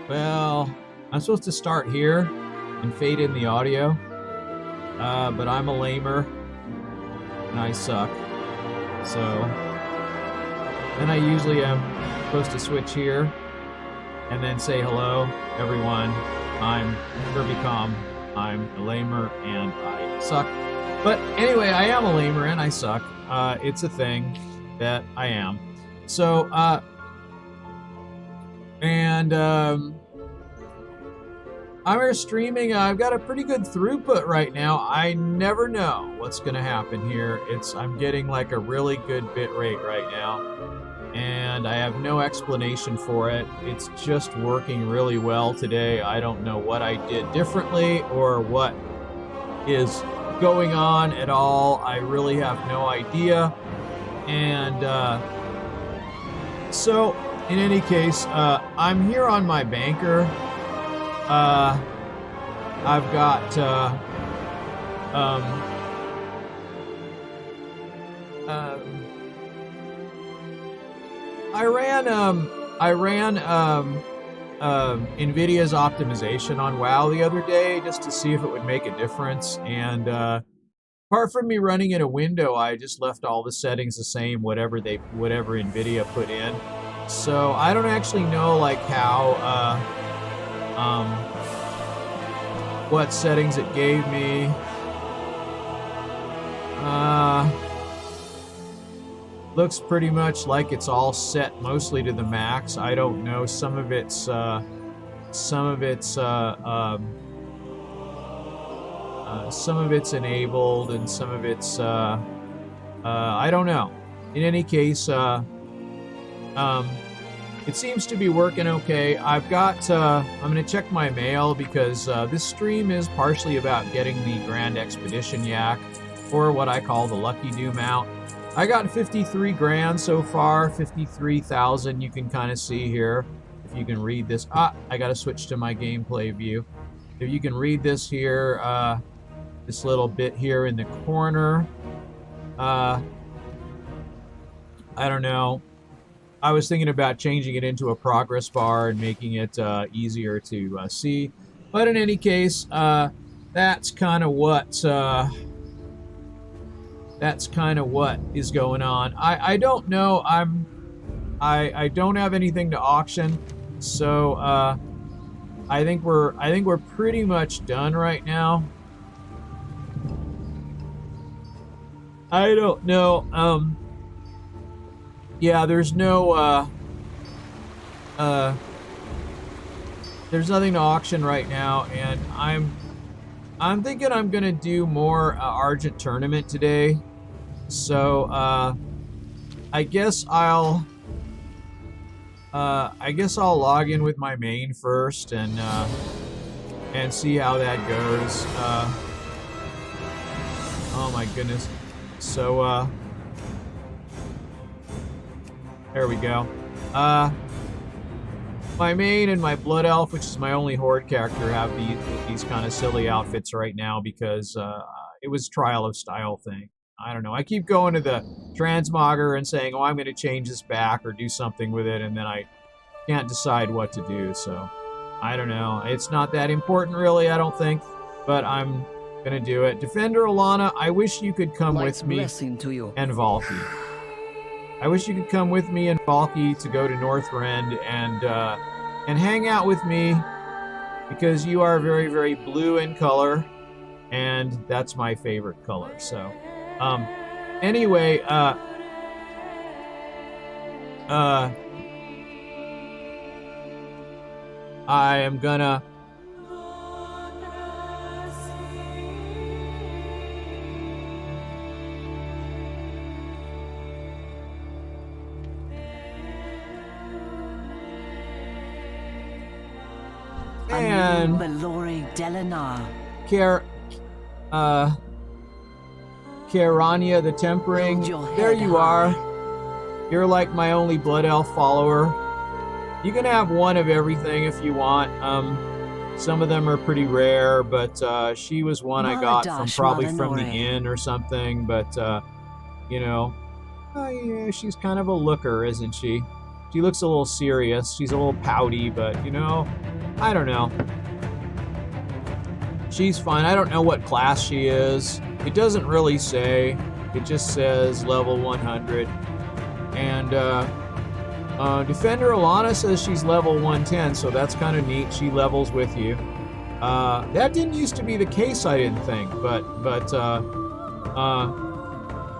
Well, I'm supposed to start here and fade in the audio, but I'm a lamer and I suck. So then I usually am supposed to switch here and then say hello, everyone. I'm curvycom. I'm a lamer and I suck. But anyway, I am a lamer and I suck. It's a thing that I am. So, I'm here streaming. I've got a pretty good throughput right now. I never know what's going to happen here. I'm getting like a really good bit rate right now, and I have no explanation for it. It's just working really well today. I don't know what I did differently or what is going on at all. I really have no idea. And so, in any case, I'm here on my banker. I've got I ran NVIDIA's optimization on WoW the other day just to see if it would make a difference, and apart from me running in a window, I just left all the settings the same, whatever NVIDIA put in. So I don't actually know like how what settings it gave me. Looks pretty much like it's all set mostly to the max. I don't know. Some of it's enabled and some of it's I don't know. In any case, it seems to be working okay. I've got, I'm going to check my mail because this stream is partially about getting the Grand Expedition Yak, or what I call the Luckydo mount. I got 53 grand so far, 53,000 you can kind of see here. If you can read this. I got to switch to my gameplay view. If you can read this here, this little bit here in the corner. I don't know. I was thinking about changing it into a progress bar and making it easier to see. But in any case, that's kind of what is going on. I don't know. I don't have anything to auction, so I think we're pretty much done right now. I don't know. Yeah, there's no, there's nothing to auction right now, and I'm thinking I'm gonna do more Argent tournament today. So, I guess I'll log in with my main first and see how that goes. Oh my goodness. So, there we go. My main and my Blood Elf, which is my only Horde character, have these kind of silly outfits right now because it was trial of style thing. I don't know. I keep going to the transmogger and saying, oh, I'm going to change this back or do something with it, and then I can't decide what to do. So, I don't know. It's not that important, really, I don't think, but I'm going to do it. Defender Alana, I wish you could come with me and Valky. I wish you could come with me and Valky to go to Northrend and hang out with me because you are very, very blue in color, and that's my favorite color. So, anyway, I am gonna and Kerania the Tempering. There you are. You're like my only Blood Elf follower. You can have one of everything if you want. Some of them are pretty rare, but she was one I got from the inn or something. But you know, yeah, she's kind of a looker, isn't she? She looks a little serious. She's a little pouty, but you know, I don't know. She's fine. I don't know what class she is. It doesn't really say. It just says level 100. And Defender Alana says she's level 110, so that's kind of neat. She levels with you. That didn't used to be the case, I didn't think, but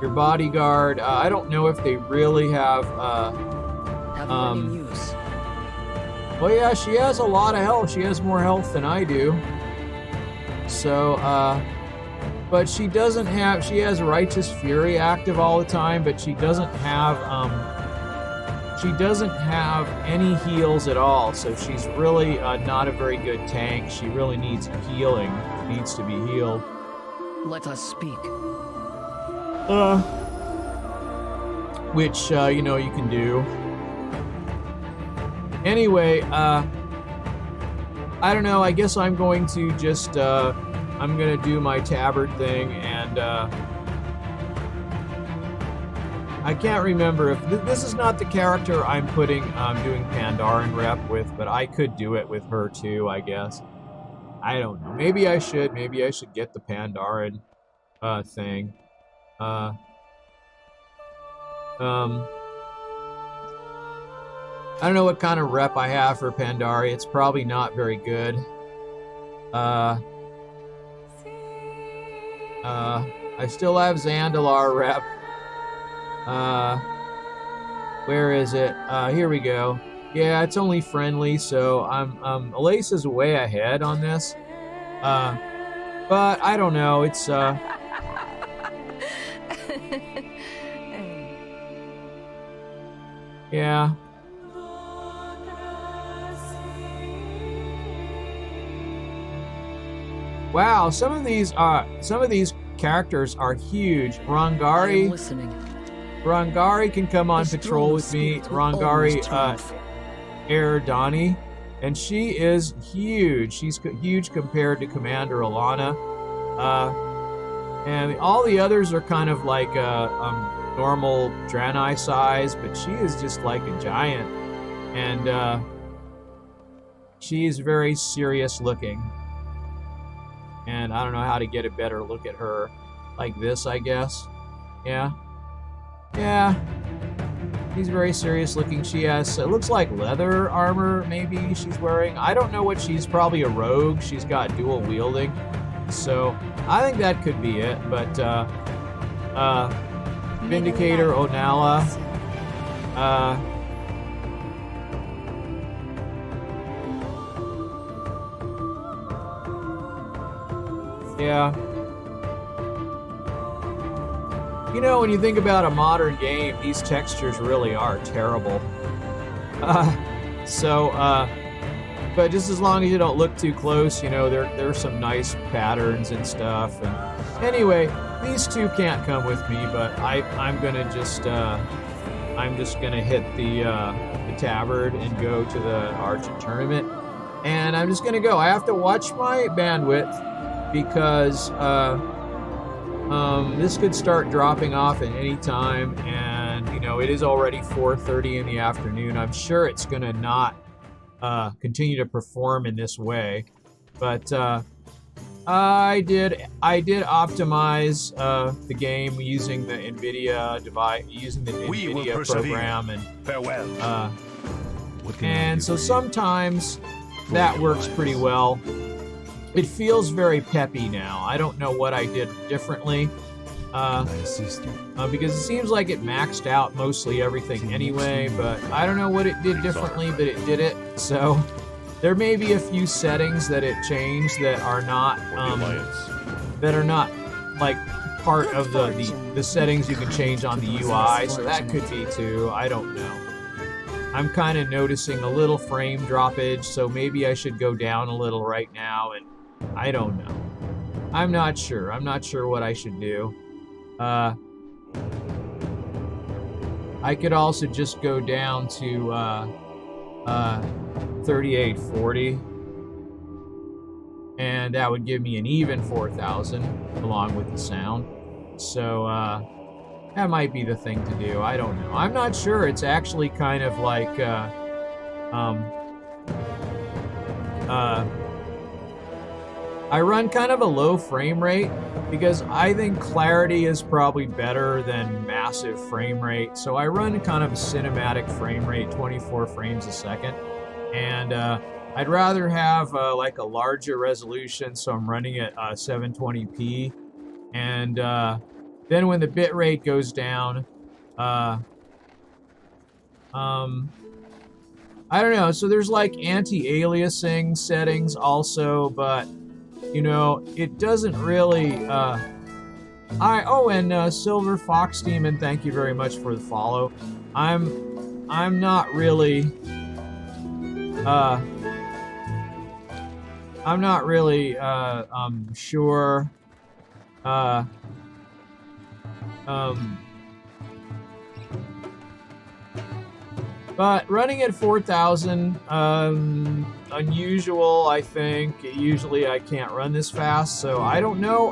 your bodyguard, I don't know if they really have well, yeah, she has a lot of health. She has more health than I do. So, but she doesn't have, she has Righteous Fury active all the time, but she doesn't have any heals at all. So she's really not a very good tank. She really needs healing. Needs to be healed. Let us speak. Which, you know, you can do. Anyway, I don't know, I guess I'm going to just, I'm going to do my tabard thing, and, I can't remember if, this is not the character I'm doing Pandaren rep with, but I could do it with her too, I guess. I don't know, maybe I should get the Pandaren, thing. I don't know what kind of rep I have for Pandari. It's probably not very good. I still have Zandalar rep. Where is it? Here we go. Yeah, it's only friendly, so Elise is way ahead on this. But I don't know. It's yeah. Wow, some of these characters are huge. Rangari can come on patrol with me. Rangari Eridani, and she is huge. She's huge compared to Commander Alana. And all the others are kind of like normal Draenei size, but she is just like a giant. And she's very serious looking. And I don't know how to get a better look at her. Like this, I guess. Yeah. Yeah. She's very serious looking. She has, it looks like leather armor, maybe she's wearing. I don't know what she's, probably a rogue. She's got dual wielding. So, I think that could be it. But, Vindicator Onala. Yeah. You know, when you think about a modern game, these textures really are terrible. But just as long as you don't look too close, you know, there's some nice patterns and stuff. And anyway, these two can't come with me, but I'm just gonna hit the tabard and go to the Argent tournament. And I'm just gonna go. I have to watch my bandwidth, because this could start dropping off at any time, and you know, it is already 4:30 in the afternoon. I'm sure it's gonna not continue to perform in this way, but I did optimize the game using the NVIDIA device, using the NVIDIA program, and farewell. And so sometimes that works pretty well. It feels very peppy now. I don't know what I did differently, because it seems like it maxed out mostly everything anyway, but I don't know what it did differently, but it did it. So there may be a few settings that it changed that are not like part of the settings you can change on the UI, so that could be too. I don't know. I'm kind of noticing a little frame droppage, so maybe I should go down a little right now, and I don't know. I'm not sure. I'm not sure what I should do. I could also just go down to 3840, and that would give me an even 4,000 along with the sound. So that might be the thing to do. I don't know. I'm not sure. It's actually kind of like I run kind of a low frame rate because I think clarity is probably better than massive frame rate. So I run kind of a cinematic frame rate, 24 frames a second. And I'd rather have like a larger resolution, so I'm running at 720p. And then when the bit rate goes down, I don't know. So there's like anti-aliasing settings also, but you know, it doesn't really. And Silver Fox Demon, thank you very much for the follow. I'm not really. I'm not really sure. But running at 4,000, unusual, I think. Usually I can't run this fast, so I don't know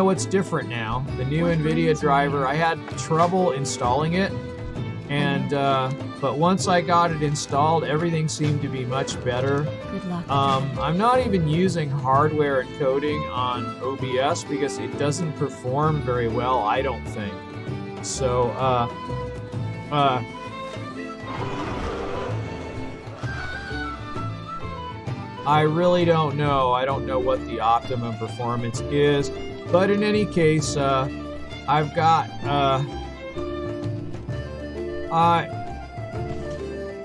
what's different now. The new NVIDIA driver, I had trouble installing it, and but once I got it installed, everything seemed to be much better. Good luck. I'm not even using hardware encoding on OBS because it doesn't perform very well, I don't think. So, I really don't know. I don't know what the optimum performance is, but in any case, I've got,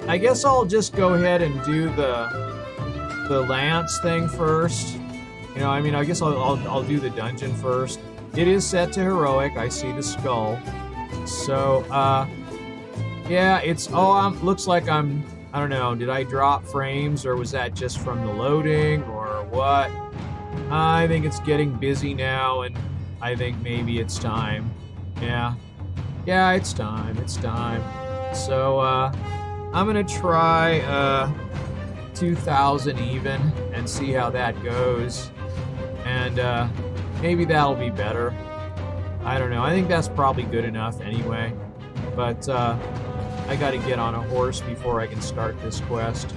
I guess I'll just go ahead and do the Lance thing first. You know, I mean, I guess I'll do the dungeon first. It is set to heroic. I see the skull. So, yeah, it's, looks like I don't know, did I drop frames or was that just from the loading or what? I think it's getting busy now and I think maybe it's time. Yeah, it's time. So, I'm gonna try 2,000 even and see how that goes. And maybe that'll be better. I don't know. I think that's probably good enough anyway. But I gotta get on a horse before I can start this quest.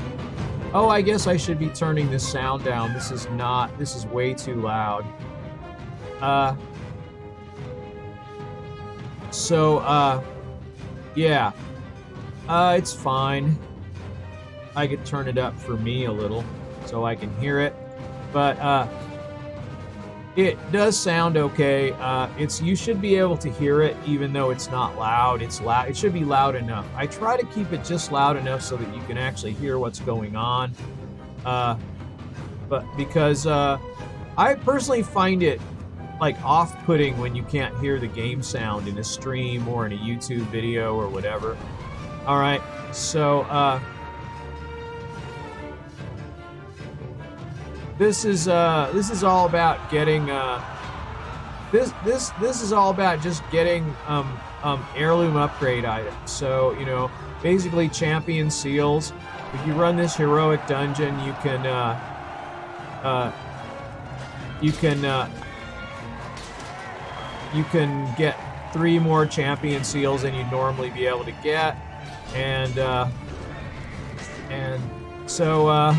Oh, I guess I should be turning this sound down. This is way too loud. Yeah. It's fine. I could turn it up for me a little so I can hear it. But it does sound okay. You should be able to hear it even though it's not loud. It's loud. It should be loud enough. I try to keep it just loud enough so that you can actually hear what's going on. But because I personally find it like off-putting when you can't hear the game sound in a stream or in a YouTube video or whatever. All right, so this is all about getting this is all about just getting heirloom upgrade items. So you know, basically champion seals. If you run this heroic dungeon, you can get 3 more champion seals than you'd normally be able to get. And so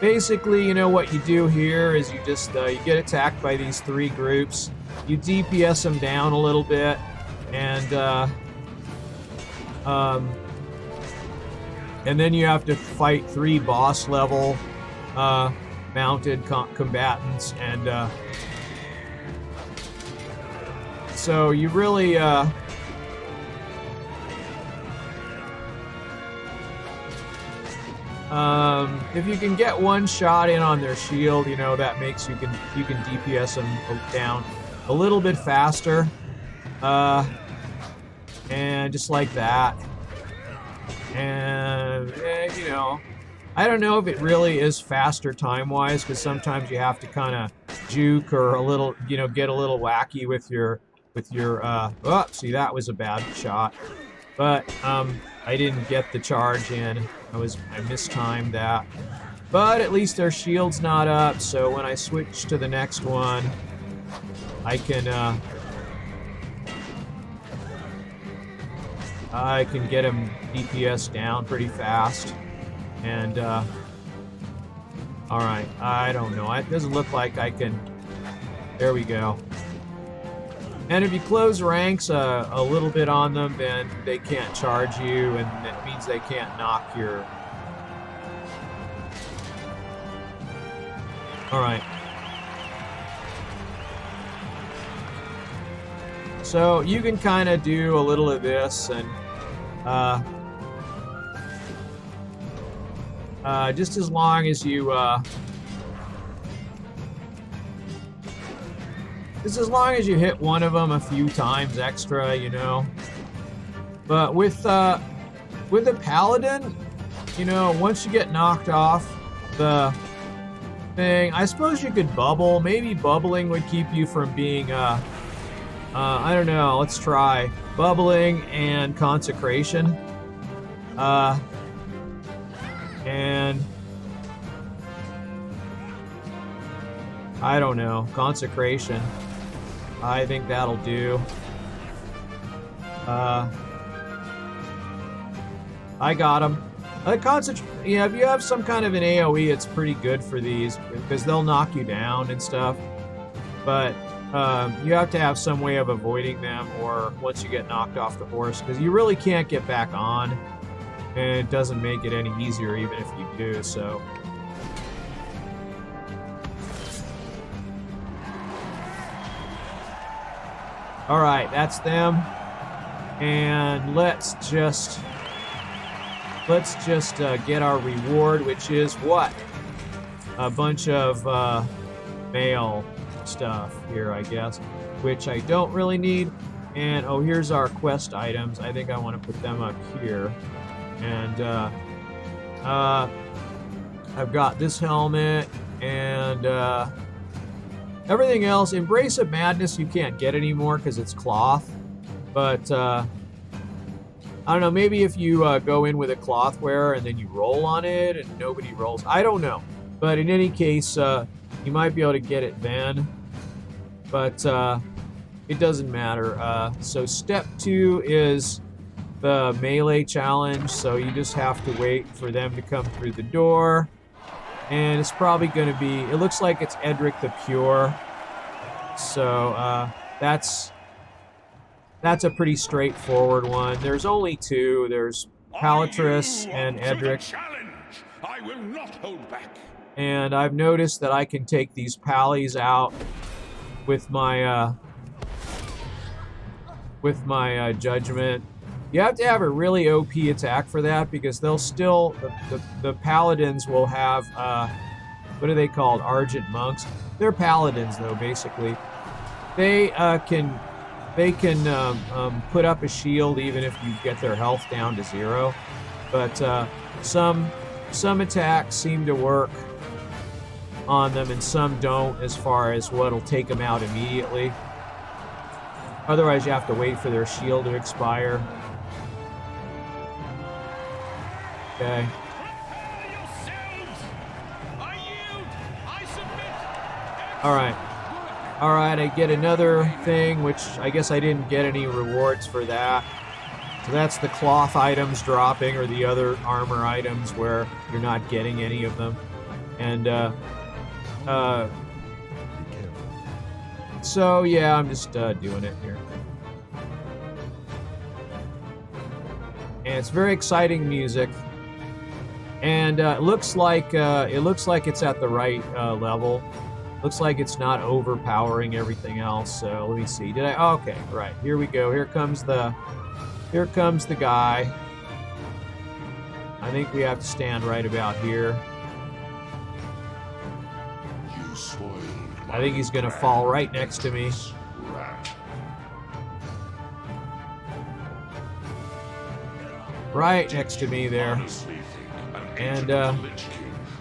basically, you know, what you do here is you just you get attacked by these 3 groups. You DPS them down a little bit, and then you have to fight 3 boss level mounted combatants, and so you really if you can get 1 shot in on their shield, you know, that makes you can DPS them down a little bit faster, and just like that. And you know, I don't know if it really is faster time-wise, because sometimes you have to kind of juke or a little, you know, get a little wacky with your oh, see, that was a bad shot. But I didn't get the charge in. I mistimed that. But at least their shield's not up, so when I switch to the next one, I can get him DPS down pretty fast. And, alright, I don't know. It doesn't look like I can... There we go. And if you close ranks a little bit on them, then they can't charge you, and that means they can't knock your... Alright. So you can kind of do a little of this, and just as long as you hit one of them a few times extra, you know. But with the paladin, you know, once you get knocked off the thing, I suppose you could bubble. Maybe bubbling would keep you from being I don't know, let's try bubbling and consecration. And I don't know, consecration. I think that'll do. I got him. Yeah, if you have some kind of an AoE, it's pretty good for these because they'll knock you down and stuff. But you have to have some way of avoiding them, or once you get knocked off the horse, because you really can't get back on, and it doesn't make it any easier even if you do. So. All right, that's them, and let's just get our reward, which is what? A bunch of mail stuff here, I guess, which I don't really need. And oh, here's our quest items. I think I want to put them up here. And I've got this helmet and everything else. Embrace of Madness you can't get anymore because it's cloth. But I don't know, maybe if you go in with a cloth wearer and then you roll on it and nobody rolls. I don't know. But in any case, you might be able to get it then. But it doesn't matter. So step 2 is the melee challenge. So you just have to wait for them to come through the door. And it's probably going to be... It looks like it's Edric the Pure. So that's a pretty straightforward one. There's only 2. There's Palatrus and Edric. I will not hold back. And I've noticed that I can take these pallies out with my judgment. You have to have a really OP attack for that, because they'll still the paladins will have what are they called? Argent monks. They're paladins though, basically. They can put up a shield even if you get their health down to 0. But some attacks seem to work on them and some don't, as far as what'll take them out immediately. Otherwise you have to wait for their shield to expire. Okay. Alright, I get another thing, which I guess I didn't get any rewards for that. So that's the cloth items dropping, or the other armor items where you're not getting any of them. And so yeah, I'm just doing it here. And it's very exciting music. And it looks like it's at the right level. Looks like it's not overpowering everything else. So let me see. Did I? Oh, okay, right. Here we go. Here comes the guy. I think we have to stand right about here. I think he's gonna fall right next to me. Right next to me there. And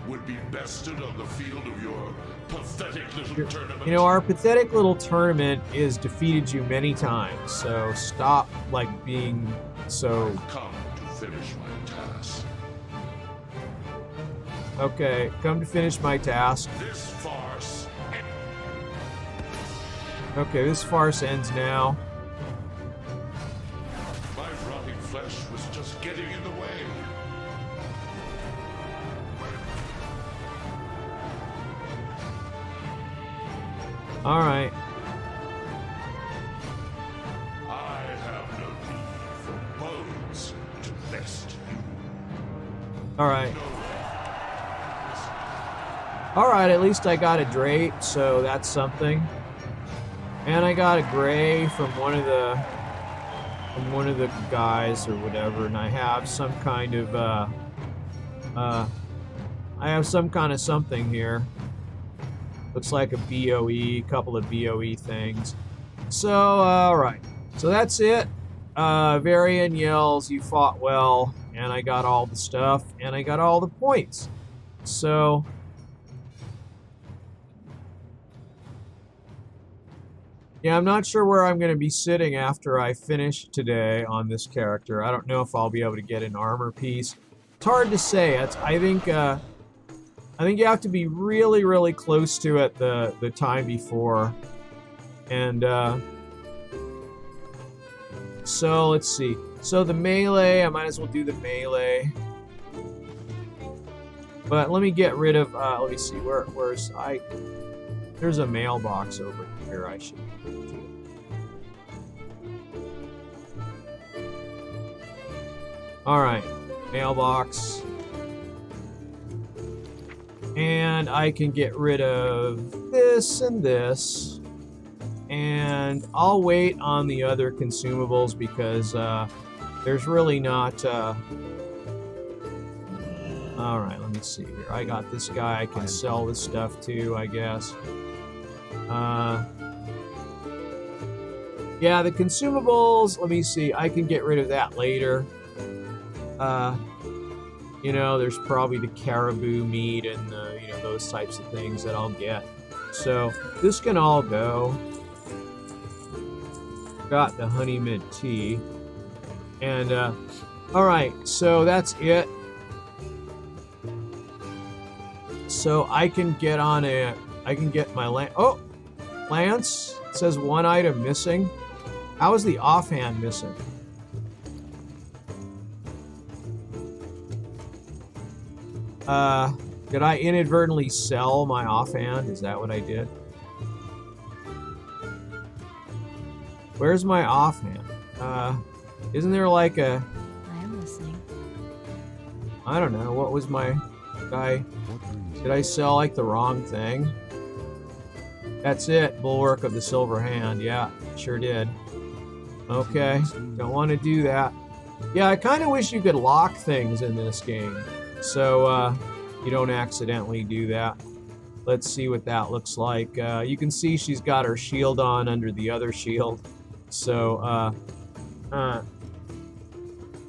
would be bested on the field of your pathetic little tournament. You know, our pathetic little tournament has defeated you many times, so stop being so... Come to finish my task. Okay, come to finish my task. This farce. Okay, this farce ends now. My rotting flesh was just getting in the way. All right. I have no need for bones to best you. All right. All right, at least I got a drape, so that's something. And I got a gray from one of the guys or whatever, and I have some kind of something here. Looks like a BOE, couple of BOE things. So, all right. So that's it. Varian yells, "You fought well," and I got all the stuff, and I got all the points. So, yeah, I'm not sure where I'm going to be sitting after I finish today on this character. I don't know if I'll be able to get an armor piece. It's hard to say. I think you have to be really, really close to it the time before. And so let's see. So the melee, I might as well do the melee. But let me get rid of. Let me see. Where's I? There's a mailbox over here. I should. All right, mailbox. And I can get rid of this and this. And I'll wait on the other consumables because there's really not... Alright, let me see here. I got this guy I can sell this stuff to, I guess. Yeah, the consumables, let me see. I can get rid of that later. You know, there's probably the caribou meat and the, you know, those types of things that I'll get. So this can all go. Got the honey mint tea. And, all right, so that's it. So I can get on I can get my Lance. It says 1 item missing. How is the offhand missing? Did I inadvertently sell my offhand? Is that what I did? Where's my offhand? Isn't there like a... I'm listening. I don't know. What was my guy? Did I sell like the wrong thing? That's it. Bulwark of the Silver Hand. Yeah, sure did. Okay. Don't want to do that. Yeah, I kind of wish you could lock things in this game. So, you don't accidentally do that. Let's see what that looks like. You can see she's got her shield on under the other shield. So,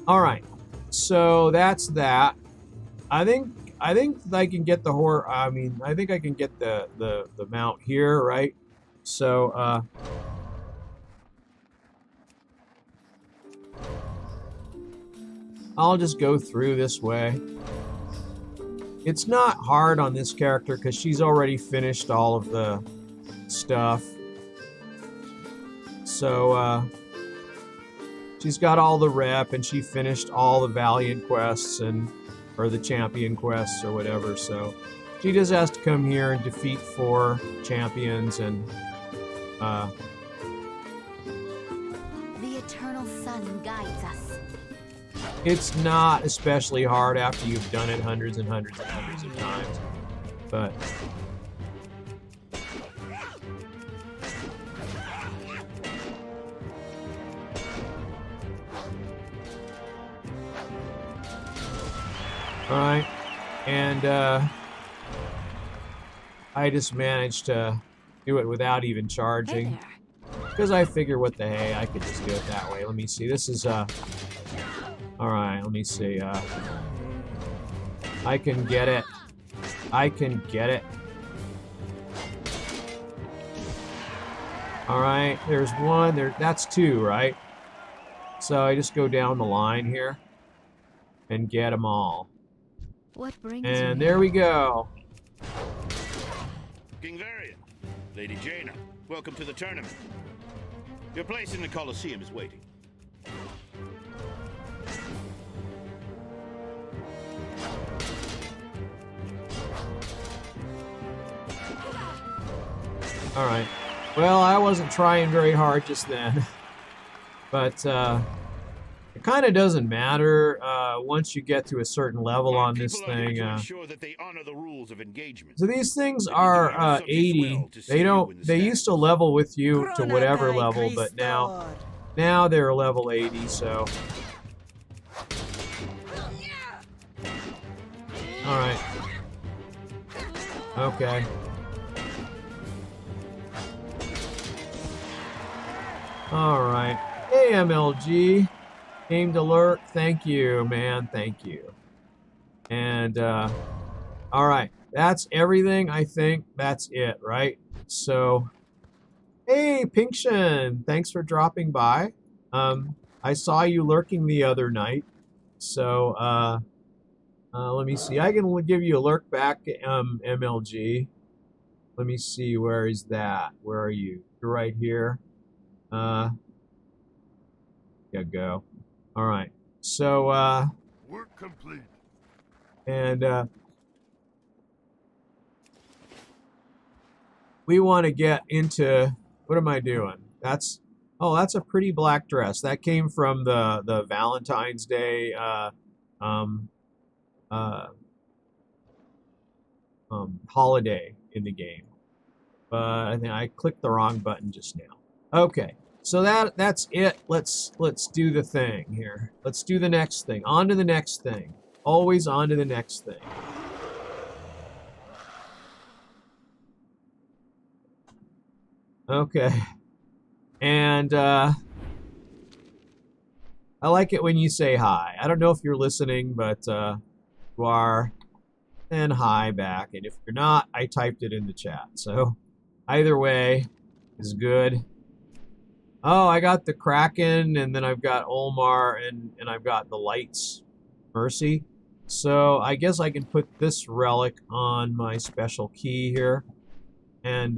alright. So, that's that. I think I can get the I think I can get the mount here, right? So, I'll just go through this way. It's not hard on this character because she's already finished all of the stuff. So, she's got all the rep and she finished all the Valiant quests or the Champion quests or whatever. So, she just has to come here and defeat 4 champions and, The eternal sun guides us. it's not especially hard after you've done it hundreds and hundreds and hundreds of times. But alright. And I just managed to do it without even charging. Hey there. Because I figure what the hey, I could just do it that way. Let me see. This is alright, let me see. I can get it. I can get it. Alright, there's 1. That's 2, right? So I just go down the line here and get them all. What brings And you there we go. King Varian, Lady Jaina, welcome to the tournament. Your place in the Colosseum is waiting. Alright. Well, I wasn't trying very hard just then. But it kind of doesn't matter once you get to a certain level My on this people are here thing. to ensure that they honor the rules of engagement. So these things It would do your are subjects 80. well to see They you don't. in the They used to stands. level with you to whatever level, but now they're level 80. So. All right. Okay. All right. Hey, MLG. Came to lurk. Thank you, man. Thank you. And, all right. That's everything. I think that's it, right? So, hey, Pinkshin. Thanks for dropping by. I saw you lurking the other night. So, let me see. I can give you a lurk back, MLG. Let me see. Where is that? Where are you? You're right here. Yeah, go. All right. So, Work complete. and we want to get into, what am I doing? That's a pretty black dress. That came from the Valentine's Day holiday in the game. But I think I clicked the wrong button just now. Okay. So that's it. Let's do the thing here. Let's do the next thing. On to the next thing. Always on to the next thing. Okay. And I like it when you say hi. I don't know if you're listening, but you are, then hi back. And if you're not, I typed it in the chat. So either way is good. Oh, I got the Kraken, and then I've got Olmar, and I've got the Lights Mercy. So I guess I can put this relic on my special key here. And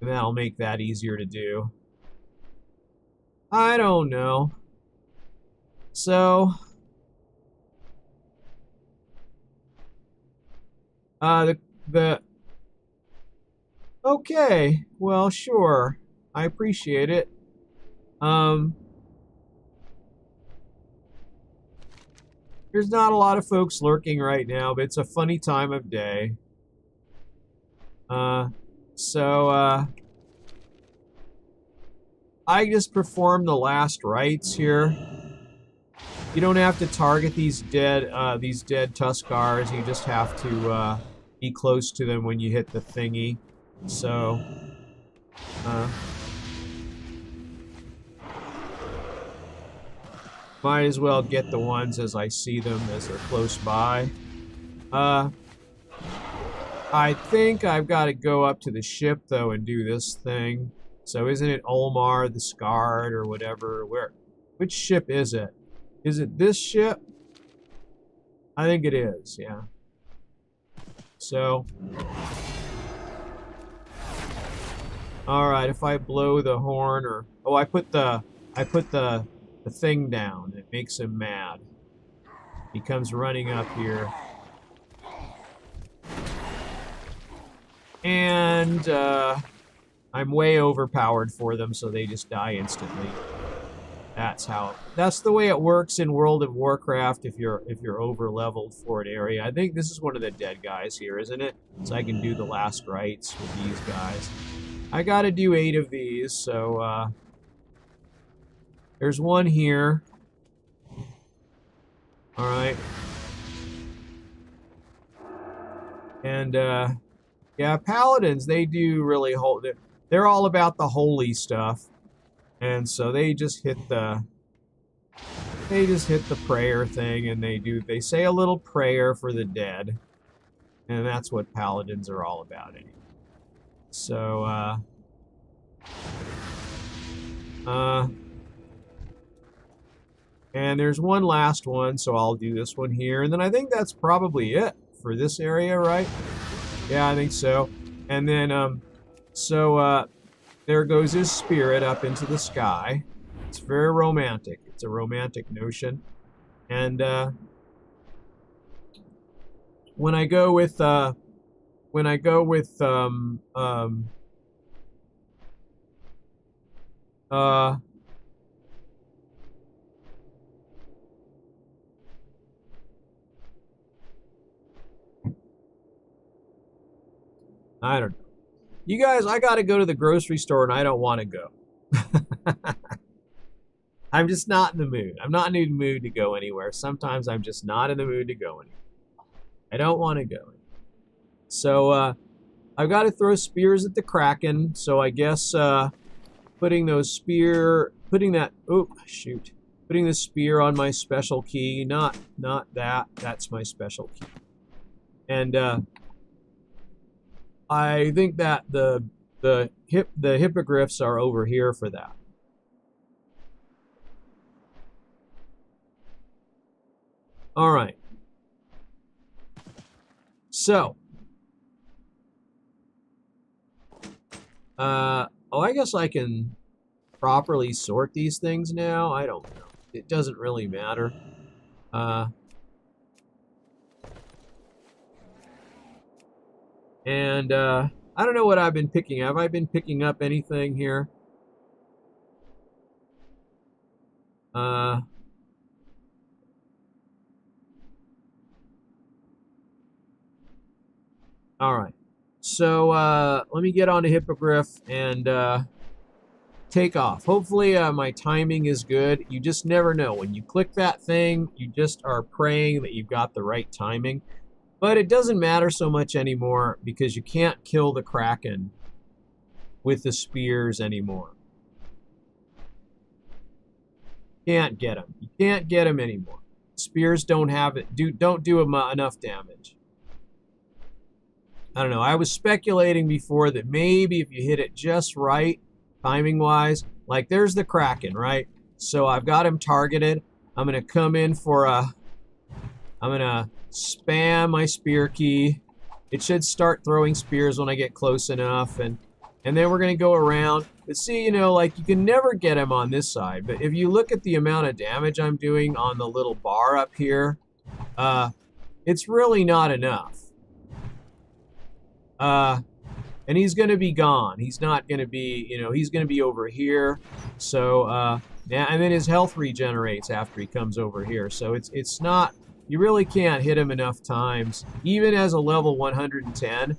that'll make that easier to do. I don't know. So okay, well, sure. I appreciate it. There's not a lot of folks lurking right now, but it's a funny time of day. So I just perform the last rites here. You don't have to target these dead Tuskars. You just have to be close to them when you hit the thingy. So, might as well get the ones as I see them as they're close by. I think I've got to go up to the ship, though, and do this thing. So isn't it Olmar, the Scarred, or whatever? Which ship is it? Is it this ship? I think it is, yeah. So, all right, if I blow the horn, or I put the thing down. It makes him mad. He comes running up here. And I'm way overpowered for them, so they just die instantly. That's the way it works in World of Warcraft if you're over leveled for an area. I think this is one of the dead guys here, isn't it? So I can do the last rites with these guys. I gotta do 8 of these, so there's one here. Alright. And yeah, paladins, they do really hold it. They're all about the holy stuff. And so they just hit the prayer thing, and they say a little prayer for the dead. And that's what paladins are all about anyway. So and there's one last one, so I'll do this one here, and then I think that's probably it for this area, right? Yeah, I think so. And then there goes his spirit up into the sky. It's very romantic. It's a romantic notion. And when I go with I don't know. You guys, I got to go to the grocery store and I don't want to go. I'm just not in the mood. I'm not in the mood to go anywhere. Sometimes I'm just not in the mood to go anywhere. I don't want to go. So I've got to throw spears at the Kraken. So I guess putting the spear on my special key. Not that. That's my special key. And I think that the hippogriffs are over here for that. All right. So, I guess I can properly sort these things now. I don't know. It doesn't really matter. And I don't know what I've been picking up. Have I been picking up anything here? All right. So let me get on to Hippogriff and take off. Hopefully my timing is good. You just never know. When you click that thing, you just are praying that you've got the right timing. But it doesn't matter so much anymore because you can't kill the Kraken with the spears anymore. Can't get him. You can't get him anymore. Spears don't have it. Don't do enough damage. I don't know. I was speculating before that maybe if you hit it just right, timing-wise, like there's the Kraken, right? So I've got him targeted. I'm going to come in for a... I'm going to spam my spear key. It should start throwing spears when I get close enough. And then we're going to go around. But see, you know, like you can never get him on this side. But if you look at the amount of damage I'm doing on the little bar up here, it's really not enough. And he's going to be gone. He's not going to be, you know, he's going to be over here. So, yeah, and then his health regenerates after he comes over here. So it's not, you really can't hit him enough times. Even as a level 110,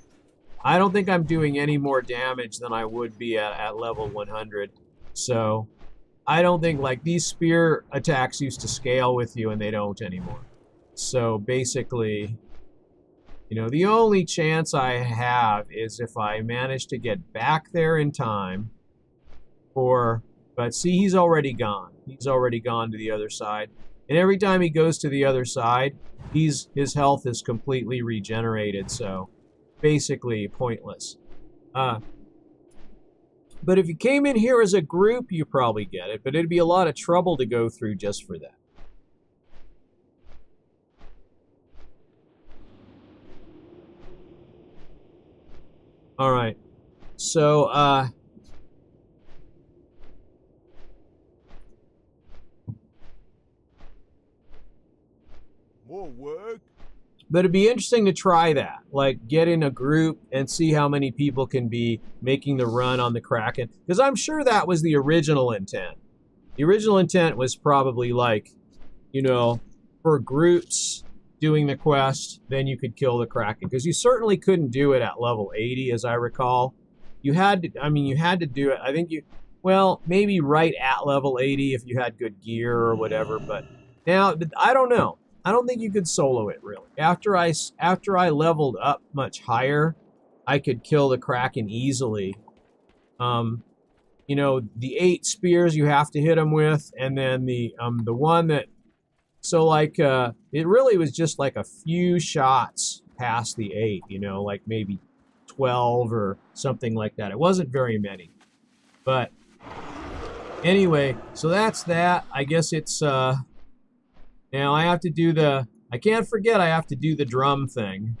I don't think I'm doing any more damage than I would be at level 100. So, I don't think, like, these spear attacks used to scale with you and they don't anymore. So, basically... You know, the only chance I have is if I manage to get back there in time but see, he's already gone. He's already gone to the other side. And every time he goes to the other side, his health is completely regenerated, so basically pointless. But if you came in here as a group, you probably get it, but it'd be a lot of trouble to go through just for that. All right, so, more work? But it'd be interesting to try that, like get in a group and see how many people can be making the run on the Kraken, because I'm sure that was the original intent. The original intent was probably like, you know, for groups doing the quest, then you could kill the Kraken, because you certainly couldn't do it at level 80, as I recall. You had to, I mean, you had to do it, I think well, maybe right at level 80 if you had good gear or whatever, but now, I don't know. I don't think you could solo it, really. After I leveled up much higher, I could kill the Kraken easily. You know, the 8 spears you have to hit him with, and then the one that... So, like, it really was just like a few shots past the 8, you know, like maybe 12 or something like that. It wasn't very many. But, anyway, so that's that. I guess it's, now I have to do I can't forget I have to do the drum thing.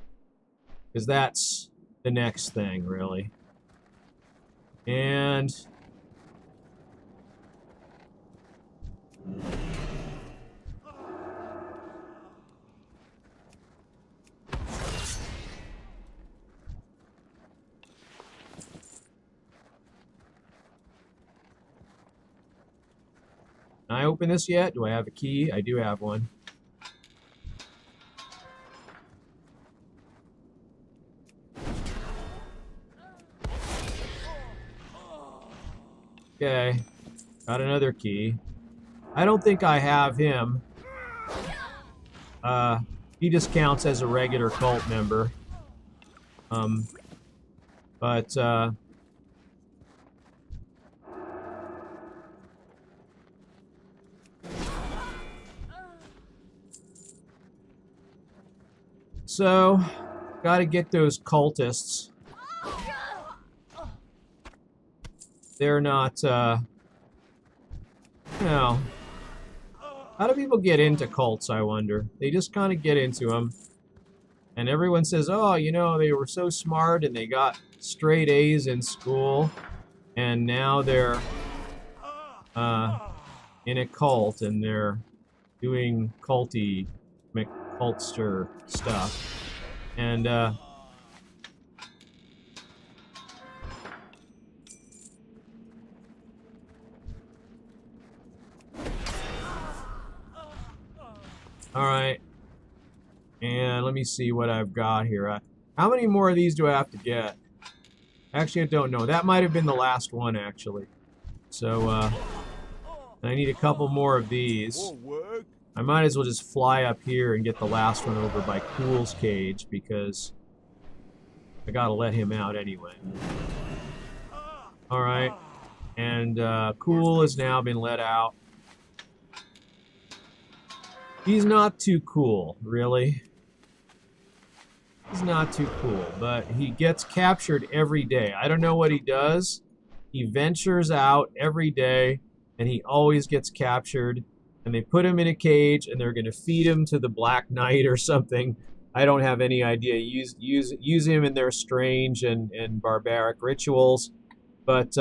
Because that's the next thing, really. And... open this yet? Do I have a key? I do have one. Okay, got another key. I don't think I have him. He just counts as a regular cult member. So, gotta get those cultists. They're not, you know, how do people get into cults, I wonder? They just kind of get into them. And everyone says, oh, you know, they were so smart and they got straight A's in school. And now they're in a cult and they're doing culty, cultster stuff. And, alright. And let me see what I've got here. How many more of these do I have to get? Actually, I don't know. That might have been the last one, actually. So, I need a couple more of these. I might as well just fly up here and get the last one over by Cool's cage, because I gotta let him out anyway. Alright. And, Cool has now been let out. He's not too cool, really. He's not too cool, but he gets captured every day. I don't know what he does. He ventures out every day, and he always gets captured. And they put him in a cage, and they're going to feed him to the Black Knight or something. I don't have any idea. Use him in their strange and barbaric rituals. But,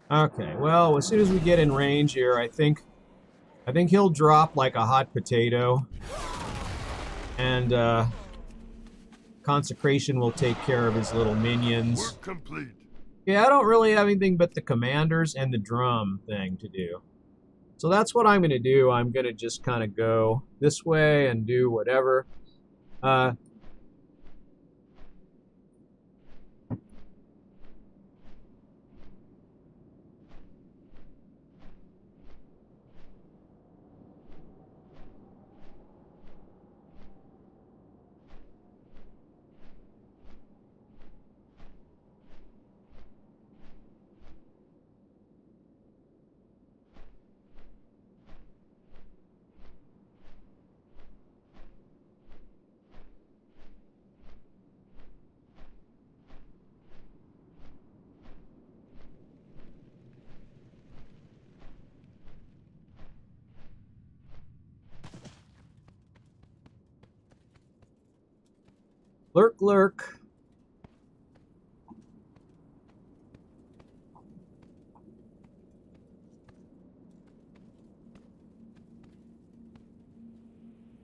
okay, well, as soon as we get in range here, I think he'll drop like a hot potato. And, Consecration will take care of his little minions. Work complete. Yeah, I don't really have anything but the commanders and the drum thing to do. So that's what I'm going to do. I'm going to just kind of go this way and do whatever. Lurk, lurk.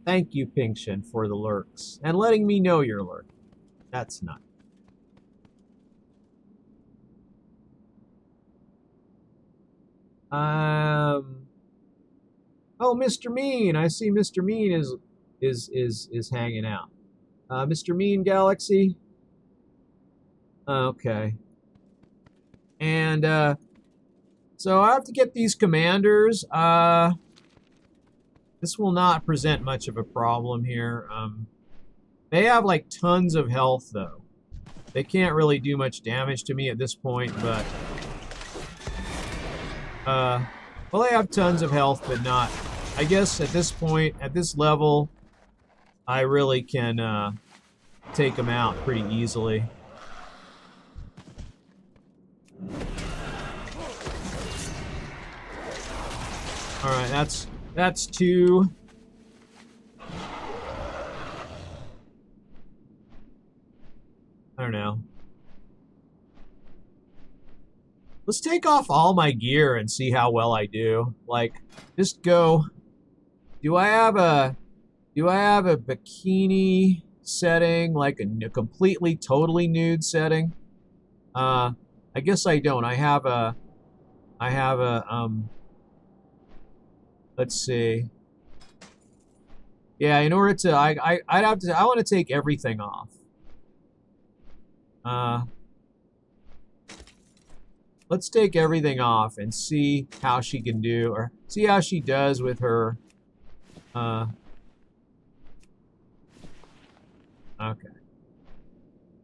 Thank you, Pinkshin, for the lurks. And letting me know you're lurking. That's nice. Oh, Mr. Mean. I see Mr. Mean is hanging out. Mr. Mean Galaxy. Okay. And, so I have to get these commanders. This will not present much of a problem here. They have, like, tons of health, though. They can't really do much damage to me at this point, but, Well, I have tons of health, but not... I guess at this point, at this level, I really can take them out pretty easily. Alright, that's 2. I don't know. Let's take off all my gear and see how well I do. Like, just go. Do I have a bikini setting, like a completely, totally nude setting? I guess I don't. I have a let's see. Yeah, in order to, I'd have to, I want to take everything off. Let's take everything off and see how she can do, or see how she does with her, okay.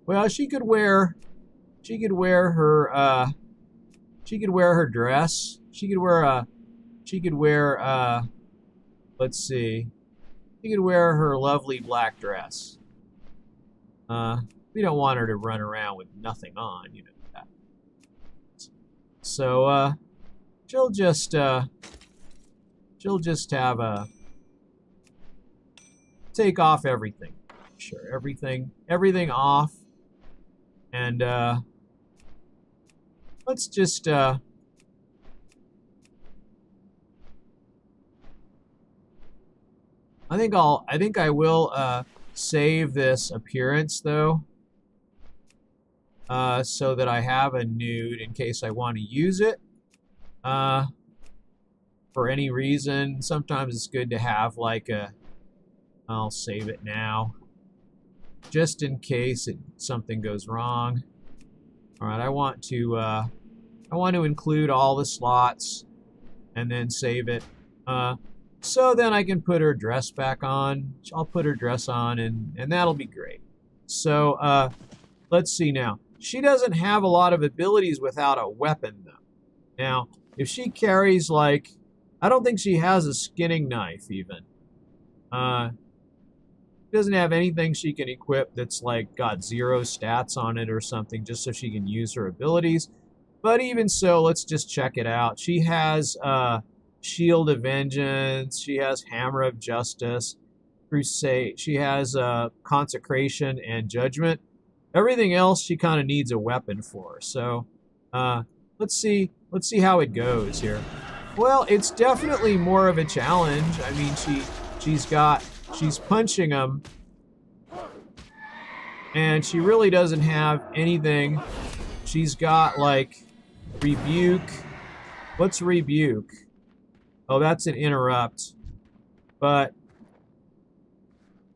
Well, she could wear her, she could wear her dress. She could wear let's see. She could wear her lovely black dress. We don't want her to run around with nothing on, you know that. So, she'll just have a, take off everything. Sure, everything off. And, let's just, I think I will, save this appearance, though. So that I have a nude in case I want to use it. For any reason. Sometimes it's good to have like a, I'll save it now. Just in case something goes wrong. Alright, I want to include all the slots and then save it. So then I can put her dress back on. I'll put her dress on and that'll be great. So, let's see now. She doesn't have a lot of abilities without a weapon, though. Now, if she carries, like... I don't think she has a skinning knife, even. She doesn't have anything she can equip that's, like, got 0 stats on it or something, just so she can use her abilities. But even so, let's just check it out. She has, Shield of Vengeance. She has Hammer of Justice. Crusade. She has, Consecration and Judgment. Everything else she kind of needs a weapon for. So, let's see how it goes here. Well, it's definitely more of a challenge. I mean, she's punching them, and she really doesn't have anything. She's got like rebuke. What's rebuke? Oh, that's an interrupt. But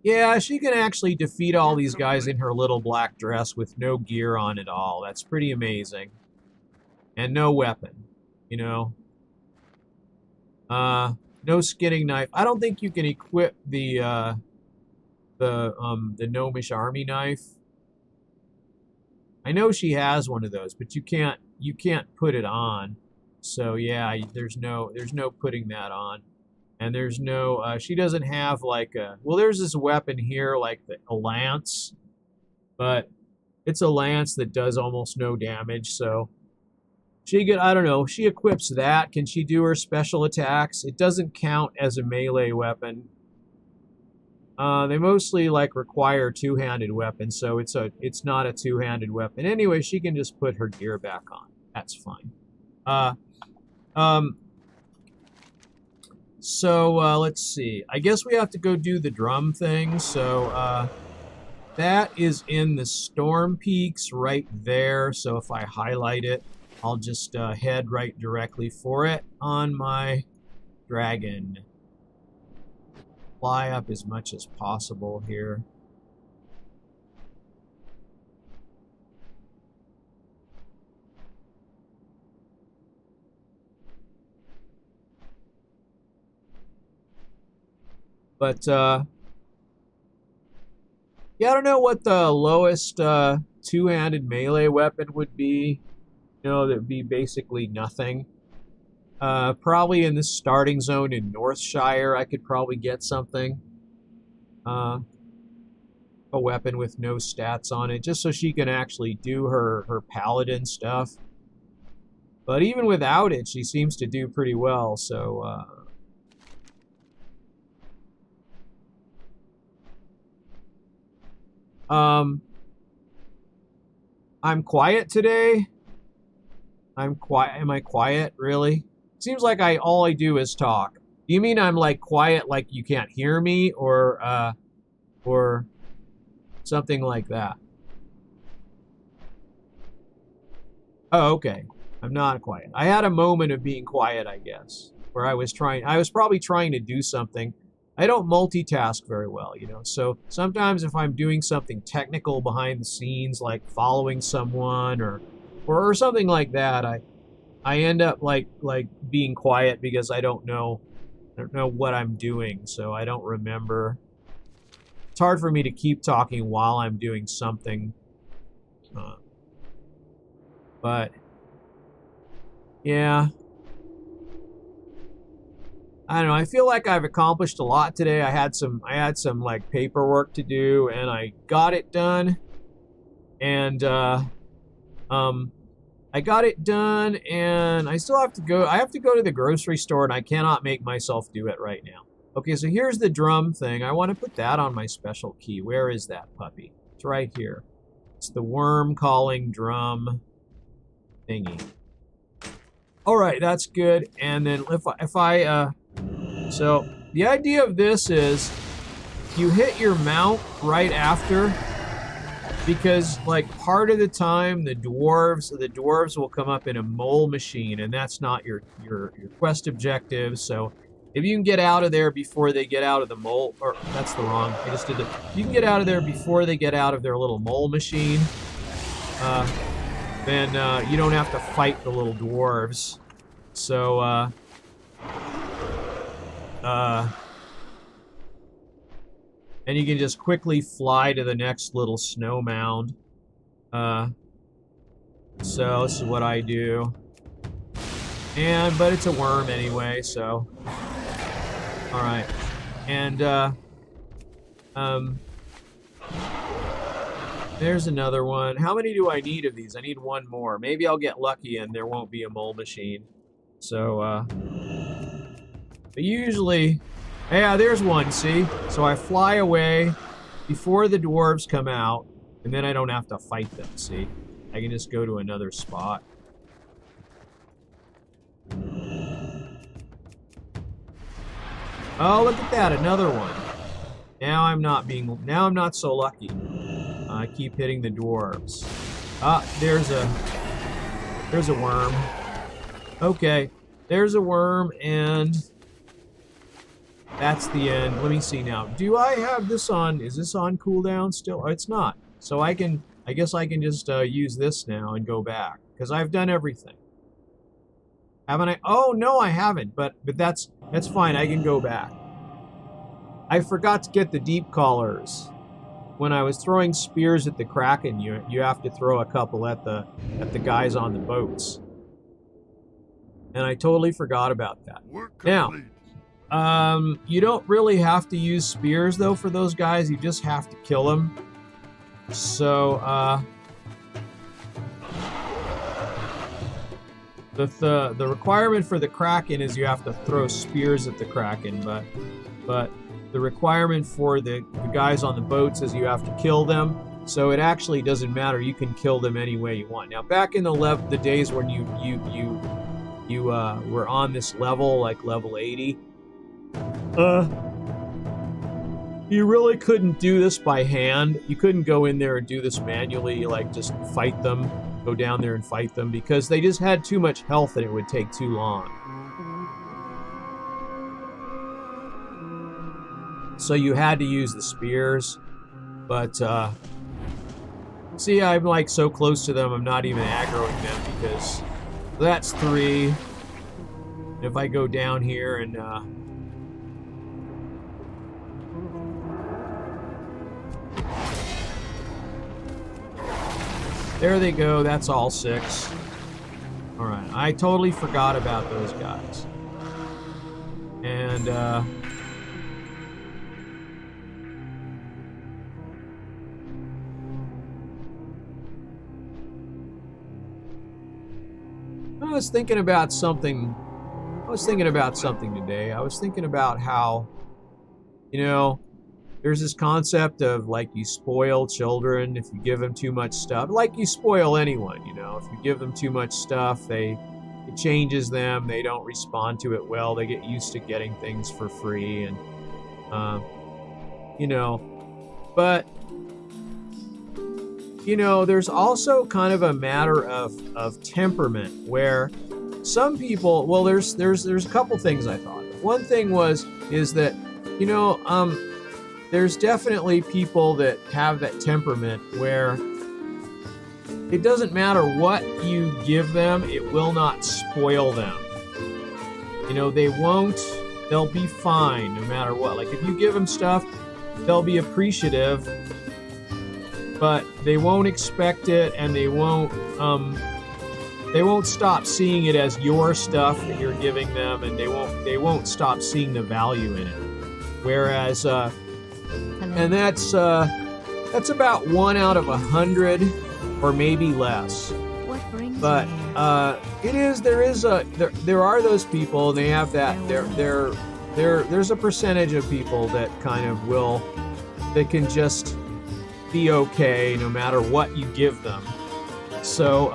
yeah, she can actually defeat all these guys in her little black dress with no gear on at all. That's pretty amazing. And no weapon, you know. No skinning knife. I don't think you can equip the Gnomish army knife. I know she has one of those, but you can't put it on. So yeah, there's no putting that on. And there's no, she doesn't have like a, well, there's this weapon here, like a lance, but it's a lance that does almost no damage, so she could, I don't know, she equips that. Can she do her special attacks? It doesn't count as a melee weapon. They mostly like require two-handed weapons, so it's not a two-handed weapon. Anyway, she can just put her gear back on. That's fine. So, let's see. I guess we have to go do the drum thing. So, that is in the Storm Peaks right there. So if I highlight it, I'll just head right directly for it on my dragon. Fly up as much as possible here. But, yeah, I don't know what the lowest two-handed melee weapon would be. You know, that would be basically nothing. Probably in the starting zone in Northshire, I could probably get something. A weapon with no stats on it, just so she can actually do her paladin stuff. But even without it, she seems to do pretty well, so... I'm quiet today. I'm quiet. Am I quiet? Really? Seems like all I do is talk. Do you mean I'm like quiet, like you can't hear me, or something like that? Oh, okay. I'm not quiet. I had a moment of being quiet, I guess, where I was probably trying to do something. I don't multitask very well, you know, so sometimes if I'm doing something technical behind the scenes, like following someone or something like that, I end up like being quiet because I don't know what I'm doing, so I don't remember. It's hard for me to keep talking while I'm doing something, but yeah. I don't know. I feel like I've accomplished a lot today. I had some like paperwork to do, and I got it done. And I got it done, and I still have to go. I have to go to the grocery store, and I cannot make myself do it right now. Okay, so here's the drum thing. I want to put that on my special key. Where is that puppy? It's right here. It's the worm calling drum thingy. All right, that's good. And then so the idea of this is you hit your mount right after, because like part of the time the dwarves will come up in a mole machine, and that's not your quest objective. So if you can get out of there before they get out of the mole, or that's the wrong, I just did it. You can get out of there before they get out of their little mole machine, then you don't have to fight the little dwarves. So and you can just quickly fly to the next little snow mound. So this is what I do. But it's a worm anyway, so. Alright. And, there's another one. How many do I need of these? I need one more. Maybe I'll get lucky and there won't be a mole machine. So, but usually, yeah, there's one, see? So I fly away before the dwarves come out, and then I don't have to fight them, see? I can just go to another spot. Oh, look at that, another one. Now I'm not so lucky. I keep hitting the dwarves. Ah, there's a worm. Okay, there's a worm, and that's the end. Let me see now. Do I have this on? Is this on cooldown still? Oh, it's not. So I guess I can just use this now and go back, because I've done everything. Haven't I? Oh, no, I haven't, but that's fine. I can go back. I forgot to get the deep callers. When I was throwing spears at the Kraken, you have to throw a couple at the guys on the boats. And I totally forgot about that. Now, you don't really have to use spears, though, for those guys. You just have to kill them. So, the requirement for the Kraken is you have to throw spears at the Kraken, but the requirement for the guys on the boats is you have to kill them. So it actually doesn't matter. You can kill them any way you want. Now, back in the days when you were on this level, like level 80, you really couldn't do this by hand. You couldn't go in there and do this manually, like just fight them, go down there and fight them, because they just had too much health and it would take too long. So you had to use the spears, but see, I'm like so close to them, I'm not even aggroing them, because that's 3. If I go down here and there they go, that's all 6. All right, I totally forgot about those guys. And I was thinking about something. I was thinking about something today. I was thinking about how, you know, there's this concept of like you spoil children if you give them too much stuff. Like you spoil anyone, you know. If you give them too much stuff, it changes them. They don't respond to it well. They get used to getting things for free, and you know. But you know, there's also kind of a matter of temperament where some people. Well, there's a couple things I thought. One thing is that, you know, there's definitely people that have that temperament where it doesn't matter what you give them, it will not spoil them. You know, they'll be fine no matter what. Like if you give them stuff, they'll be appreciative, but they won't expect it, and they won't stop seeing it as your stuff that you're giving them, and they won't stop seeing the value in it. Whereas and that's about 1 out of 100 or maybe less. What brings But you here? there are those people, and they have that there's a percentage of people that kind of that can just be okay no matter what you give them. So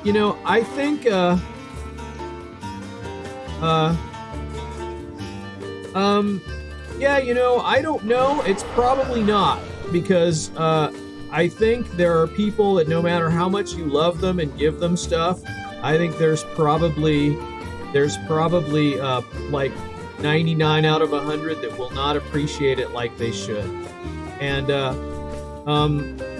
you know, I think yeah, you know, I don't know. It's probably not, because I think there are people that no matter how much you love them and give them stuff, I think there's probably like 99 out of 100 that will not appreciate it like they should. And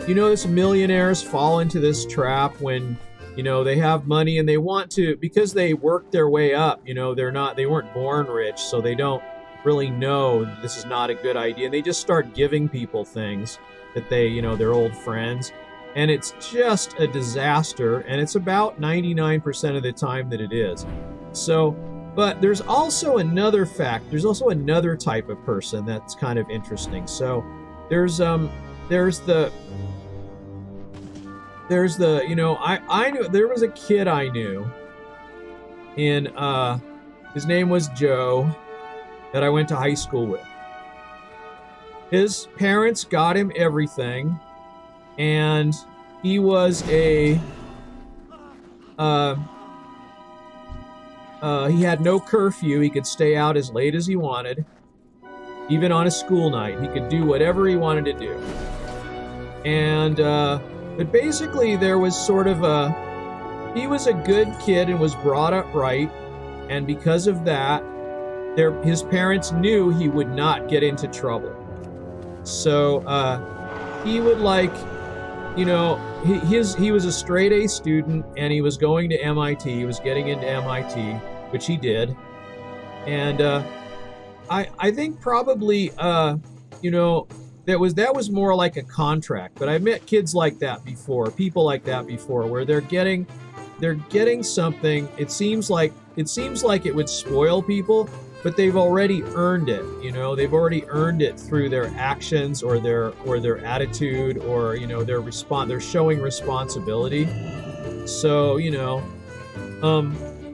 you know, this millionaires fall into this trap when, you know, they have money and they want to, because they worked their way up. You know, they weren't born rich, so they don't really know this is not a good idea, and they just start giving people things that their old friends, and it's just a disaster, and it's about 99% of the time that it is. So, but there's also another type of person that's kind of interesting. So there's the you know, I knew there was a kid I knew in his name was Joe, that I went to high school with. His parents got him everything, and he was he had no curfew. He could stay out as late as he wanted, even on a school night. He could do whatever he wanted to do. And but basically there was sort of he was a good kid and was brought up right, and because of that, his parents knew he would not get into trouble. So he would, like, you know, he was a straight A student, and he was going to MIT. He was getting into MIT, which he did. And I think probably you know, that was more like a contract. But I met kids like that before, people like that before, where they're getting something. It seems like it would spoil people, but they've already earned it. You know, they've already earned it through their actions or their attitude, or, you know, they're showing responsibility. So, you know,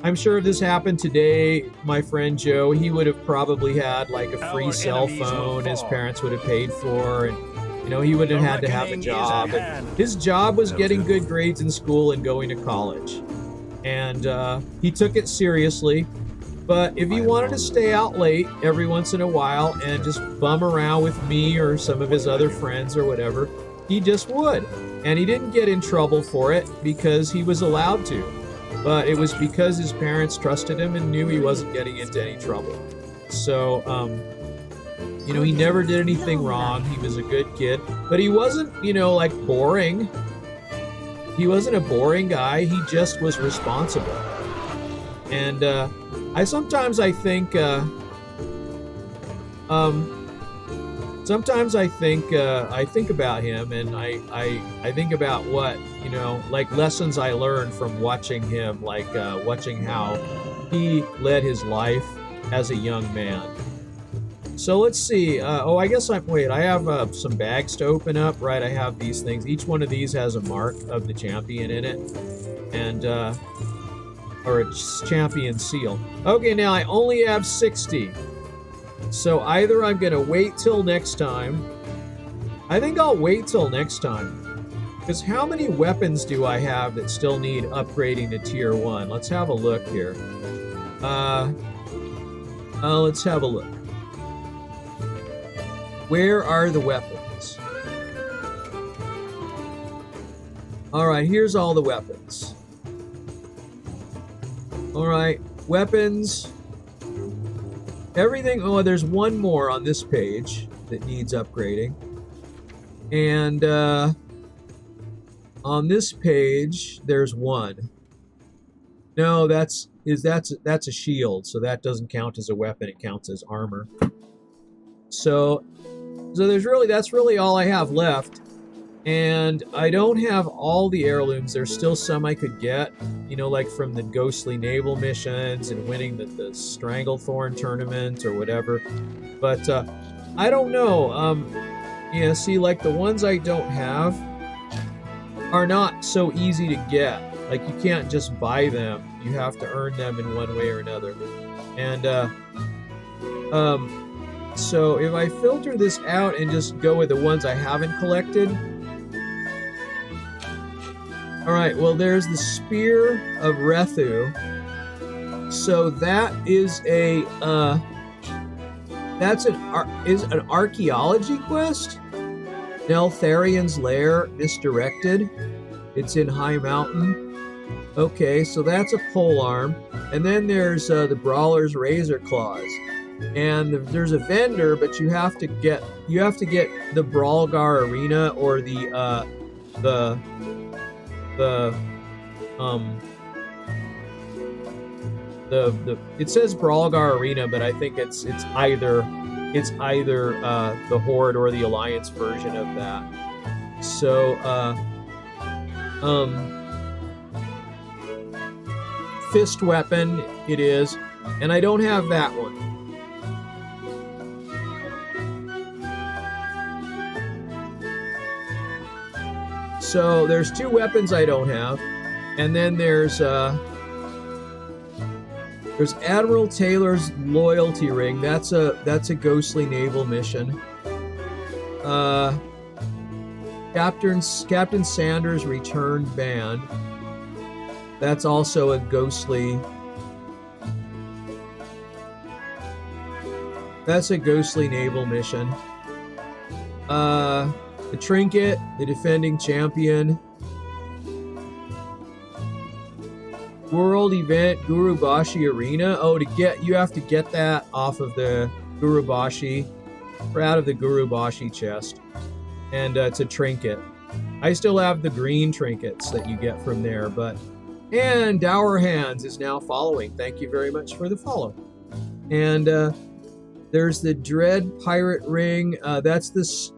I'm sure if this happened today, my friend Joe, he would have probably had like a free cell phone his parents would have paid for, and, you know, he wouldn't have had to have a job. And his job was getting good grades in school and going to college. And he took it seriously. But if he wanted to stay out late every once in a while and just bum around with me or some of his other friends or whatever, he just would. And he didn't get in trouble for it because he was allowed to. But it was because his parents trusted him and knew he wasn't getting into any trouble. So, you know, he never did anything wrong. He was a good kid. But he wasn't, you know, like boring. He wasn't a boring guy. He just was responsible. And sometimes I think about him, and I think about what, you know, like lessons I learned from watching him, like watching how he led his life as a young man. So let's see. Oh, I guess I have some bags to open up, right? I have these things. Each one of these has a mark of the champion in it, and or a champion seal. Okay, now I only have 60. So either I'm gonna wait till next time. I think I'll wait till next time. Because how many weapons do I have that still need upgrading to tier 1? Let's have a look here. Let's have a look. Where are the weapons? Alright, here's all the weapons. Alright, weapons. Everything. Oh, there's one more on this page that needs upgrading. And on this page, there's one. No, that's a shield, so that doesn't count as a weapon, it counts as armor. So that's really all I have left. And I don't have all the heirlooms. There's still some I could get, you know, like from the ghostly naval missions and winning the Stranglethorn tournament or whatever. But I don't know. Yeah, see, like the ones I don't have are not so easy to get. Like you can't just buy them. You have to earn them in one way or another. And so if I filter this out and just go with the ones I haven't collected. Alright, well there's the Spear of Rethu. So that is that's an archaeology quest? Neltharion's Lair Misdirected. It's in High Mountain. Okay, so that's a polearm. And then there's the Brawler's Razor Claws. And there's a vendor, but you have to get the Brawlgar Arena or it says Brawlgar Arena, but I think it's either the Horde or the Alliance version of that. So fist weapon it is, and I don't have that one. So there's two weapons I don't have, and then there's Admiral Taylor's Loyalty Ring. That's a ghostly naval mission. Captain Sanders' Returned Band. That's also a ghostly. That's a ghostly naval mission. The Trinket, the Defending Champion. World Event, Gurubashi Arena. Oh, you have to get that off of the Gurubashi, or out of the Gurubashi chest. And it's a trinket. I still have the green trinkets that you get from there, but... And Dour Hands is now following. Thank you very much for the follow. And there's the Dread Pirate Ring. That's the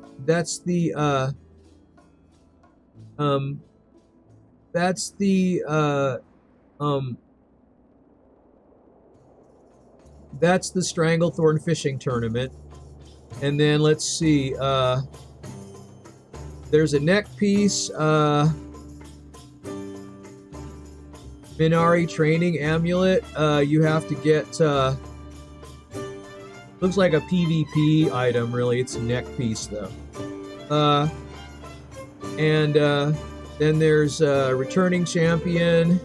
Stranglethorn fishing tournament. And then let's see, there's a neck piece, Minari training amulet. You have to get, looks like a PvP item, really. It's a neck piece, though. And then there's Returning Champion.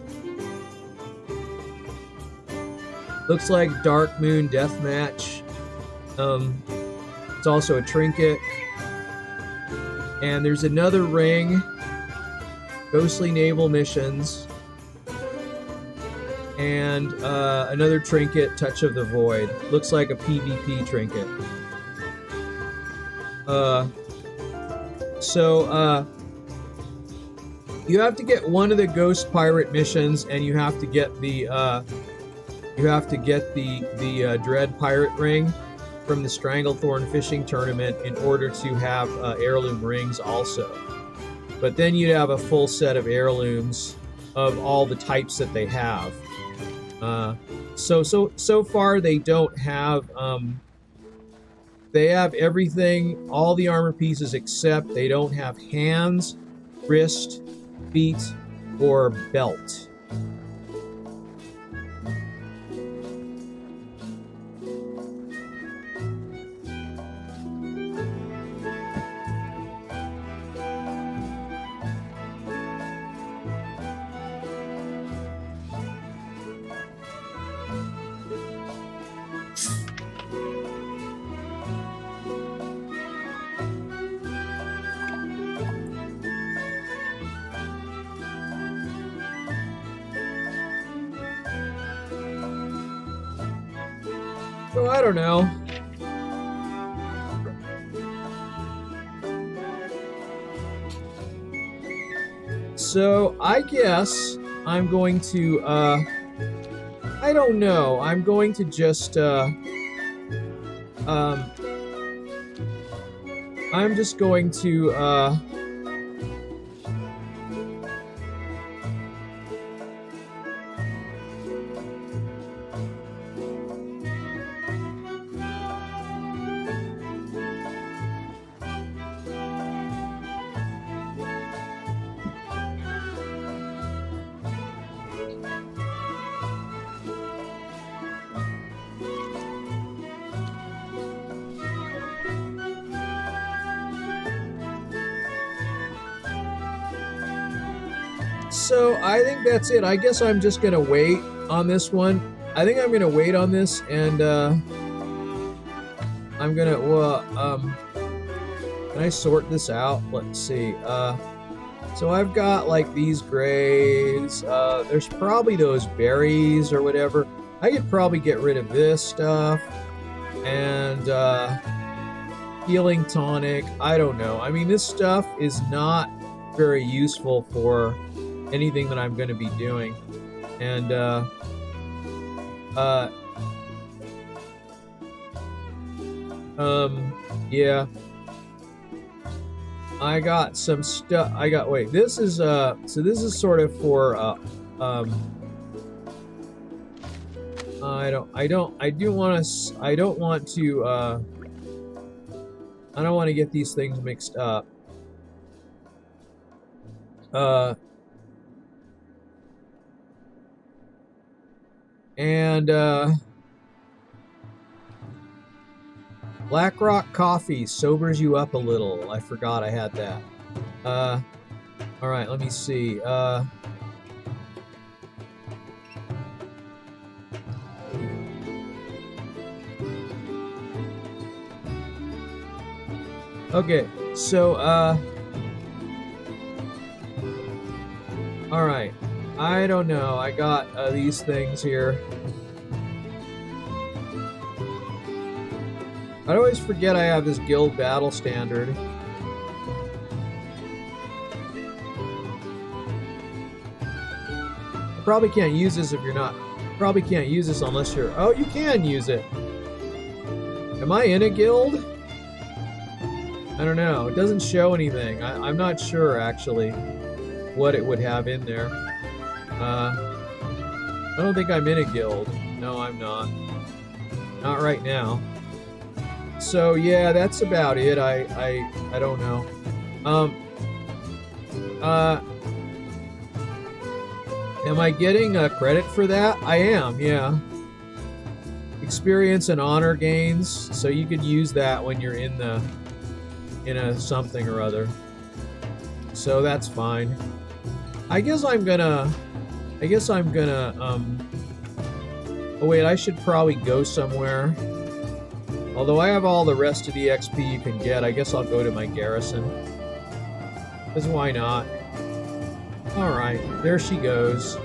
Looks like Dark Moon Deathmatch. It's also a trinket. And there's another ring. Ghostly Naval Missions. And another trinket, Touch of the Void. Looks like a PvP trinket. So you have to get one of the Ghost Pirate missions, and you have to get the Dread Pirate Ring. from the Stranglethorn fishing tournament in order to have heirloom rings also. But then you'd have a full set of heirlooms of all the types that they have. So far they don't have. They have everything, all the armor pieces, except they don't have hands, wrist, feet, or belt. So I don't know. So I guess I'm going to, I don't know. I'm going to just, I'm just going to, so I think that's it. I guess I'm just gonna wait on this one. I think I'm gonna wait on this, and I'm gonna. Well, can I sort this out? Let's see. So I've got like these grays. There's probably those berries or whatever. I could probably get rid of this stuff and healing tonic. I don't know. I mean, this stuff is not very useful for anything that I'm going to be doing, and yeah, I got some stuff. Wait, this is so this is sort of for I don't want to get these things mixed up. And Black Rock Coffee sobers you up a little. I forgot I had that. All right, let me see. Okay, so all right. I don't know. I got these things here. I always forget I have this guild battle standard. You probably can't use this if you're not. Probably can't use this unless you're. Oh, you can use it. Am I in a guild? I don't know. It doesn't show anything. I'm not sure actually what it would have in there. I don't think I'm in a guild. No, I'm not. Not right now. So yeah, that's about it. I don't know. Am I getting credit for that? I am, yeah. Experience and honor gains, so you could use that when you're in a something or other. So that's fine. I guess I'm gonna oh wait, I should probably go somewhere. Although I have all the rest of the XP you can get, I guess I'll go to my garrison. Because why not? Alright, there she goes.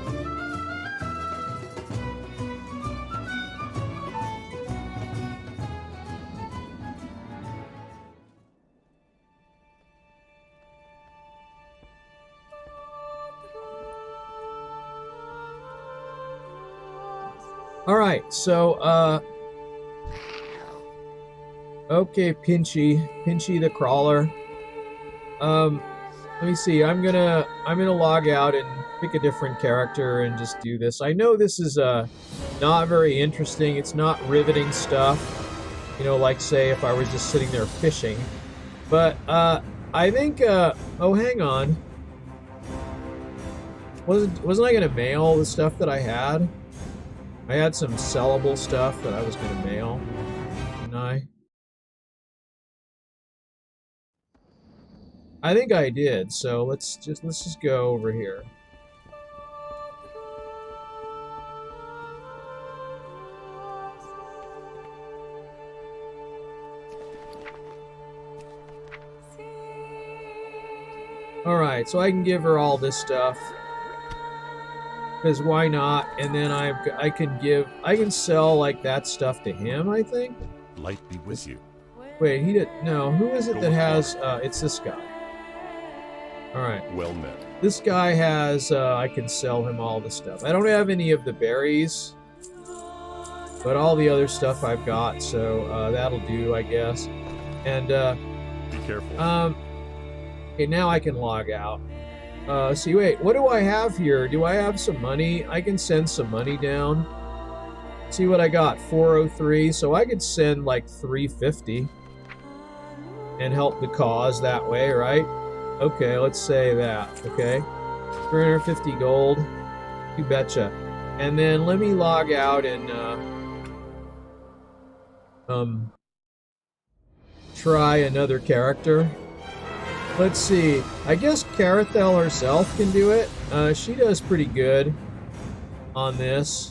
Alright, so, Okay, Pinchy the crawler. Let me see. I'm gonna log out and pick a different character and just do this. I know this is not very interesting. It's not riveting stuff. You know, like say if I was just sitting there fishing. But I think oh, hang on. Wasn't I gonna mail the stuff that I had? I had some sellable stuff that I was gonna mail, didn't I? I think I did, so let's just go over here. Alright, so I can give her all this stuff. Because why not? And then I can sell like that stuff to him, I think. Light be with you. Wait, he did no, who is it that has it's this guy. Alright. Well met. This guy has I can sell him all the stuff. I don't have any of the berries. But all the other stuff I've got, so that'll do, I guess. And be careful. Okay, now I can log out. See, wait, what do I have here? Do I have some money? I can send some money down. See what I got, 403. So I could send like 350 and help the cause that way, right? Okay, let's say that, okay? 350 gold, you betcha. And then let me log out and try another character. Let's see. I guess Carathel herself can do it. She does pretty good on this.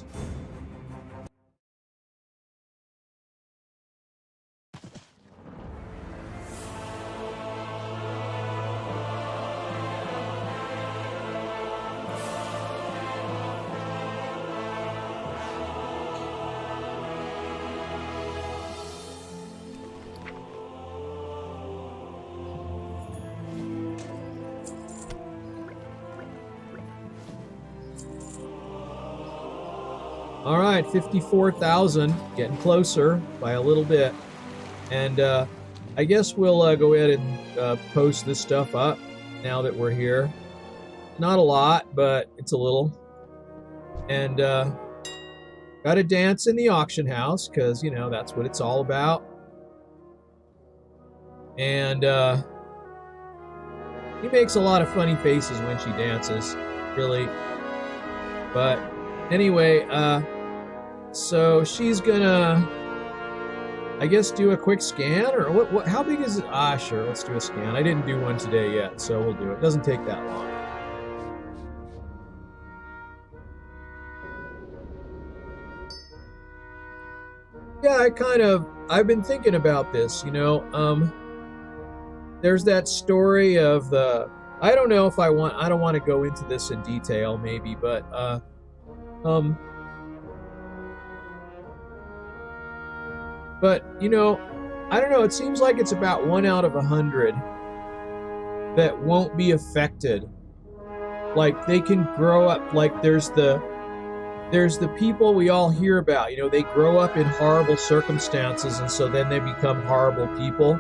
All right, 54,000, getting closer by a little bit. And I guess we'll go ahead and post this stuff up now that we're here. Not a lot, but it's a little. And got to dance in the auction house because, you know, that's what it's all about. And she makes a lot of funny faces when she dances, really. But anyway, so she's gonna, I guess, do a quick scan, or what? How big is it? Ah, sure, let's do a scan. I didn't do one today yet, so we'll do it. Doesn't take that long. Yeah, I've been thinking about this, you know. There's that story of the, I don't know if I don't want to go into this in detail, maybe, but you know, I don't know, it seems like it's about 1 out of 100 that won't be affected. Like, they can grow up, like there's the people we all hear about, you know, they grow up in horrible circumstances, and so then they become horrible people,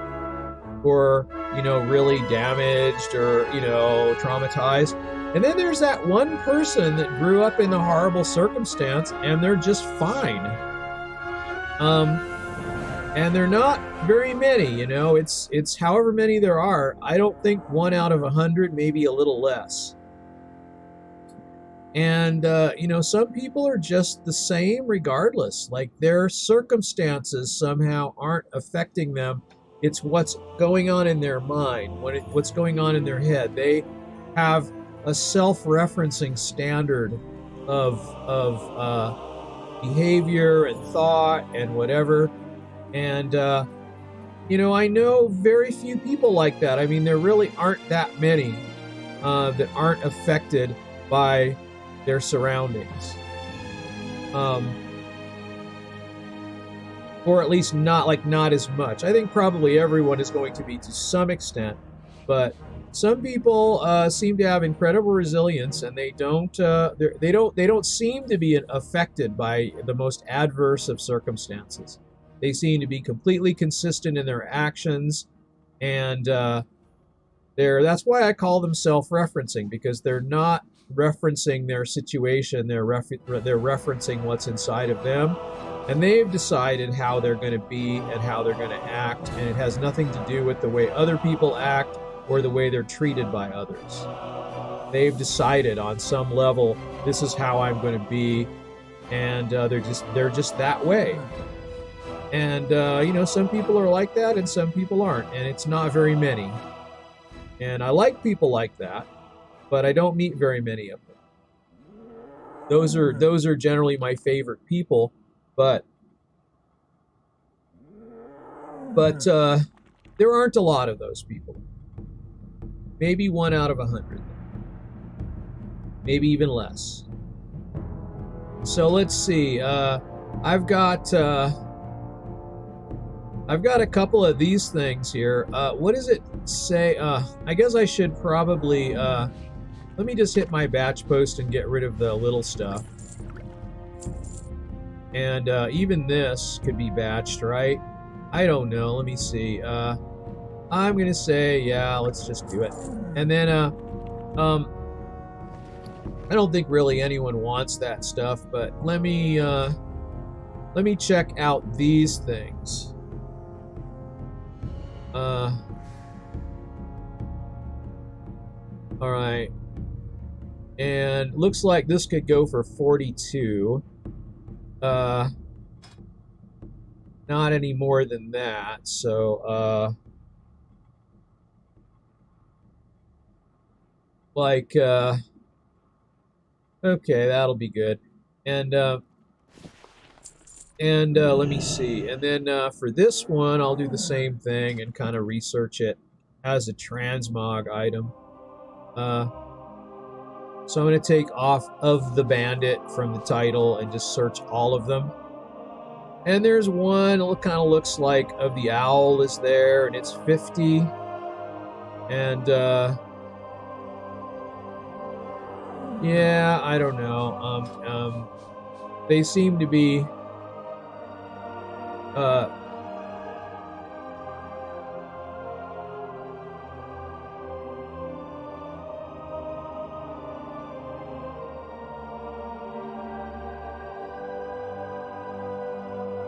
or, you know, really damaged, or, you know, traumatized. And then there's that one person that grew up in a horrible circumstance and they're just fine. And they're not very many, you know, it's however many there are. I don't think 1 out of 100, maybe a little less. And, you know, some people are just the same regardless. Like, their circumstances somehow aren't affecting them. It's what's going on in their mind, what's going on in their head. They have a self-referencing standard of behavior and thought and whatever. And, you know, I know very few people like that. I mean, there really aren't that many that aren't affected by their surroundings. Or at least not as much. I think probably everyone is going to be to some extent, but some people seem to have incredible resilience, and they don't seem to be affected by the most adverse of circumstances. They seem to be completely consistent in their actions, and that's why I call them self-referencing, because they're not referencing their situation. They're referencing what's inside of them, and they've decided how they're going to be and how they're going to act, and it has nothing to do with the way other people act or the way they're treated by others. They've decided on some level, this is how I'm going to be, and they're just that way. And some people are like that and some people aren't, and it's not very many. And I like people like that, but I don't meet very many of them. Those are generally my favorite people, but there aren't a lot of those people. Maybe 1 out of 100. Maybe even less. So let's see. I've got a couple of these things here. What does it say? I guess I should probably let me just hit my batch post and get rid of the little stuff. And even this could be batched, right? I don't know. Let me see. I'm gonna say, yeah, let's just do it. And then I don't think really anyone wants that stuff, but let me check out these things. All right. And looks like this could go for 42. Not any more than that, so okay, that'll be good. And let me see. And then for this one, I'll do the same thing and kind of research it as a transmog item. So I'm going to take off of the bandit from the title and just search all of them. And there's one, it kind of looks like of the owl is there, and it's 50. And yeah, I don't know. They seem to be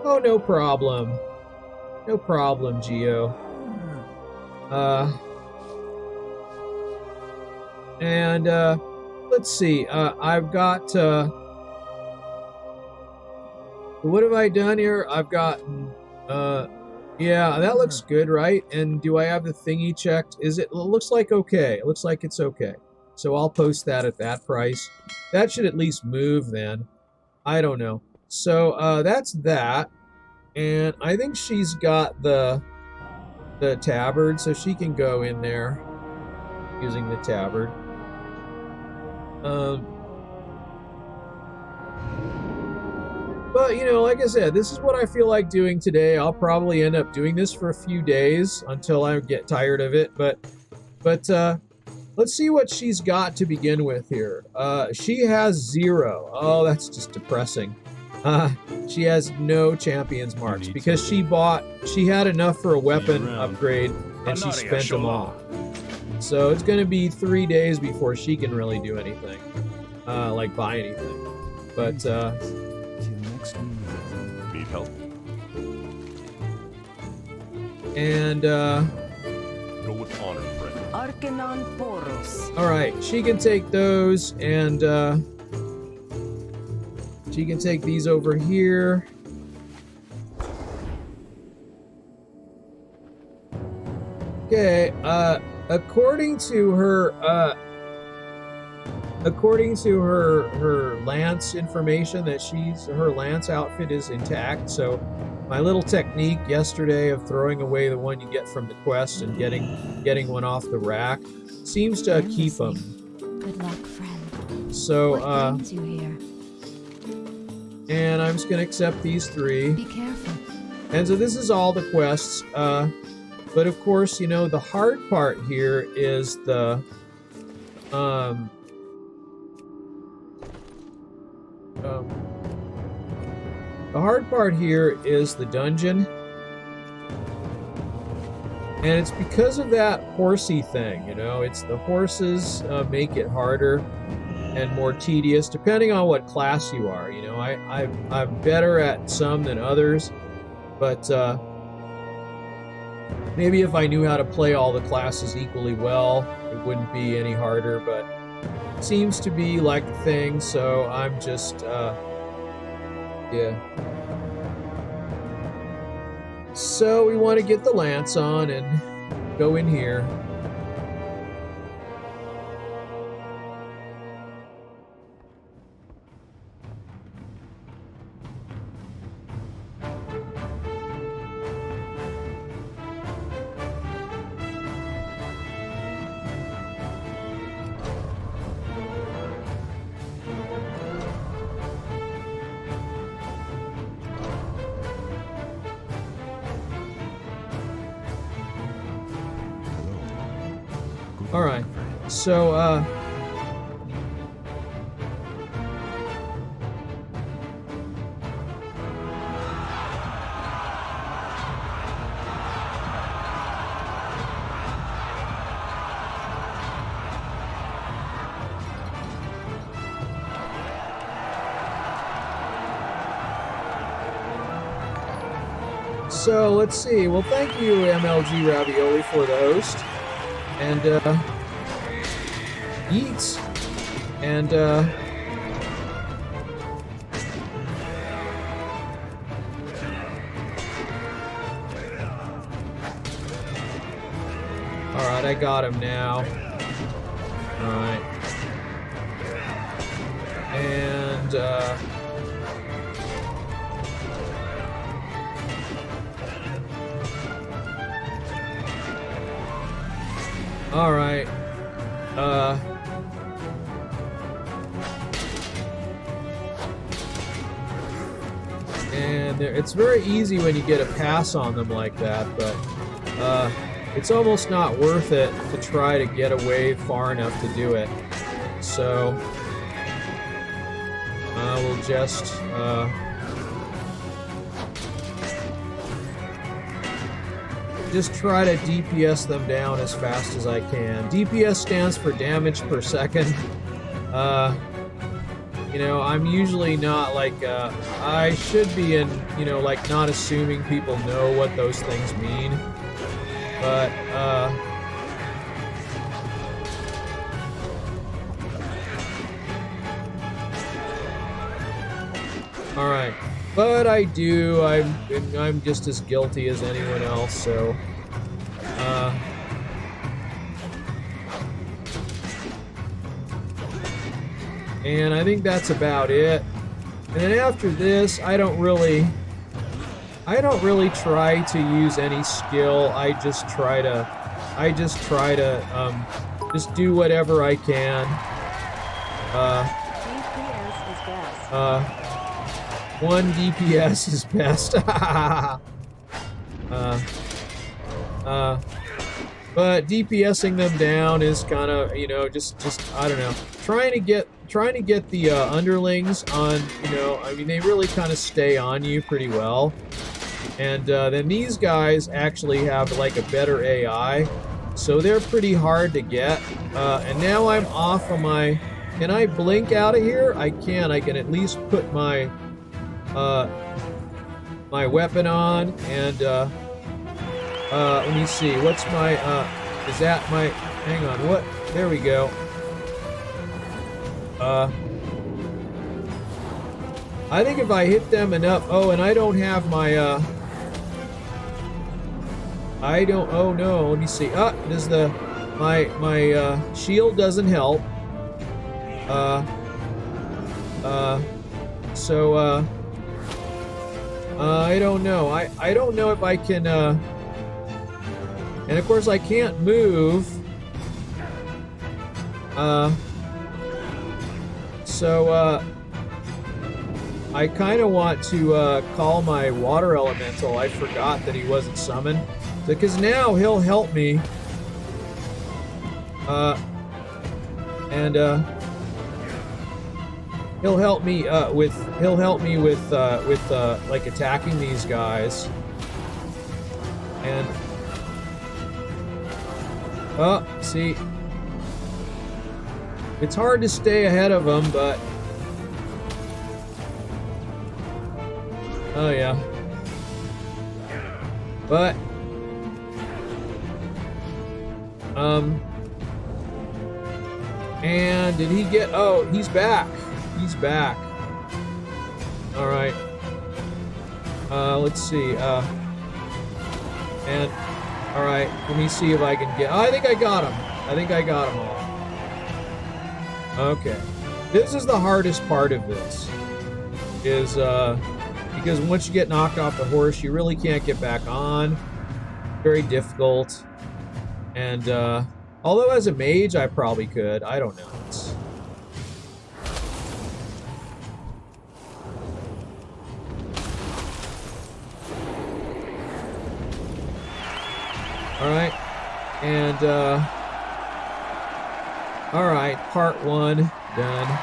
oh, no problem. No problem, Geo. And let's see. I've got what have I done here? I've gotten yeah, that looks good, right? And do I have the thingy checked? It looks like okay. It looks like it's okay. So I'll post that at that price. That should at least move then. I don't know. So that's that. And I think she's got the tabard, so she can go in there using the tabard. But, like I said, this is what I feel like doing today. I'll probably end up doing this for a few days until I get tired of it. But let's see what she's got to begin with here. She has 0. Oh, that's just depressing. She has no champions marks because she had enough for a weapon upgrade and she spent them all. So it's going to be 3 days before she can really do anything, like buy anything. But need help? And go with honor, friend. Arcanon Poros. All right, she can take those, and she can take these over here. Okay, according to her lance information, that her lance outfit is intact. So my little technique yesterday of throwing away the one you get from the quest and getting one off the rack seems to keep them. Good luck, friend. So What brings you here? and I'm just gonna accept these 3. Be careful. And so this is all the quests. But of course, the hard part here is the The hard part here is the dungeon. And it's because of that horsey thing, you know. It's the horses make it harder and more tedious, depending on what class you are. You know, I'm better at some than others, but maybe if I knew how to play all the classes equally well, it wouldn't be any harder, but it seems to be like a thing, so I'm just, yeah. So we want to get the lance on and go in here. Alright, so, let's see. Well, thank you, MLG Ravioli, for the host. And, eats. And, alright, I got him now. Alright. And, alright. And it's very easy when you get a pass on them like that, but it's almost not worth it to try to get away far enough to do it. So we'll just try to DPS them down as fast as I can. DPS stands for damage per second. You know, I'm usually not like, I should be in, you know, like not assuming people know what those things mean. But, alright. But I do, I'm just as guilty as anyone else, so, and I think that's about it. And then after this, I don't really try to use any skill. I just try to just do whatever I can. One DPS is best. But DPSing them down is kind of, you know, just I don't know, trying to get the underlings on, you know, I mean, they really kind of stay on you pretty well. And then these guys actually have like a better AI, so they're pretty hard to get. And now I'm off of my, can I blink out of here? I can. I can at least put my my weapon on, and let me see, what's my is that my, hang on, what, there we go. I think if I hit them enough, oh, and I don't have my I don't, oh no, let me see, does the, my shield doesn't help. So I don't know. I don't know if I can, and of course I can't move. So I kind of want to call my water elemental. I forgot that he wasn't summoned, because now he'll help me. He'll help me with like attacking these guys. And see, it's hard to stay ahead of them, but oh yeah, but and did he get? Oh, he's back. He's back. All right. Let's see. And all right, let me see if I can get. Oh, I think I got him. I think I got them all. Okay. This is the hardest part of this. Is because once you get knocked off the horse, you really can't get back on. Very difficult. And although as a mage, I probably could. I don't know. All right, and all right, part 1 done.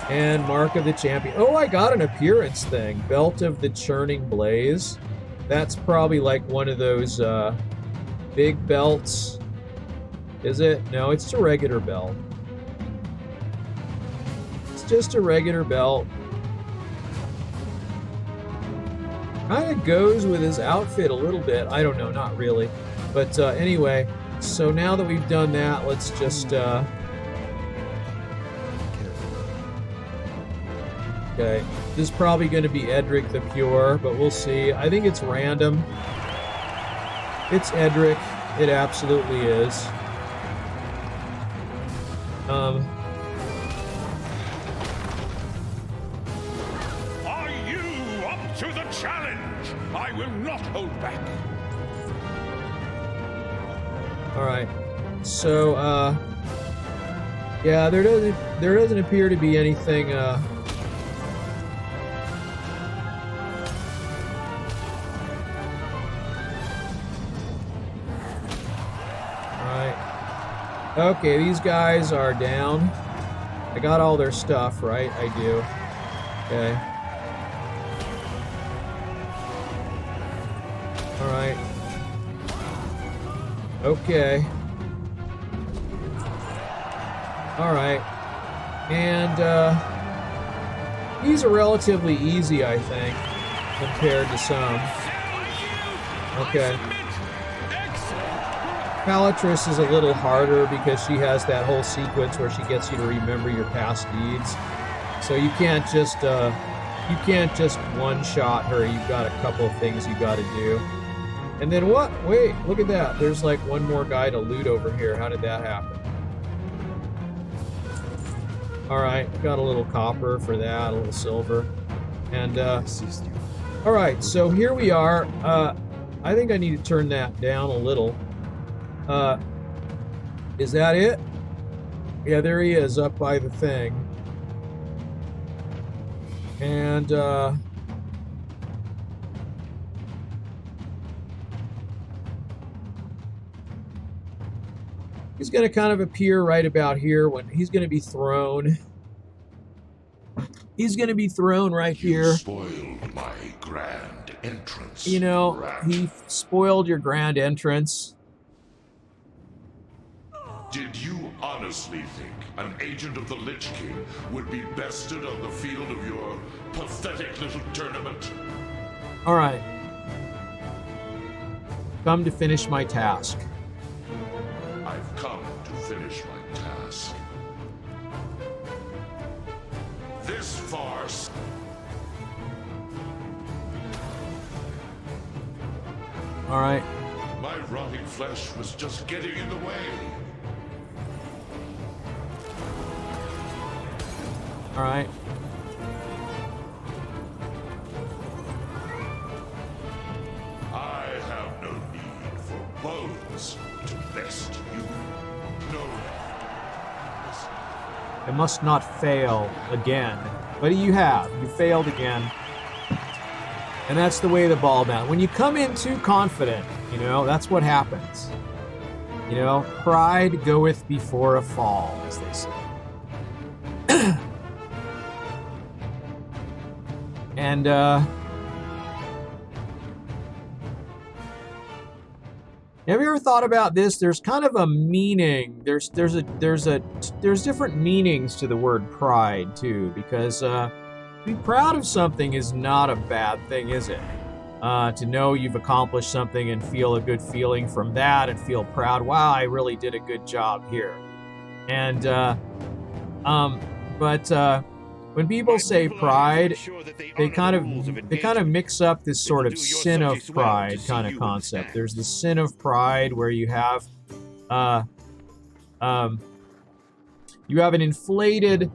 And Mark of the Champion. Oh, I got an appearance thing. Belt of the Churning Blaze. That's probably like one of those big belts. Is it? No, it's a regular belt. It's just a regular belt. Kind of goes with his outfit a little bit. I don't know, not really. But anyway, so now that we've done that, let's just... Okay, this is probably going to be Edric the Pure, but we'll see. I think it's random. It's Edric. It absolutely is. Are you up to the challenge? I will not hold back. All right. So, yeah, there doesn't appear to be anything. Okay, these guys are down. I got all their stuff, right? I do. Okay. Alright. Okay. Alright. And, these are relatively easy, I think, compared to some. Okay. Palatrus is a little harder because she has that whole sequence where she gets you to remember your past deeds. So you can't just one-shot her. You've got a couple of things you got to do. And then what? Wait, look at that. There's like one more guy to loot over here. How did that happen? All right, got a little copper for that, a little silver, and all right. So here we are. I think I need to turn that down a little. Is that it? Yeah, there he is up by the thing. And, he's going to kind of appear right about here when he's going to be thrown. He's going to be thrown right here. You spoiled my grand entrance. You know, rat. he spoiled your grand entrance. Did you honestly think an agent of the Lich King would be bested on the field of your pathetic little tournament? All right. Come to finish my task. I've come to finish my task. This farce. All right. My rotting flesh was just getting in the way. All right. I have no need for bones to best you. No. I must not fail again. But you have. You failed again. And that's the way the ball down. When you come in too confident, you know, that's what happens. You know, pride goeth before a fall, as they say. And have you ever thought about this? There's kind of a meaning. There's different meanings to the word pride too, because being proud of something is not a bad thing, is it? To know you've accomplished something and feel a good feeling from that and feel proud. Wow, I really did a good job here. And when people say pride, they kind of mix up this sort of sin of pride kind of concept. There's the sin of pride where you have an inflated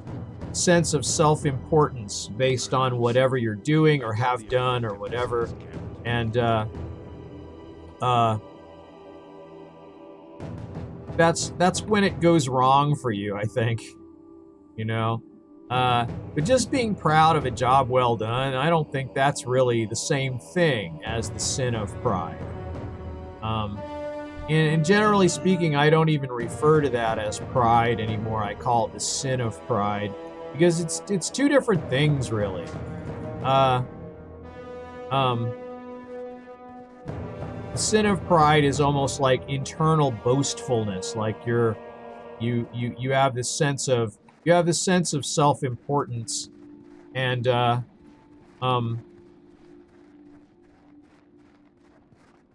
sense of self-importance based on whatever you're doing or have done or whatever, and that's when it goes wrong for you, I think. You know. But just being proud of a job well done, I don't think that's really the same thing as the sin of pride. And generally speaking, I don't even refer to that as pride anymore. I call it the sin of pride because it's two different things, really. The sin of pride is almost like internal boastfulness, like you have this sense of self-importance, and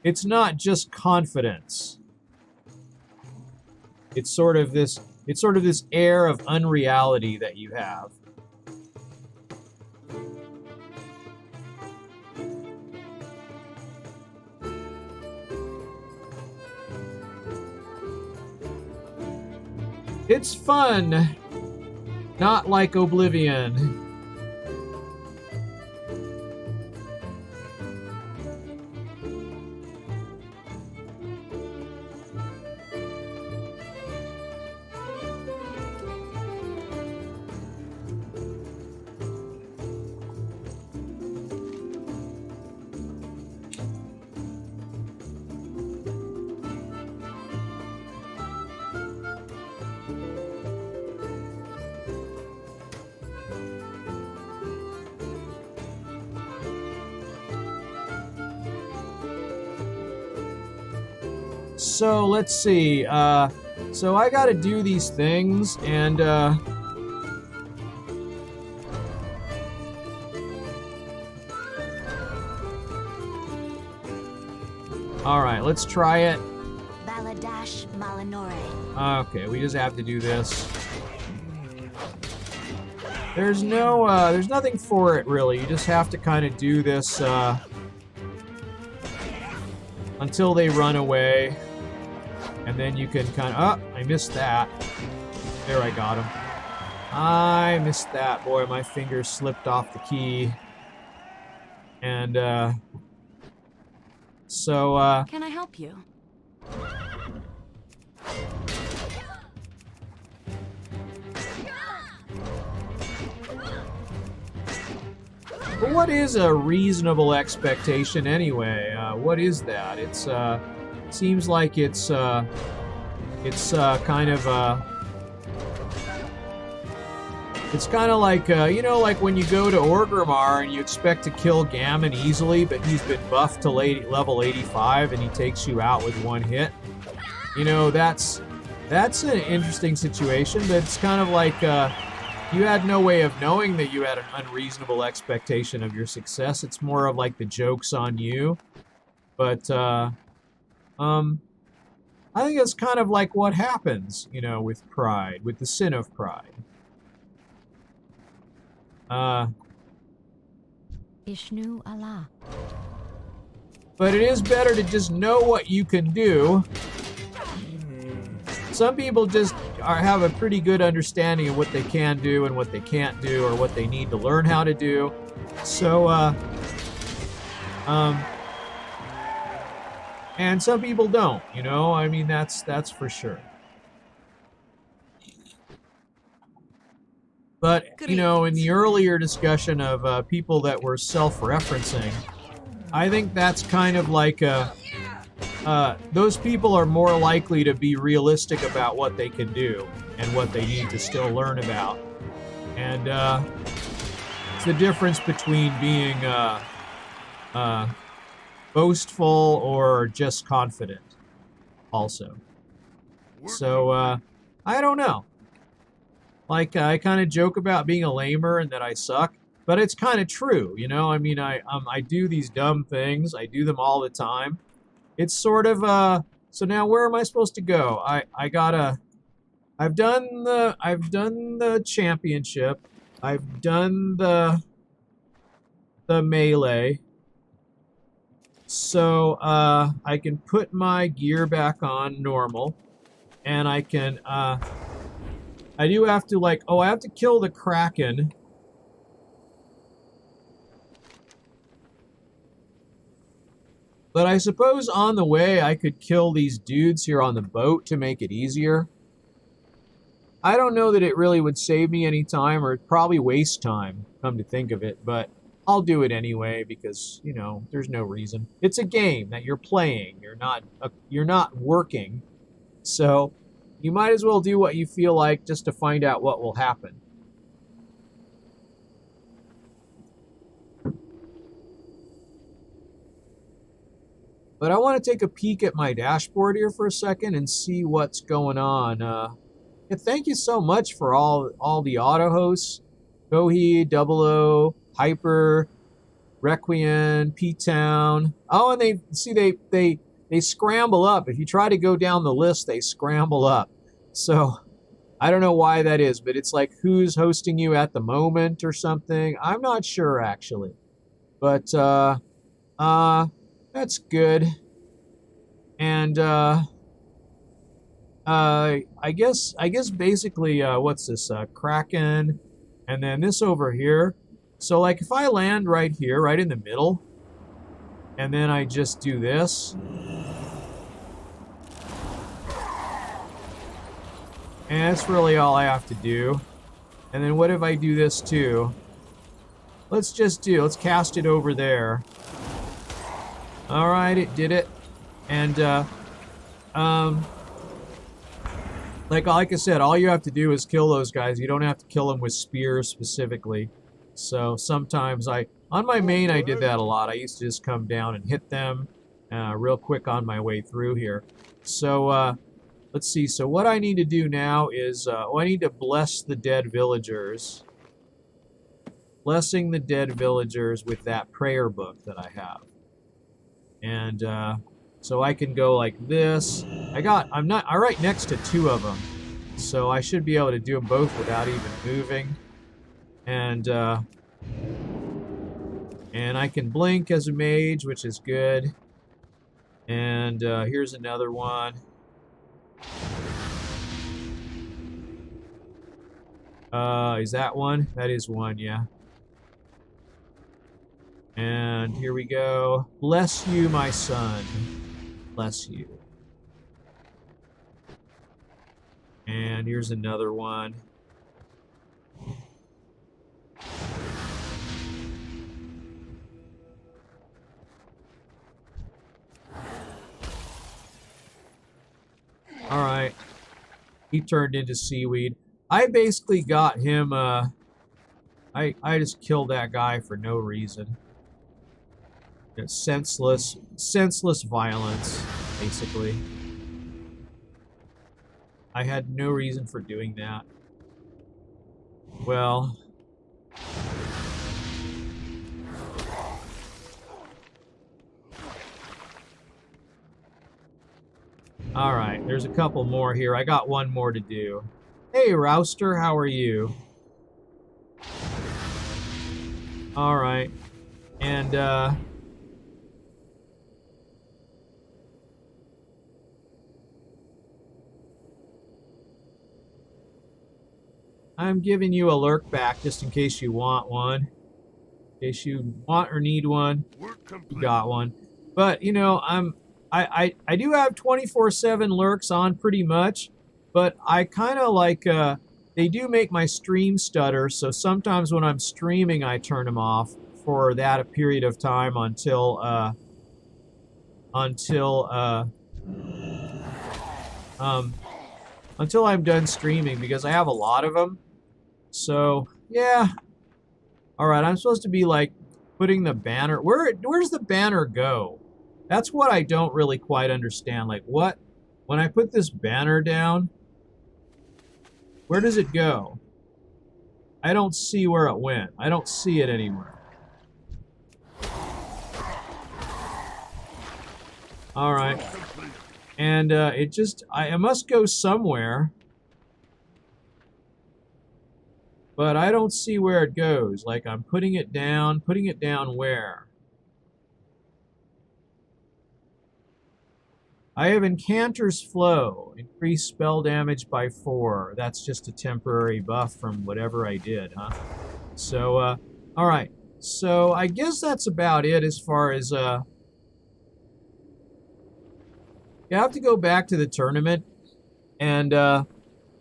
it's not just confidence. It's sort of this air of unreality that you have. It's fun. Not like Oblivion. So let's see. So I got to do these things, and all right, let's try it. Baladash Malinore. Okay, we just have to do this. There's nothing for it really. You just have to kind of do this until they run away. And then you can kind of... Oh, I missed that. There, I got him. I missed that. Boy, my fingers slipped off the key. And, so, Can I help you? But what is a reasonable expectation anyway? What is that? It's, seems like it's kind of it's kind of like you know, like when you go to Orgrimmar and you expect to kill Gammon easily, but he's been buffed to level 85 and he takes you out with one hit. You know, that's an interesting situation, but it's kind of like you had no way of knowing that you had an unreasonable expectation of your success. It's more of like the joke's on you. But I think it's kind of like what happens, you know, with pride, with the sin of pride. Ishnu Allah. But it is better to just know what you can do. Some people just have a pretty good understanding of what they can do and what they can't do, or what they need to learn how to do. So, and some people don't, you know? I mean, that's for sure. But, you know, in the earlier discussion of people that were self-referencing, I think that's kind of like those people are more likely to be realistic about what they can do and what they need to still learn about. And it's the difference between being boastful or just confident also. So, I don't know. Like, I kind of joke about being a lamer and that I suck, but it's kind of true, you know? I mean, I do these dumb things. I do them all the time. It's sort of, so now where am I supposed to go? I've done the championship. I've done the melee. So, I can put my gear back on normal. And I can, I do have to, like, I have to kill the Kraken. But I suppose on the way I could kill these dudes here on the boat to make it easier. I don't know that it really would save me any time, or it'd probably waste time, come to think of it, but I'll do it anyway because, you know, there's no reason. It's a game that you're playing. You're not working. So you might as well do what you feel like just to find out what will happen. But I want to take a peek at my dashboard here for a second and see what's going on. Yeah, thank you so much for all the auto hosts. Gohi, Double O, Hyper, Requiem, P-Town. Oh, and they scramble up. If you try to go down the list, they scramble up. So I don't know why that is, but it's like who's hosting you at the moment or something. I'm not sure actually. But that's good. And I guess basically what's this? Kraken, and then this over here. So like if I land right here, right in the middle, and then I just do this. And that's really all I have to do. And then what if I do this too? Let's cast it over there. Alright, it did it. And, like I said, all you have to do is kill those guys. You don't have to kill them with spears specifically. So sometimes on my main, I did that a lot. I used to just come down and hit them real quick on my way through here. So, let's see. So what I need to do now is, I need to bless the dead villagers. Blessing the dead villagers with that prayer book that I have. And, so I can go like this. I'm right next to two of them. So I should be able to do them both without even moving. And I can blink as a mage, which is good. And here's another one. Is that one? That is one, yeah. And here we go. Bless you, my son. Bless you. And here's another one. Alright. He turned into seaweed. I basically got him, I just killed that guy for no reason. It's senseless violence, basically. I had no reason for doing that. Well... Alright, there's a couple more here. I got one more to do. Hey, Rouster, how are you? Alright. And, I'm giving you a lurk back just in case you want one. In case you want or need one, you got one. But, you know, I do have 24/7 lurks on pretty much, but I kind of like, they do make my stream stutter, so sometimes when I'm streaming I turn them off for that a period of time until I'm done streaming, because I have a lot of them. So, Yeah. All right, I'm supposed to be like putting the banner. Where's the banner go? That's what I don't really quite understand. Like what? When I put this banner down, where does it go? I don't see where it went. I don't see it anywhere. All right. And it must go somewhere. But I don't see where it goes. Like I'm putting it down where? I have Incanter's Flow. Increase spell damage by 4. That's just a temporary buff from whatever I did, huh? So, all right. So I guess that's about it as far as, you have to go back to the tournament. And,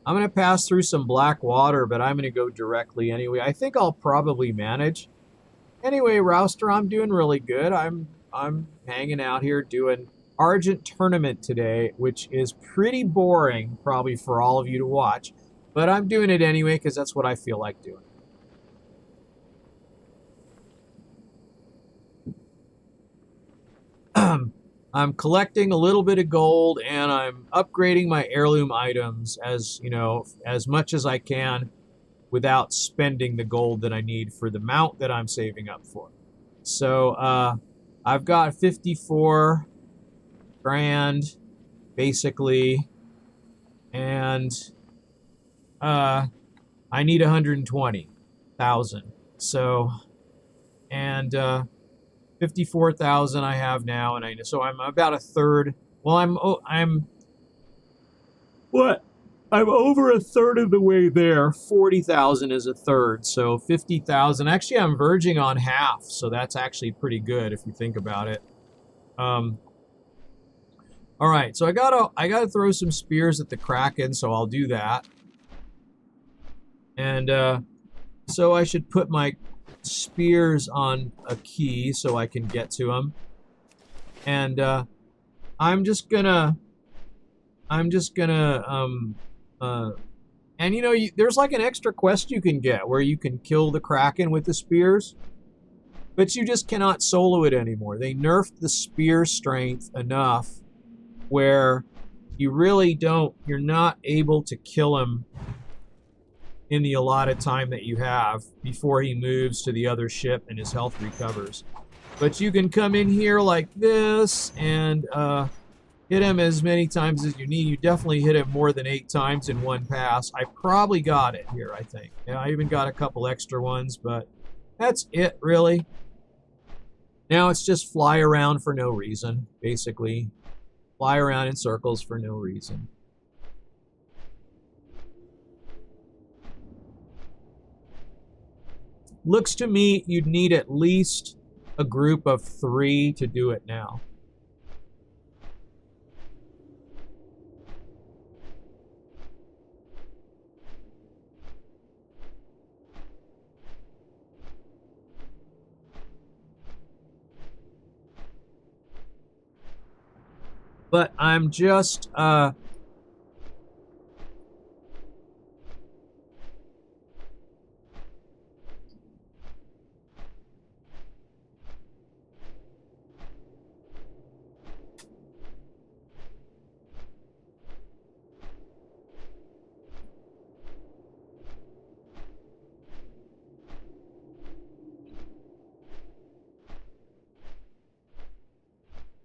I'm going to pass through some black water, but I'm going to go directly anyway. I think I'll probably manage. Anyway, Rouster, I'm doing really good. I'm hanging out here doing Argent tournament today, which is pretty boring probably for all of you to watch, but I'm doing it anyway because that's what I feel like doing. I'm collecting a little bit of gold and I'm upgrading my heirloom items as, you know, as much as I can without spending the gold that I need for the mount that I'm saving up for. So, I've got 54 grand basically, and I need 120,000. So, and 54,000 I have now, and so I'm about a third. Well, I'm over a third of the way there. 40,000 is a third, so 50,000. Actually, I'm verging on half, so that's actually pretty good if you think about it. All right, so I gotta throw some spears at the Kraken, so I'll do that. And so I should put my spears on a key so I can get to them. And I'm just gonna and you know, there's like an extra quest you can get where you can kill the Kraken with the spears, but you just cannot solo it anymore. They nerfed the spear strength enough where you're not able to kill him in the allotted time that you have before he moves to the other ship and his health recovers. But you can come in here like this and hit him as many times as you need. You definitely hit him more than 8 times in one pass. I probably got it here, I think. Yeah, I even got a couple extra ones, but that's it, really. Now it's just fly around for no reason, basically. Fly around in circles for no reason. Looks to me you'd need at least a group of 3 to do it now. But I'm just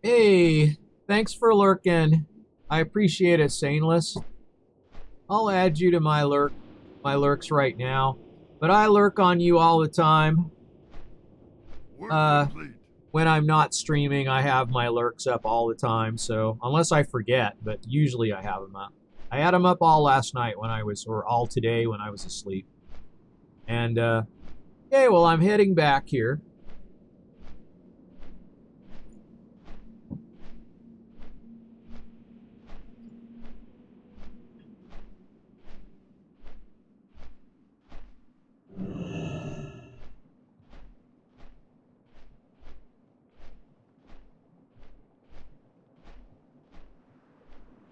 hey, thanks for lurking. I appreciate it, Saneless. I'll add you to my lurks right now. But I lurk on you all the time. When I'm not streaming, I have my lurks up all the time. So unless I forget, but usually I have them up. I had them up all last night or all today when I was asleep. And okay, well, I'm heading back here.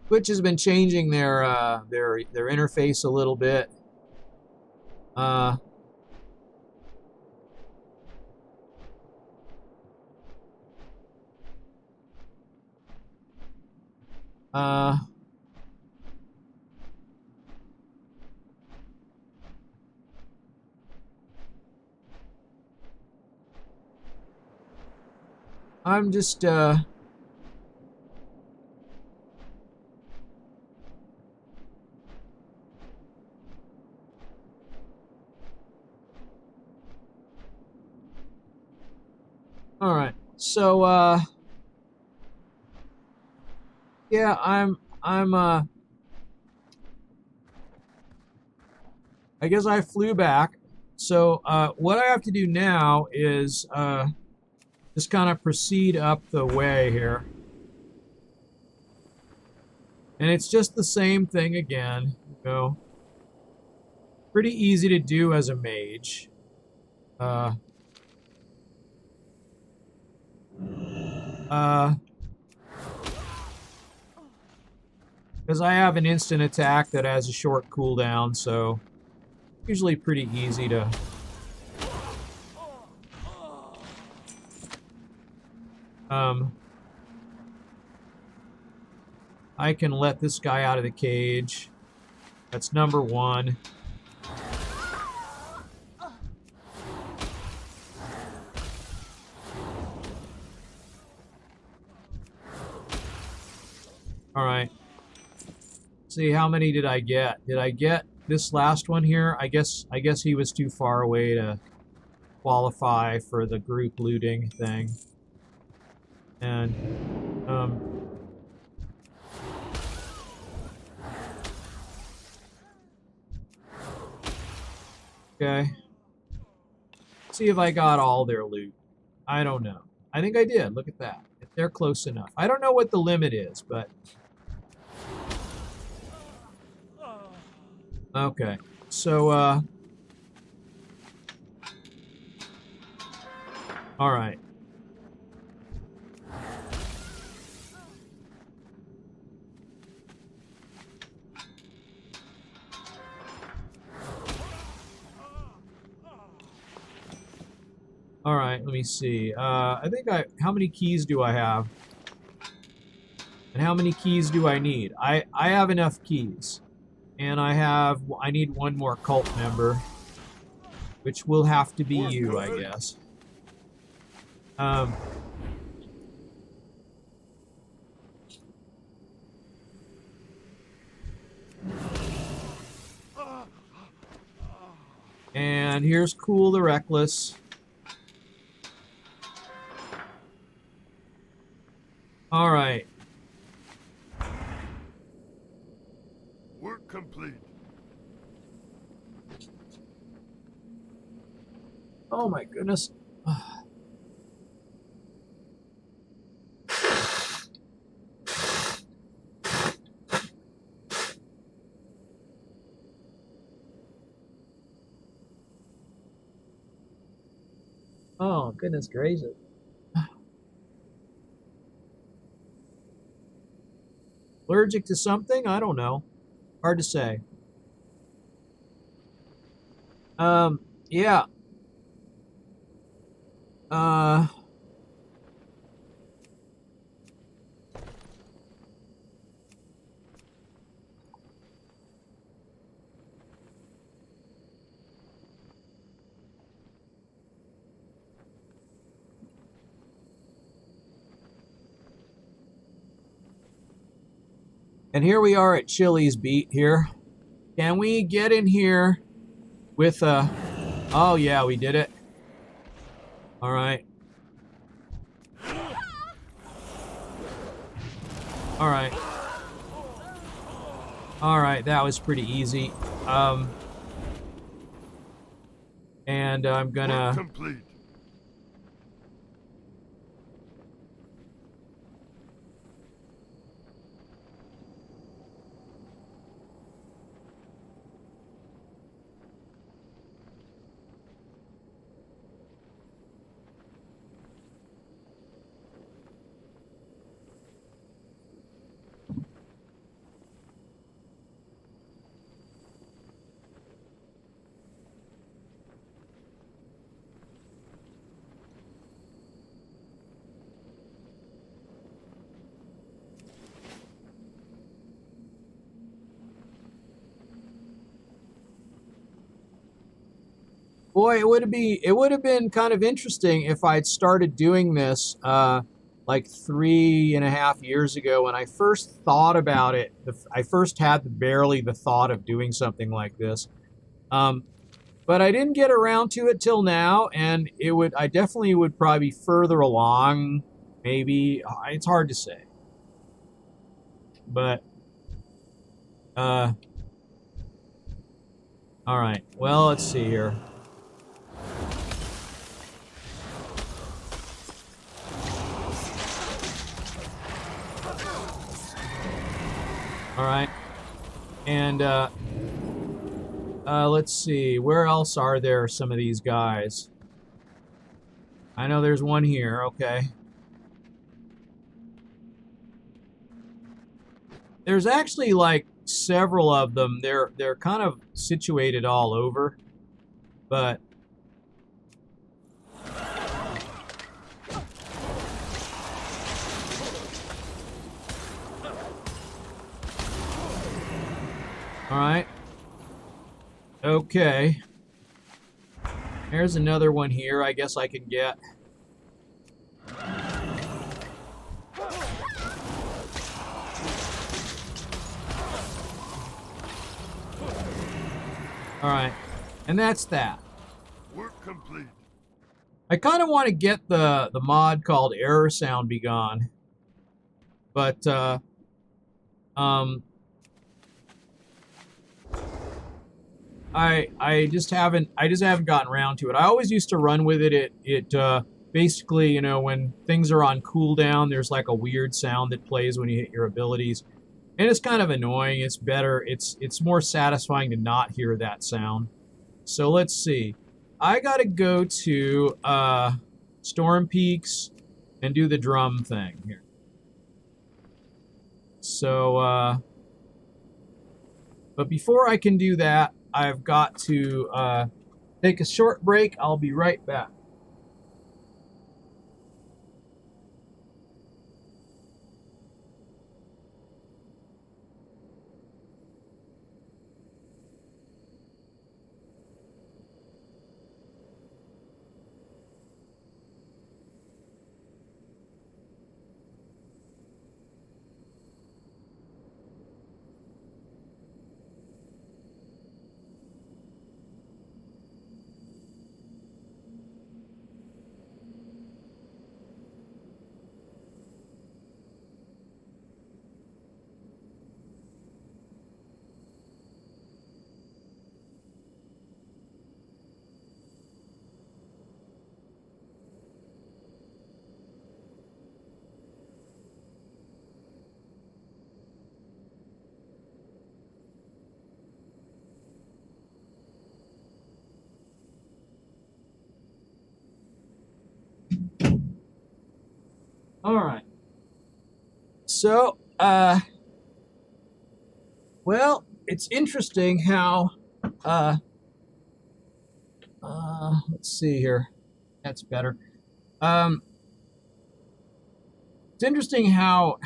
Twitch has been changing their interface a little bit. I'm just, all right. So, yeah, I guess I flew back. So, what I have to do now is, just kind of proceed up the way here. And it's just the same thing again, you know. Pretty easy to do as a mage. Because I have an instant attack that has a short cooldown, so usually pretty easy to... I can let this guy out of the cage. That's number one. Alright. See, how many did I get? Did I get this last one here? I guess he was too far away to qualify for the group looting thing. And, okay. See if I got all their loot. I don't know. I think I did. Look at that. If they're close enough. I don't know what the limit is, but... Okay. So, alright. Alright, let me see. I think how many keys do I have? And how many keys do I need? I have enough keys. And I need one more cult member. Which will have to be you, I guess. And here's Cool the Reckless. Alright. Work complete. Oh my goodness. Oh, goodness gracious. Allergic to something? I don't know. Hard to say. Yeah. And here we are at Chili's Beat here. Can we get in here with a... Oh, yeah, we did it. All right. All right. All right, that was pretty easy. And I'm gonna... Work complete. Boy, it would have been kind of interesting if I'd started doing this like 3.5 years ago when I first thought about it. I first had barely the thought of doing something like this. But I didn't get around to it till now, and I definitely would probably be further along, maybe. It's hard to say. But, all right. Well, let's see here. All right. And, let's see. Where else are there some of these guys? I know there's one here. Okay. There's actually like several of them. They're kind of situated all over, but all right. Okay. There's another one here. I guess I can get. All right, and that's that. Work complete. I kind of want to get the mod called Error Sound Be Gone, but I just haven't gotten around to it. I always used to run with it. It basically, you know, when things are on cooldown, there's like a weird sound that plays when you hit your abilities. And it's kind of annoying. It's better. It's more satisfying to not hear that sound. So let's see. I got to go to Storm Peaks and do the drum thing here. So, but before I can do that, I've got to take a short break. I'll be right back. All right. So, well, it's interesting how, let's see here. That's better. It's interesting how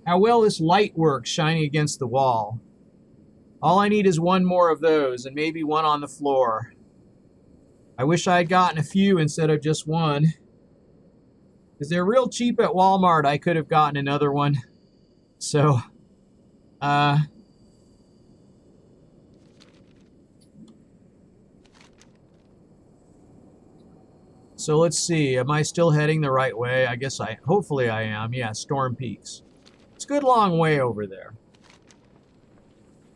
well this light works shining against the wall. All I need is one more of those, and maybe one on the floor. I wish I had gotten a few instead of just one. Because they're real cheap at Walmart. I could have gotten another one. So, so let's see. Am I still heading the right way? I guess hopefully I am. Yeah, Storm Peaks. It's a good long way over there.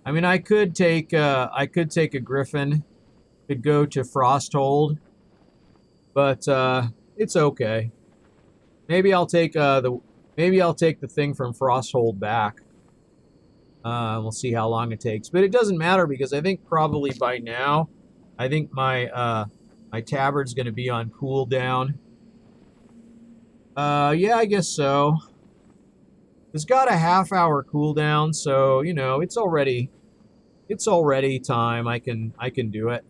I mean, I could take a Griffin, could go to Frosthold, but it's okay. Maybe I'll take the thing from Frosthold back. We'll see how long it takes, but it doesn't matter because I think probably by now, I think my my tabard's going to be on cooldown. Yeah, I guess so. It's got a half-hour cooldown, so you know it's already time. I can do it.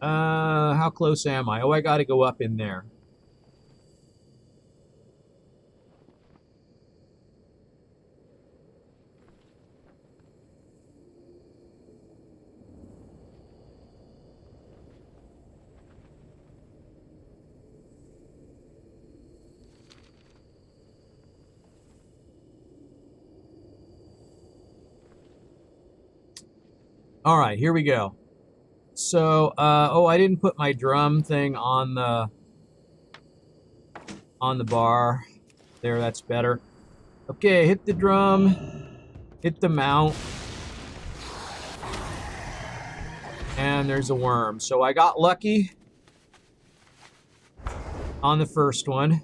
How close am I? Oh, I gotta go up in there. All right, here we go. So, oh, I didn't put my drum thing on the bar. There, that's better. Okay, hit the drum, hit the mount, and there's a worm. So I got lucky on the first one.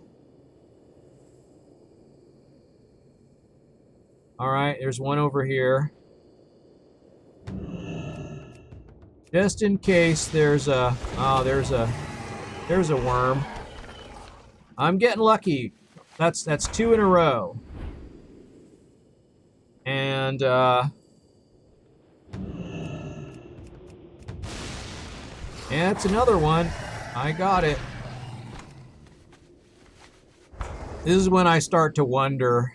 All right, there's one over here. Just in case there's a, oh, there's a worm. I'm getting lucky. That's 2 in a row. And, yeah, it's another one. I got it. This is when I start to wonder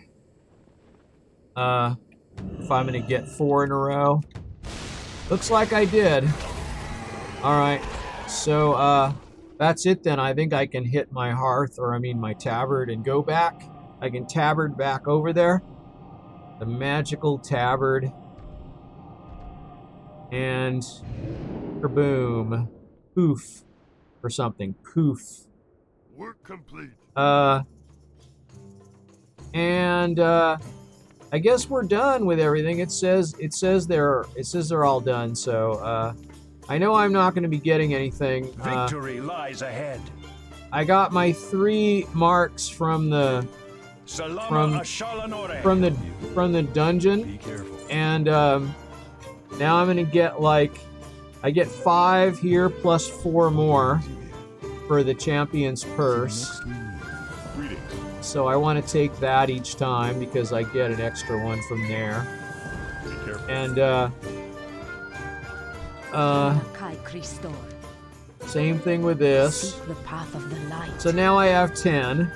if I'm going to get 4 in a row. Looks like I did. All right, so that's it then. I think I can hit my hearth, or I mean my tabard, and go back. I can tabard back over there. The magical tabard. And kaboom. Poof. Or something. Poof. Work complete. And I guess we're done with everything. It says they're all done, so I know I'm not going to be getting anything. Victory lies ahead. I got my 3 marks from the from the dungeon. Be careful. And now I'm gonna get I get 5 here plus 4 more for the champion's purse. Greetings. So I want to take that each time because I get an extra one from there. Be careful. And Kai Christor. same thing with this. Seek the path of the light. So now I have 10.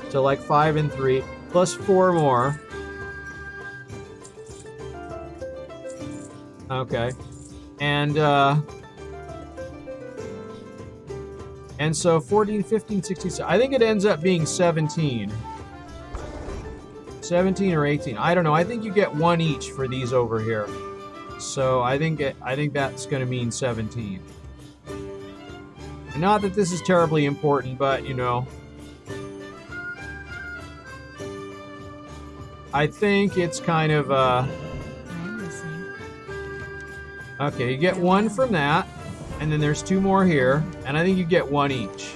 So like 5 and 3 plus 4 more. Okay. And so 14, 15, 16, I think it ends up being 17. 17 or 18. I don't know. I think you get 1 each for these over here. So I think that's going to mean 17. And not that this is terribly important, but you know, I think it's kind of I'm listening. okay, you get 1 from that, and then there's 2 more here, and I think you get 1 each.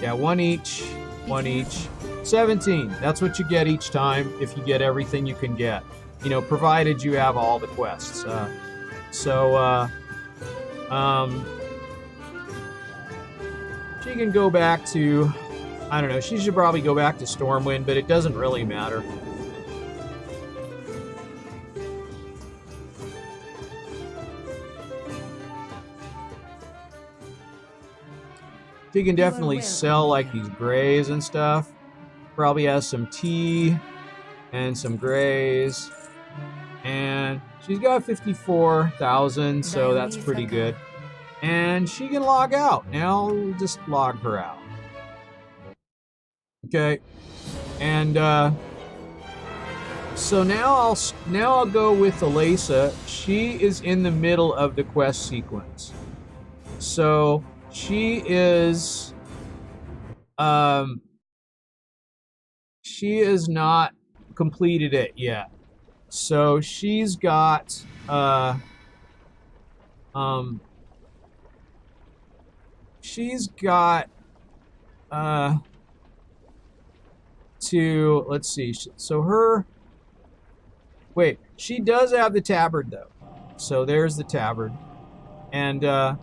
Yeah, 1 each, 1 each. 17. That's what you get each time if you get everything you can get. You know, provided you have all the quests. She can go back to, I don't know, she should probably go back to Stormwind, but it doesn't really matter. She can definitely sell like these grays and stuff. Probably has some tea and some grays. And she's got 54,000, so that's pretty good. And she can log out. Now we'll just log her out. Okay. And so now I'll go with Elasa. She is in the middle of the quest sequence. So she is not completed it yet. So she's got to, let's see, so her, wait, she does have the tabard though. So there's the tabard. And all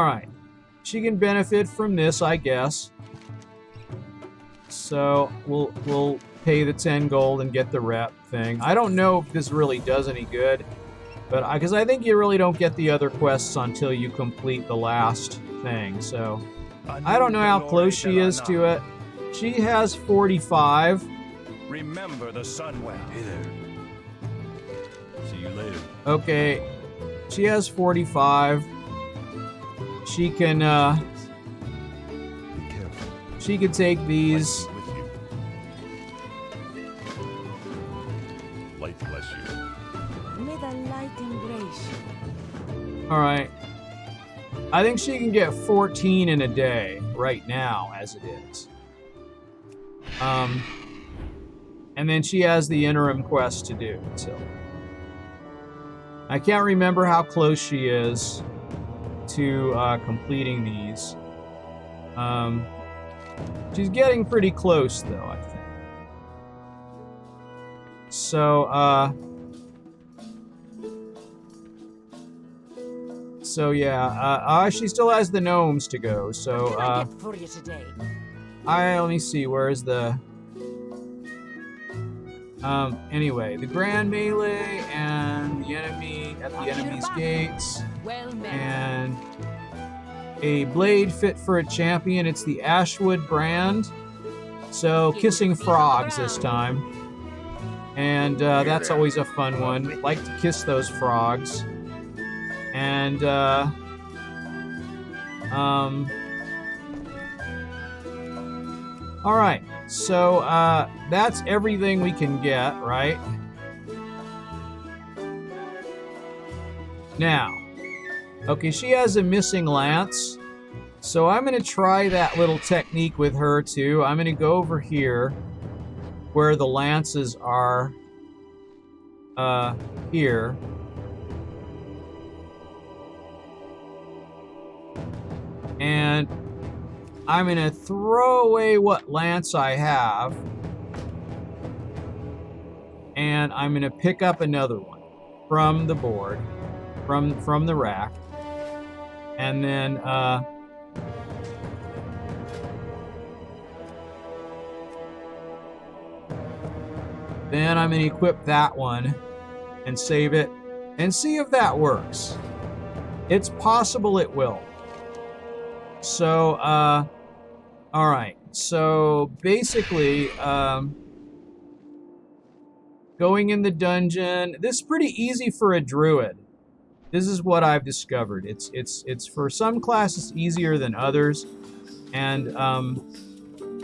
right. she can benefit from this, I guess. So we'll pay the 10 gold and get the rep thing. I don't know if this really does any good, but because I think you really don't get the other quests until you complete the last thing. So I don't know how close she is to it. She has 45. Remember the sun well. Hey there. See you later. Okay, she has 45. She can Be careful. she can take these. With you. Light bless you. May the light embrace you. All right. I think she can get 14 in a day right now, as it is. And then she has the interim quest to do. So I can't remember how close she is to completing these. She's getting pretty close, though, I think. So yeah, she still has the gnomes to go. So What can I get for you today? let me see, where's the anyway, the grand melee and the enemy at the enemy's gates, Well met. and a blade fit for a champion. It's the Ashwood brand. So kissing frogs this time. And that's always a fun one. Like to kiss those frogs. And all right. So that's everything we can get, right? Now, okay, she has a missing lance. So I'm going to try that little technique with her too. I'm going to go over here where the lances are here. And I'm going to throw away what lance I have. And I'm going to pick up another one from the board, from the rack. And then I'm going to equip that one and save it and see if that works. It's possible it will. So, all right. So basically, going in the dungeon. This is pretty easy for a druid. This is what I've discovered. It's for some classes easier than others, and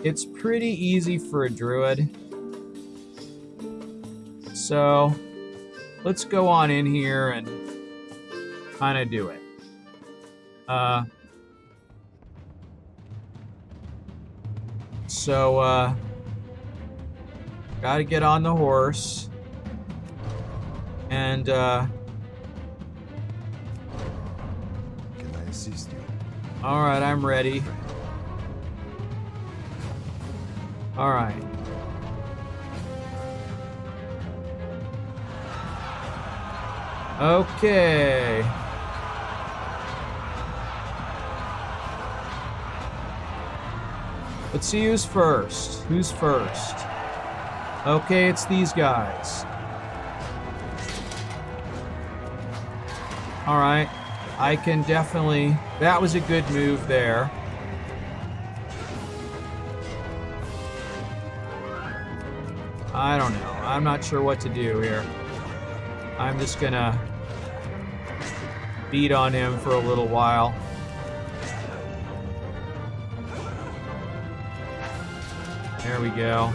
it's pretty easy for a druid. So let's go on in here and kind of do it. Got to get on the horse and Can I assist you? all right, I'm ready. All right. Okay. Let's see who's first. Who's first? Okay, it's these guys. All right. I can definitely... That was a good move there. I don't know. I'm not sure what to do here. I'm just gonna beat on him for a little while. There we go.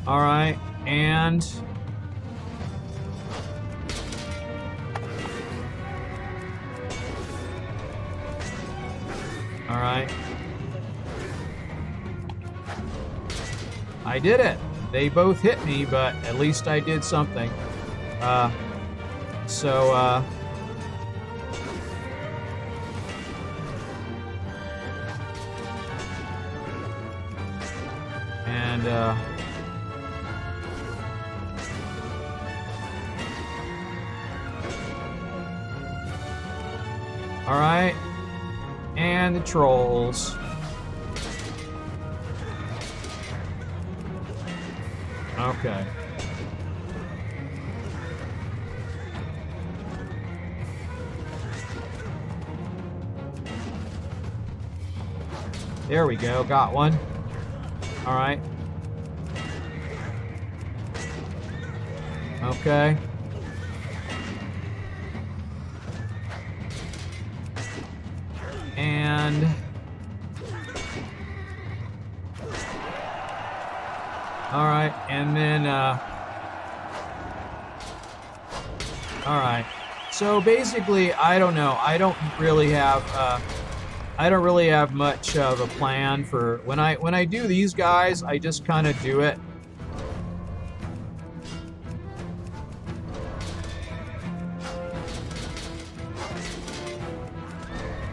All right, and all right. I did it. They both hit me, but at least I did something. Alright. And the trolls. Okay. There we go, got one. Alright. Okay. And alright, and then alright. So basically, I don't know. I don't really have much of a plan for when I do these guys. I just kind of do it.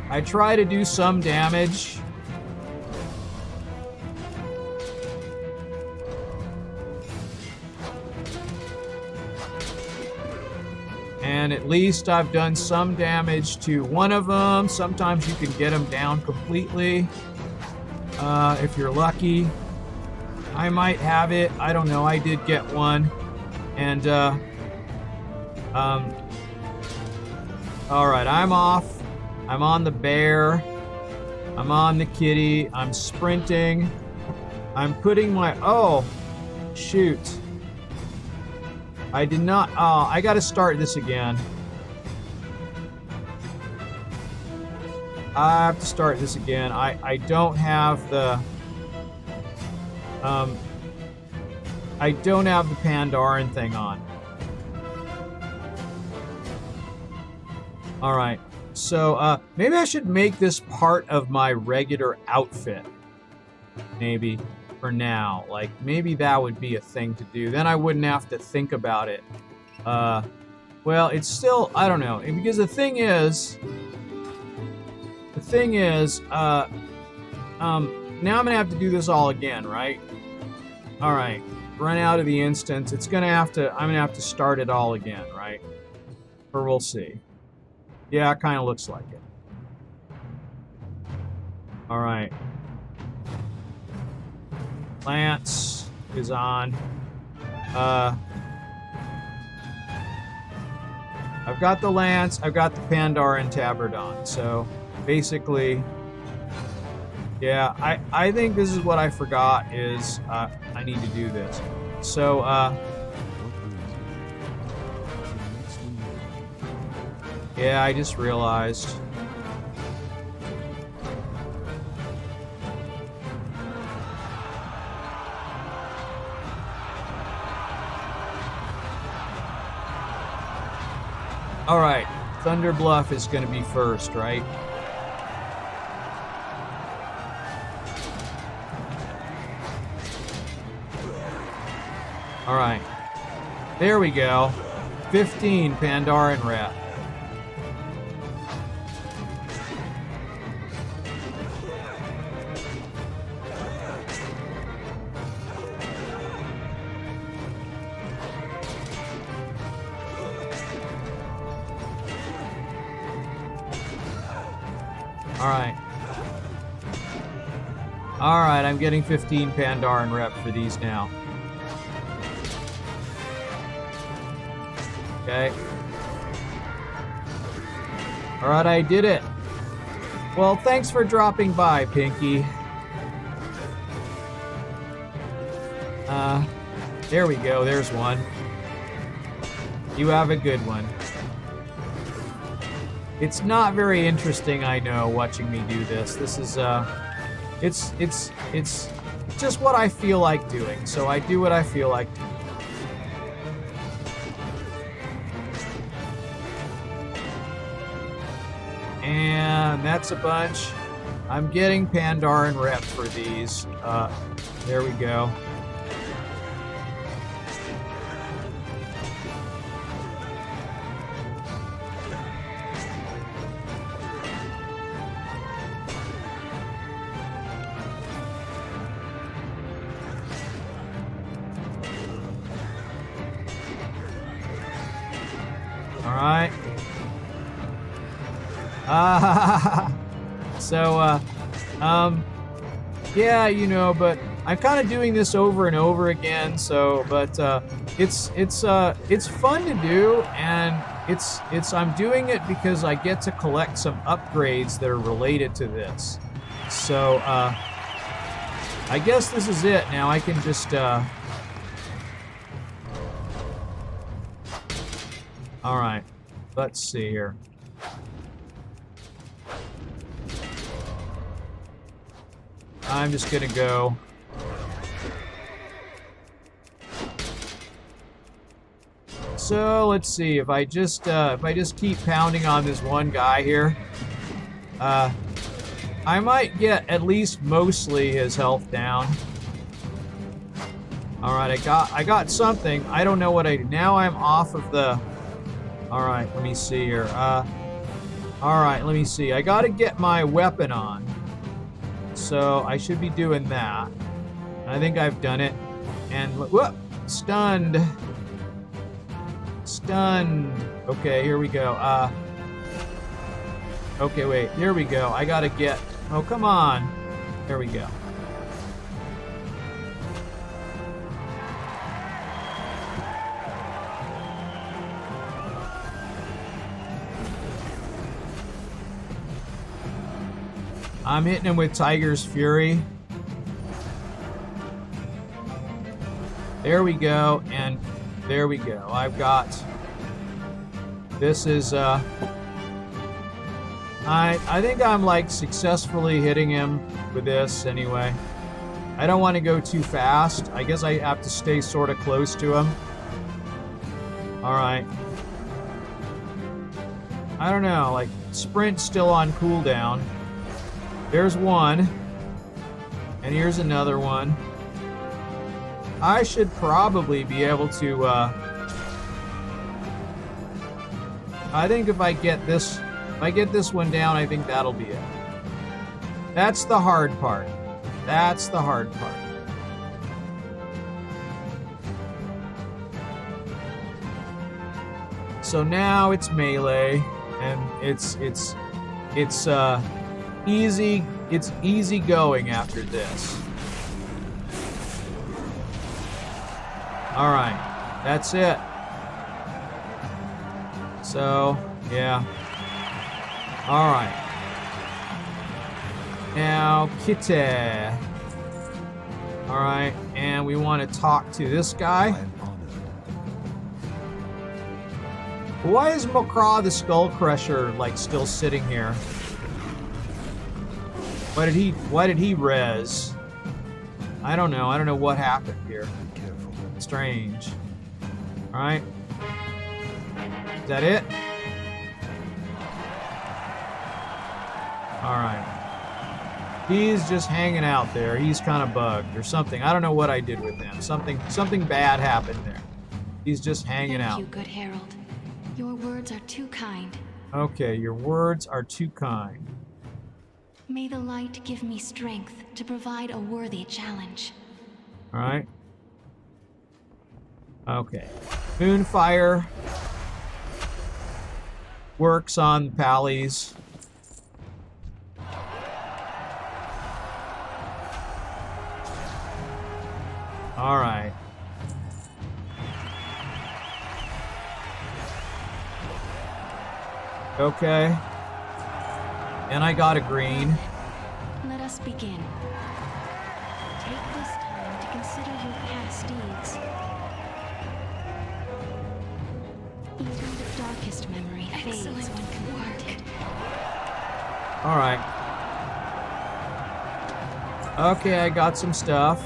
I try to do some damage. And at least I've done some damage to one of them. Sometimes you can get them down completely. If you're lucky. I might have it. I don't know. I did get one. And, alright, I'm off. I'm on the bear. I'm on the kitty. I'm sprinting. I'm putting my... Oh, shoot. I did not... Oh, I gotta start this again. I have to start this again. I don't have the... I don't have the Pandaren thing on. Alright. So, maybe I should make this part of my regular outfit. Maybe. For now. Like, maybe that would be a thing to do. Then I wouldn't have to think about it. Well, it's still... I don't know. Because the thing is... now I'm gonna have to do this all again, right? Alright. Run out of the instance. It's gonna have to... I'm gonna have to start it all again, right? Or we'll see. Yeah, it kind of looks like it. Alright. Lance is on. I've got the Lance, I've got the Pandaren tabard on. So, basically... Yeah, I think this is what I forgot is I need to do this. So, yeah, I just realized. All right, Thunder Bluff is going to be first, right? All right, there we go. 15 Pandaren rep. Alright, I'm getting 15 Pandaren rep for these now. Okay. Alright, I did it. Well, thanks for dropping by, Pinky. There we go, there's one. You have a good one. It's not very interesting, I know, watching me do this. This is, it's just what I feel like doing, so I do what I feel like doing. And that's a bunch. I'm getting Pandaren rep for these. There we go. Yeah, you know, but I'm kind of doing this over and over again. So, but it's fun to do, and I'm doing it because I get to collect some upgrades that are related to this. So, I guess this is it. Now I can just all right. Let's see here. I'm just gonna go. So let's see if I just keep pounding on this one guy here, I might get at least mostly his health down. All right, I got something. I don't know what now I'm off of the. All right, let me see here. All right, let me see. I got to get my weapon on. So I should be doing that. I think I've done it. And whoop, stunned. Stunned. Okay, here we go. Okay, wait. Here we go. I got to get. Oh, come on. There we go. I'm hitting him with Tiger's Fury. There we go, and there we go. I've got... This is, I think I'm, like, successfully hitting him with this, anyway. I don't want to go too fast. I guess I have to stay sort of close to him. Alright. I don't know, like, sprint's still on cooldown. There's one. And here's another one. I should probably be able to, I think if I get this one down, I think that'll be it. That's the hard part. That's the hard part. So now it's melee, and it's easy going after this. All right, that's it. So, yeah. All right. Now, Kitty. All right, and we want to talk to this guy. Why is Mokra the Skull Crusher like still sitting here? Why did he res? I don't know. I don't know what happened here. Strange. All right. Is that it? All right. He's just hanging out there. He's kind of bugged or something. I don't know what I did with him. Something bad happened there. He's just hanging out. Thank you, good herald. Your words are too kind. Okay, your words are too kind. May the light give me strength to provide a worthy challenge. All right. Okay. Moonfire works on Pallies. All right. Okay. And I got a green. Let us begin. Take this time to consider your past deeds. Even the darkest memory fades when confronted. All right. Okay, I got some stuff.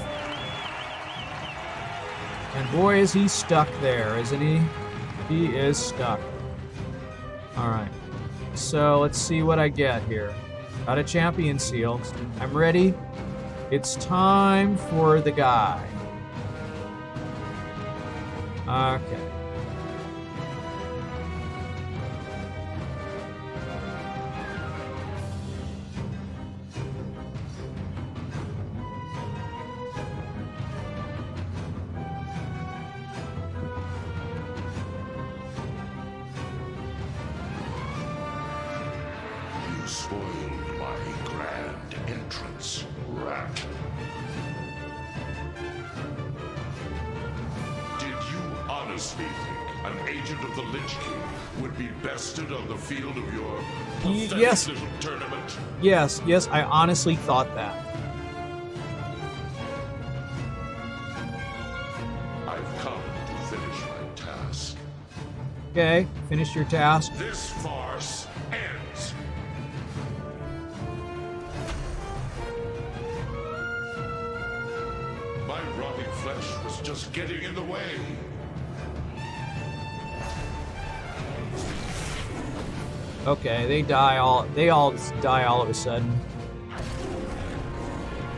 And boy, is he stuck there, isn't he? He is stuck. All right. So let's see what I get here. Got a champion seal. I'm ready. It's time for the guy. Okay. honestly think an agent of the Lich King would be bested on the field of your pathetic Yes. little tournament? Yes, I honestly thought that. I've come to finish my task. Okay, finish your task. This farce ends. My rotting flesh was just getting in the way. Okay, they all die all of a sudden.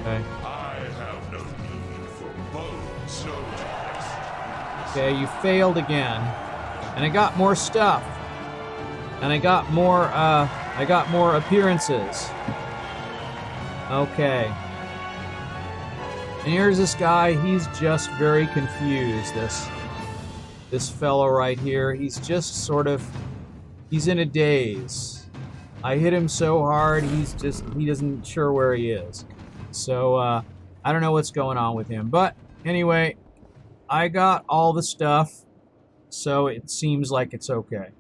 Okay. I have no need for bones, no test. Okay, you failed again. And I got more stuff. And I got more appearances. Okay. And here's this guy, he's just very confused, this fellow right here. He's just sort of, he's in a daze. I hit him so hard, he doesn't sure where he is. So, I don't know what's going on with him. But, anyway, I got all the stuff, so it seems like it's okay.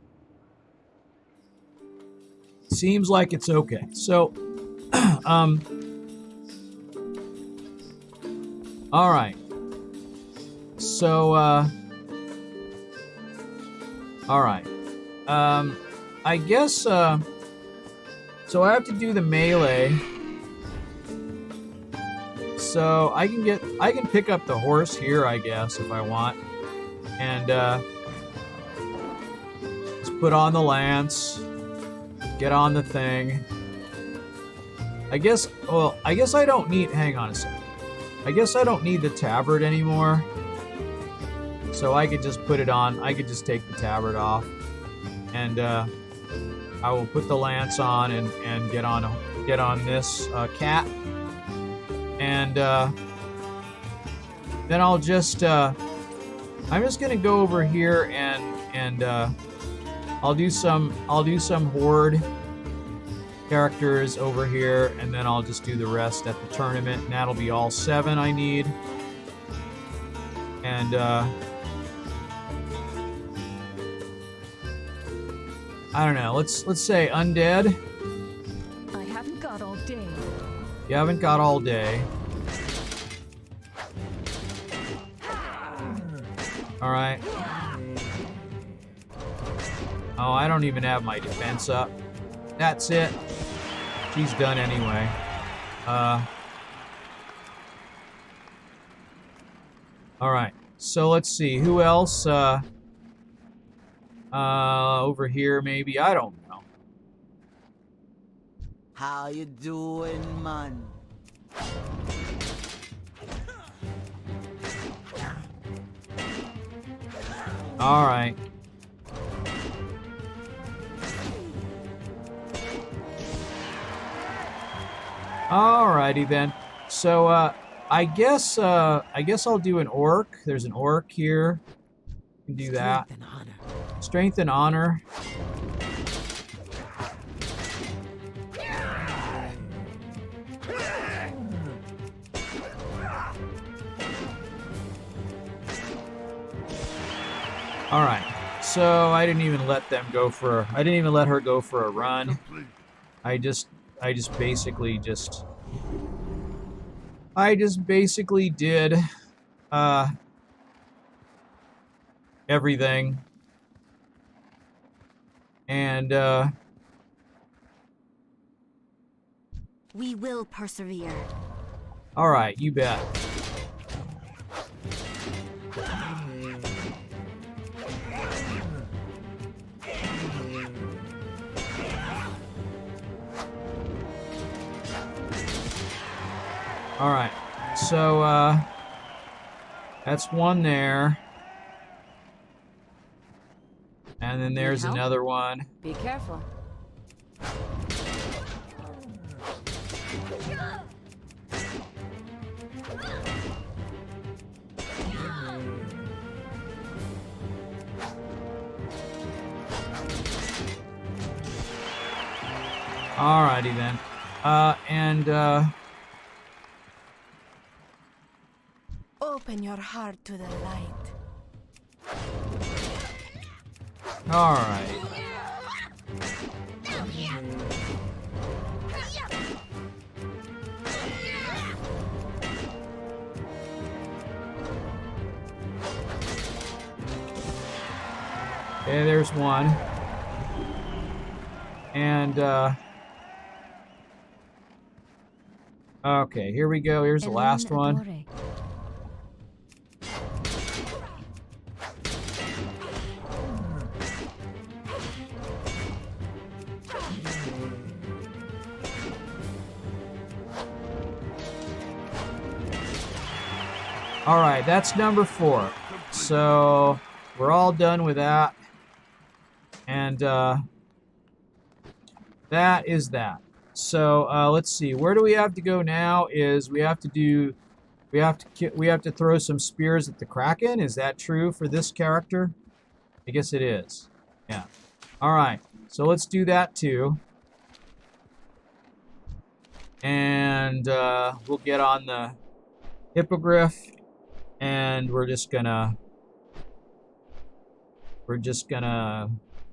Seems like it's okay. So, alright. So, alright. I guess, so I have to do the melee. So, I can pick up the horse here, I guess, if I want. And, just put on the lance. Get on the thing. I guess I don't need, hang on a second. I guess I don't need the tabard anymore. So I could just put it on. I could just take the tabard off. And I will put the lance on and get on this cat. And then I'll just I'm just gonna go over here and I'll do some horde characters over here, and then I'll just do the rest at the tournament, and that'll be all 7 I need. And I don't know. Let's say undead. I haven't got all day. You haven't got all day. All right. Oh, I don't even have my defense up. That's it. She's done anyway. Alright. So let's see. Who else? Over here maybe? I don't know. How you doing, man? Alright. Alrighty then. So I guess I'll do an orc. There's an orc here. You can do that. Strength and honor. Strength and honor. Alright. So I didn't even let them go for I didn't even let her go for a run. I just basically did everything. And We will persevere. all right, you bet. All right, so that's one there, and then there's help? another one. Be careful. Alrighty then, Open your heart to the light. All right. Okay, there's one. And, okay, here we go. Here's the last one. All right, that's number 4. So we're all done with that. And that is that. So let's see. Where do we have to go now? Is we have to throw some spears at the Kraken. Is that true for this character? I guess it is. Yeah. All right. So let's do that too. And we'll get on the Hippogriff, and we're just gonna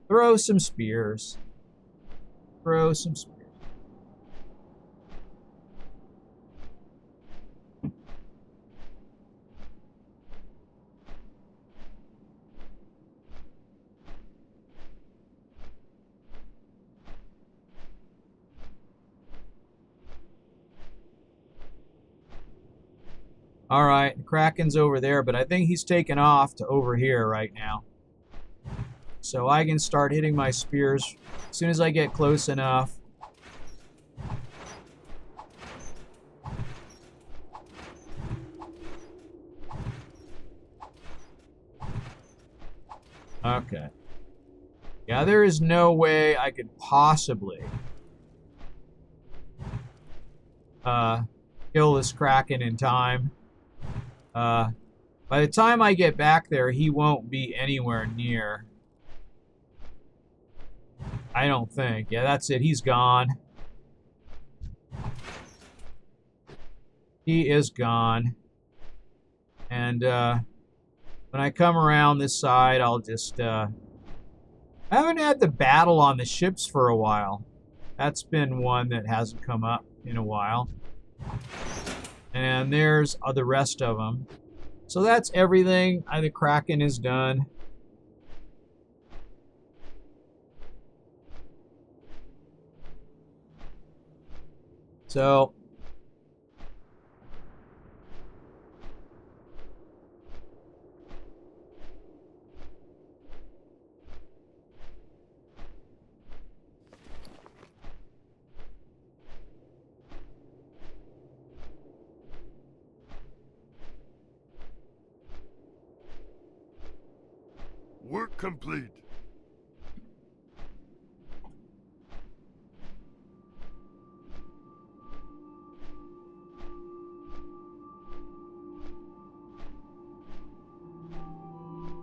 throw some spears. Throw some spears. All right, the Kraken's over there, but I think he's taken off to over here right now. So I can start hitting my spears as soon as I get close enough. Okay. Yeah, there is no way I could possibly kill this Kraken in time. By the time I get back there, he won't be anywhere near. I don't think. Yeah, that's it. He's gone. He is gone. And when I come around this side, I'll just... I haven't had the battle on the ships for a while. That's been one that hasn't come up in a while. And there's the rest of them. So that's everything. The Kraken is done. So Work complete.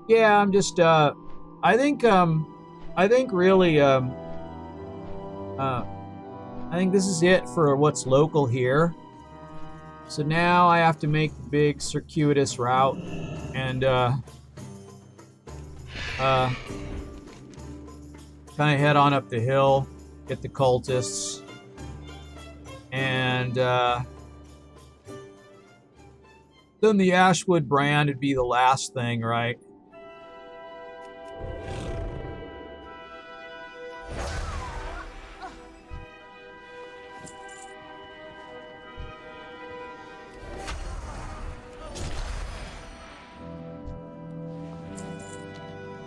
yeah, I'm just I think really I think this is it for what's local here. So now I have to make the big circuitous route and kind of head on up the hill, get the cultists, and then the Ashwood brand would be the last thing, right?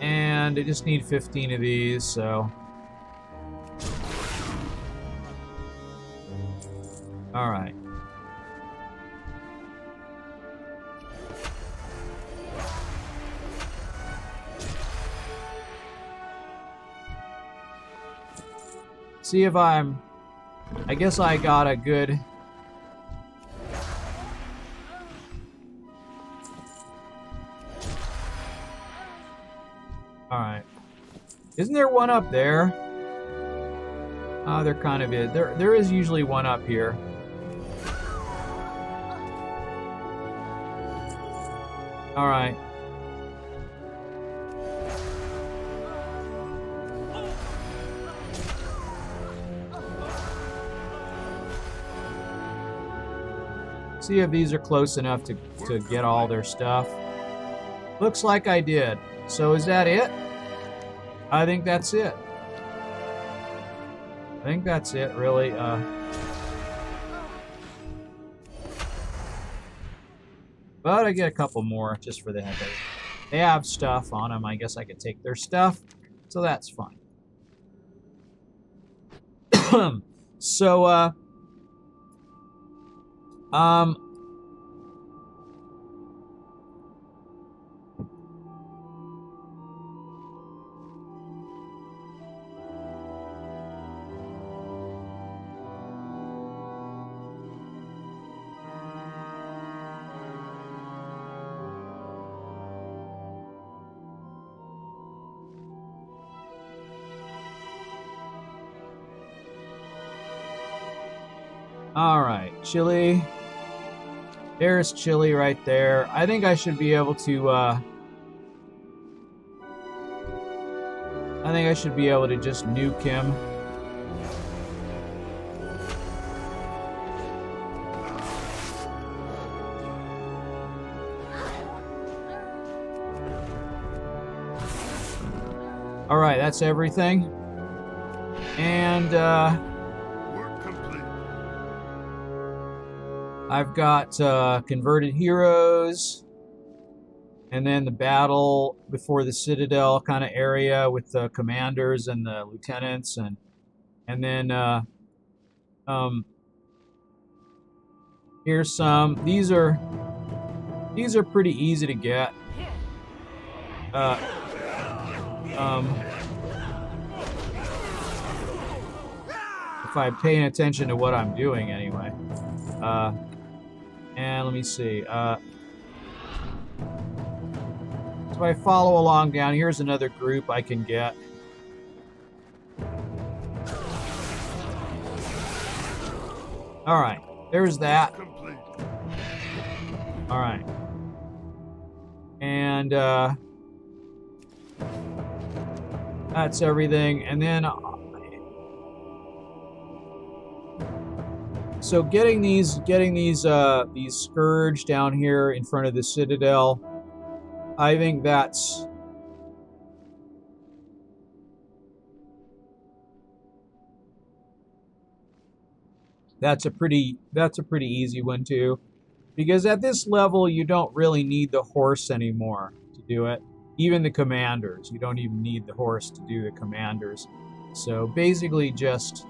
And I just need 15 of these, so... Alright. See if I guess I got a good... Alright. Isn't there one up there? There kind of is. There is usually one up here. Alright. See if these are close enough to get all their stuff. Looks like I did. So is that it? I think that's it. I think that's it, really. But I get a couple more just for the heck of it. They have stuff on them. I guess I could take their stuff. So that's fine. So, all right, Chili. There's Chili right there. I think I should be able to, just nuke him. All right, that's everything. And, I've got converted heroes, and then the battle before the Citadel kind of area with the commanders and the lieutenants, and then here's some. These are pretty easy to get. If I'm paying attention to what I'm doing, anyway. And let me see. So if I follow along down, here's another group I can get. All right, there's that. All right. And that's everything. And then so getting these Scourge down here in front of the Citadel, I think that's a pretty easy one too, because at this level you don't really need the horse anymore to do it. Even the commanders, you don't even need the horse to do the commanders. So basically just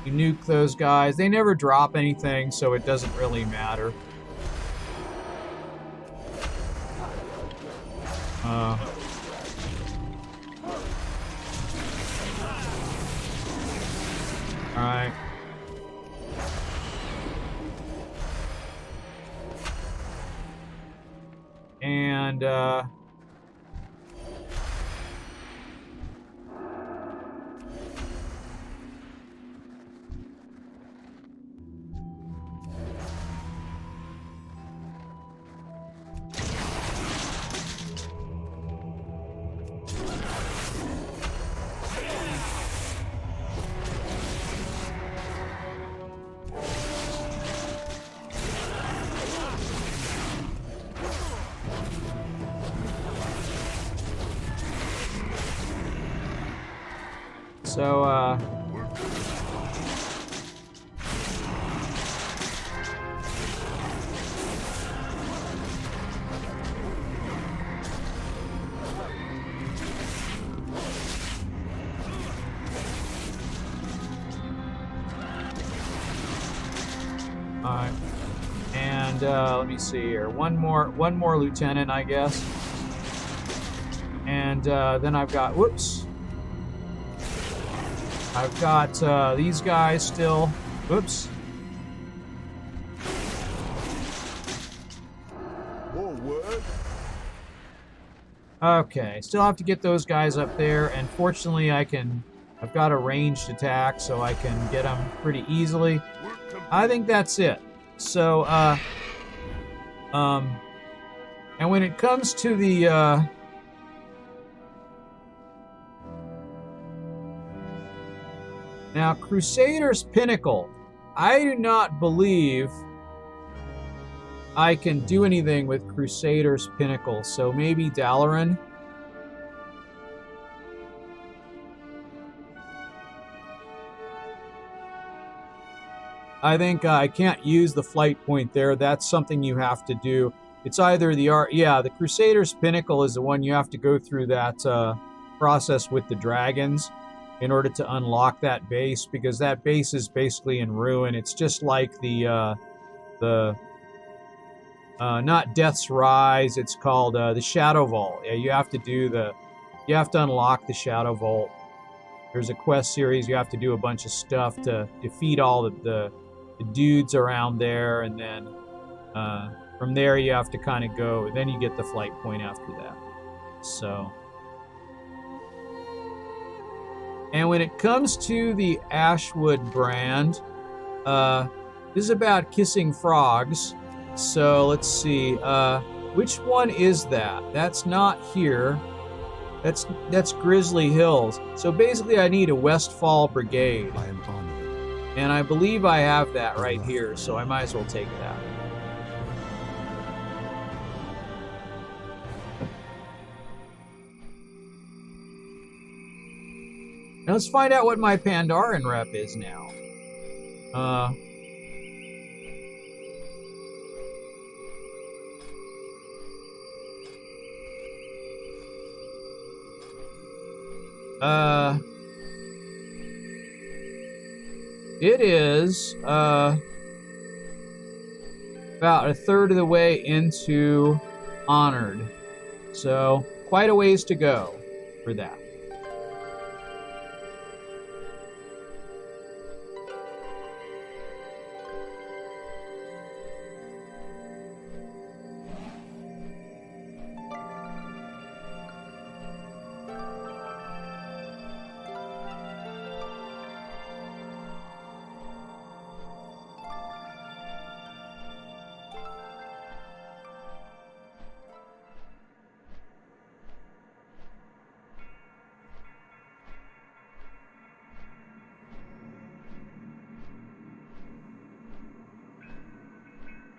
you nuke those guys. They never drop anything, so it doesn't really matter. Alright. And, so, alright. And, let me see here. One more lieutenant, I guess. And, then I've got, whoops. I've got these guys still. Whoops. Okay, still have to get those guys up there, and fortunately I've got a ranged attack, so I can get them pretty easily. I think that's it. So, and when it comes to the, now, Crusader's Pinnacle, I do not believe I can do anything with Crusader's Pinnacle. So maybe Dalaran. I think I can't use the flight point there. That's something you have to do. It's either the Crusader's Pinnacle is the one you have to go through that process with the dragons in order to unlock that base, because that base is basically in ruin. It's just like the not Death's Rise. It's called the Shadow Vault. Yeah, you have to unlock the Shadow Vault. There's a quest series. You have to do a bunch of stuff to defeat all the dudes around there, and then from there you have to kind of go. Then you get the flight point after that. So, and when it comes to the Ashwood brand, this is about kissing frogs. So let's see, which one is that? That's not here. That's Grizzly Hills. So basically I need a Westfall Brigade. I am honored. And I believe I have that right here, so I might as well take that. Now let's find out what my Pandaren rep is now. It is about a third of the way into Honored. So quite a ways to go for that.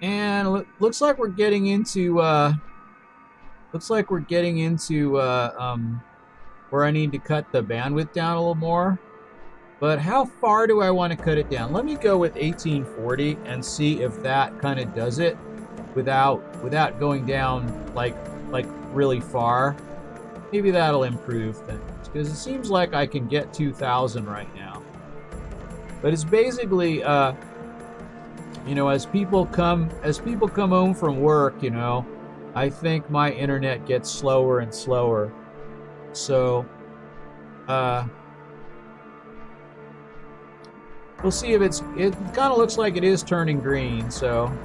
And looks like we're getting into where I need to cut the bandwidth down a little more. But how far do I want to cut it down? Let me go with 1840 and see if that kind of does it without going down like really far. Maybe that'll improve things, because it seems like I can get 2000 right now. But it's basically you know, as people come home from work, you know, I think my internet gets slower and slower. So, we'll see if it kind of looks like it is turning green, so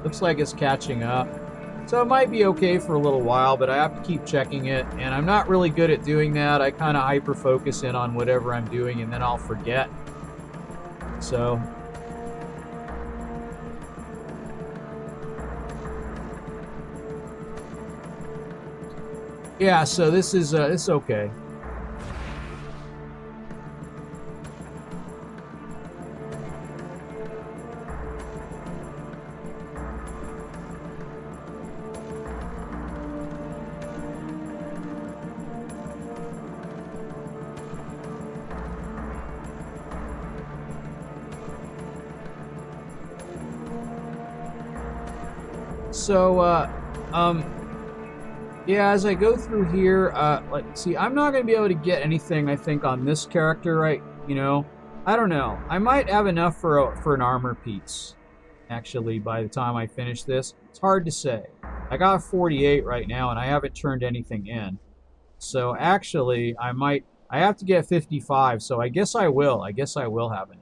looks like it's catching up. So it might be okay for a little while, but I have to keep checking it, and I'm not really good at doing that. I kind of hyper focus in on whatever I'm doing, and then I'll forget. So yeah, so this is it's okay. So yeah, as I go through here, see, I'm not going to be able to get anything, I think, on this character, right? You know, I don't know. I might have enough for an armor piece, actually, by the time I finish this. It's hard to say. I got 48 right now, and I haven't turned anything in. So, actually, I have to get 55, so I guess I will. I guess I will have enough.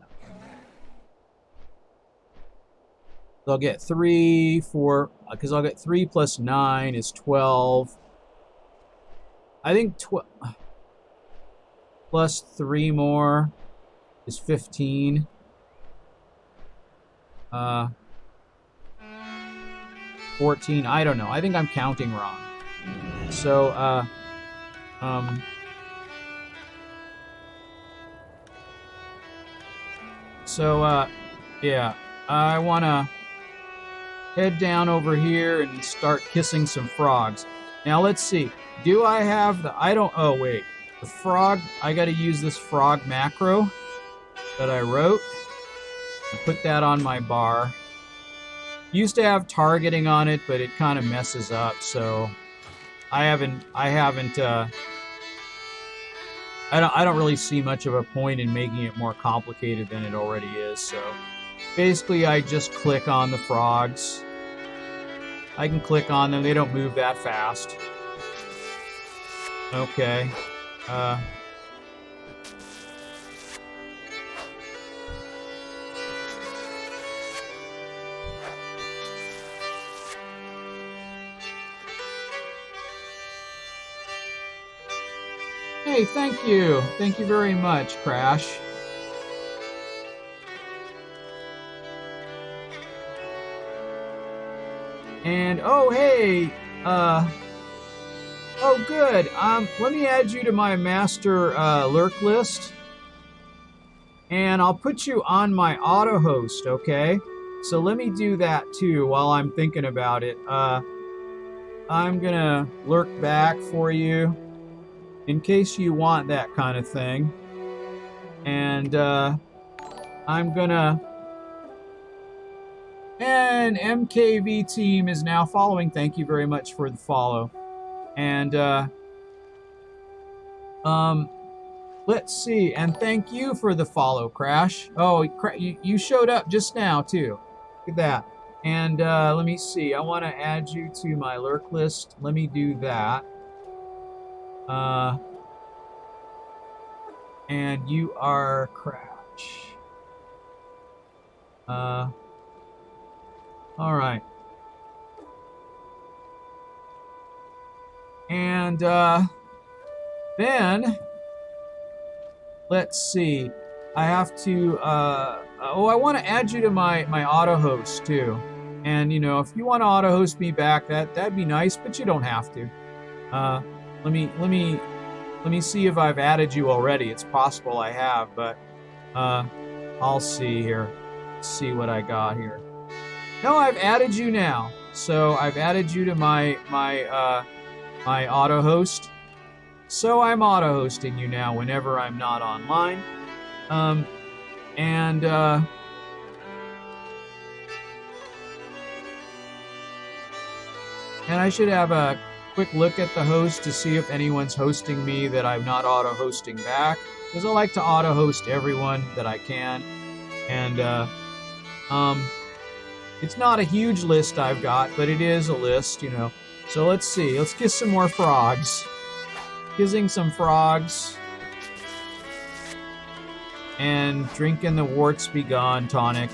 So I'll get 3, 4, because I'll get 3 plus 9 is 12. I think plus 3 more is 15. 14, I don't know. I think I'm counting wrong. So, yeah, I wanna head down over here and start kissing some frogs. Now let's see. Do I have the... oh wait. The frog, I gotta use this frog macro that I wrote. And put that on my bar. Used to have targeting on it, but it kind of messes up, so I don't really see much of a point in making it more complicated than it already is. So basically I just click on the frogs. I can click on them. They don't move that fast. Okay. Hey, thank you. Thank you very much, Crash. And, oh, hey, oh, good. Let me add you to my master lurk list. And I'll put you on my auto host, okay? So let me do that too while I'm thinking about it. I'm gonna lurk back for you in case you want that kind of thing. And I'm gonna... And MKV team is now following. Thank you very much for the follow. And let's see. And thank you for the follow, Crash. Oh, you showed up just now too. Look at that. And let me see. I want to add you to my lurk list. Let me do that. And you are Crash. All right. And then let's see. I have to I want to add you to my auto host too. And you know, if you want to auto host me back, that'd be nice, but you don't have to. Let me see if I've added you already. It's possible I have, but I'll see here. Let's see what I got here. No, I've added you now. So I've added you to my auto host. So I'm auto hosting you now whenever I'm not online. And I should have a quick look at the host to see if anyone's hosting me that I'm not auto hosting back, because I like to auto host everyone that I can. And it's not a huge list I've got, but it is a list, you know. So let's see. Let's kiss some more frogs. Kissing some frogs. And drinking the warts be gone tonic.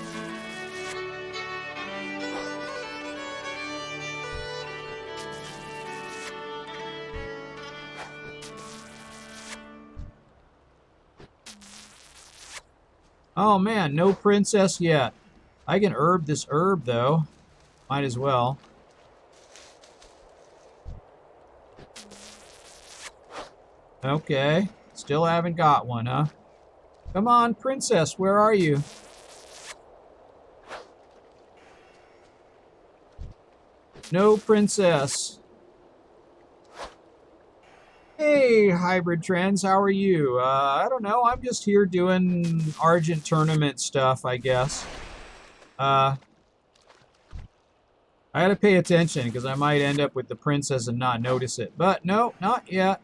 Oh man, no princess yet. I can herb this herb though. Might as well. Okay. Still haven't got one, huh? Come on, princess, where are you? No princess. Hey, Hybrid Trends, how are you? I don't know, I'm just here doing Argent tournament stuff, I guess. I gotta pay attention, because I might end up with the princess and not notice it. But no, not yet.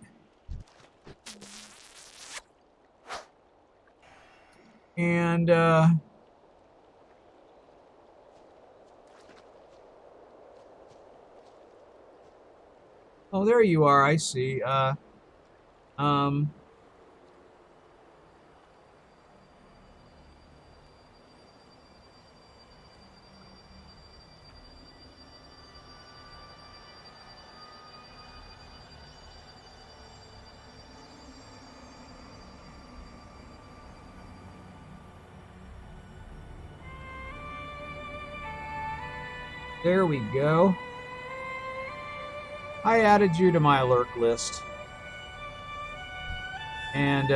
And, oh, there you are, I see. There we go. I added you to my alert list. And,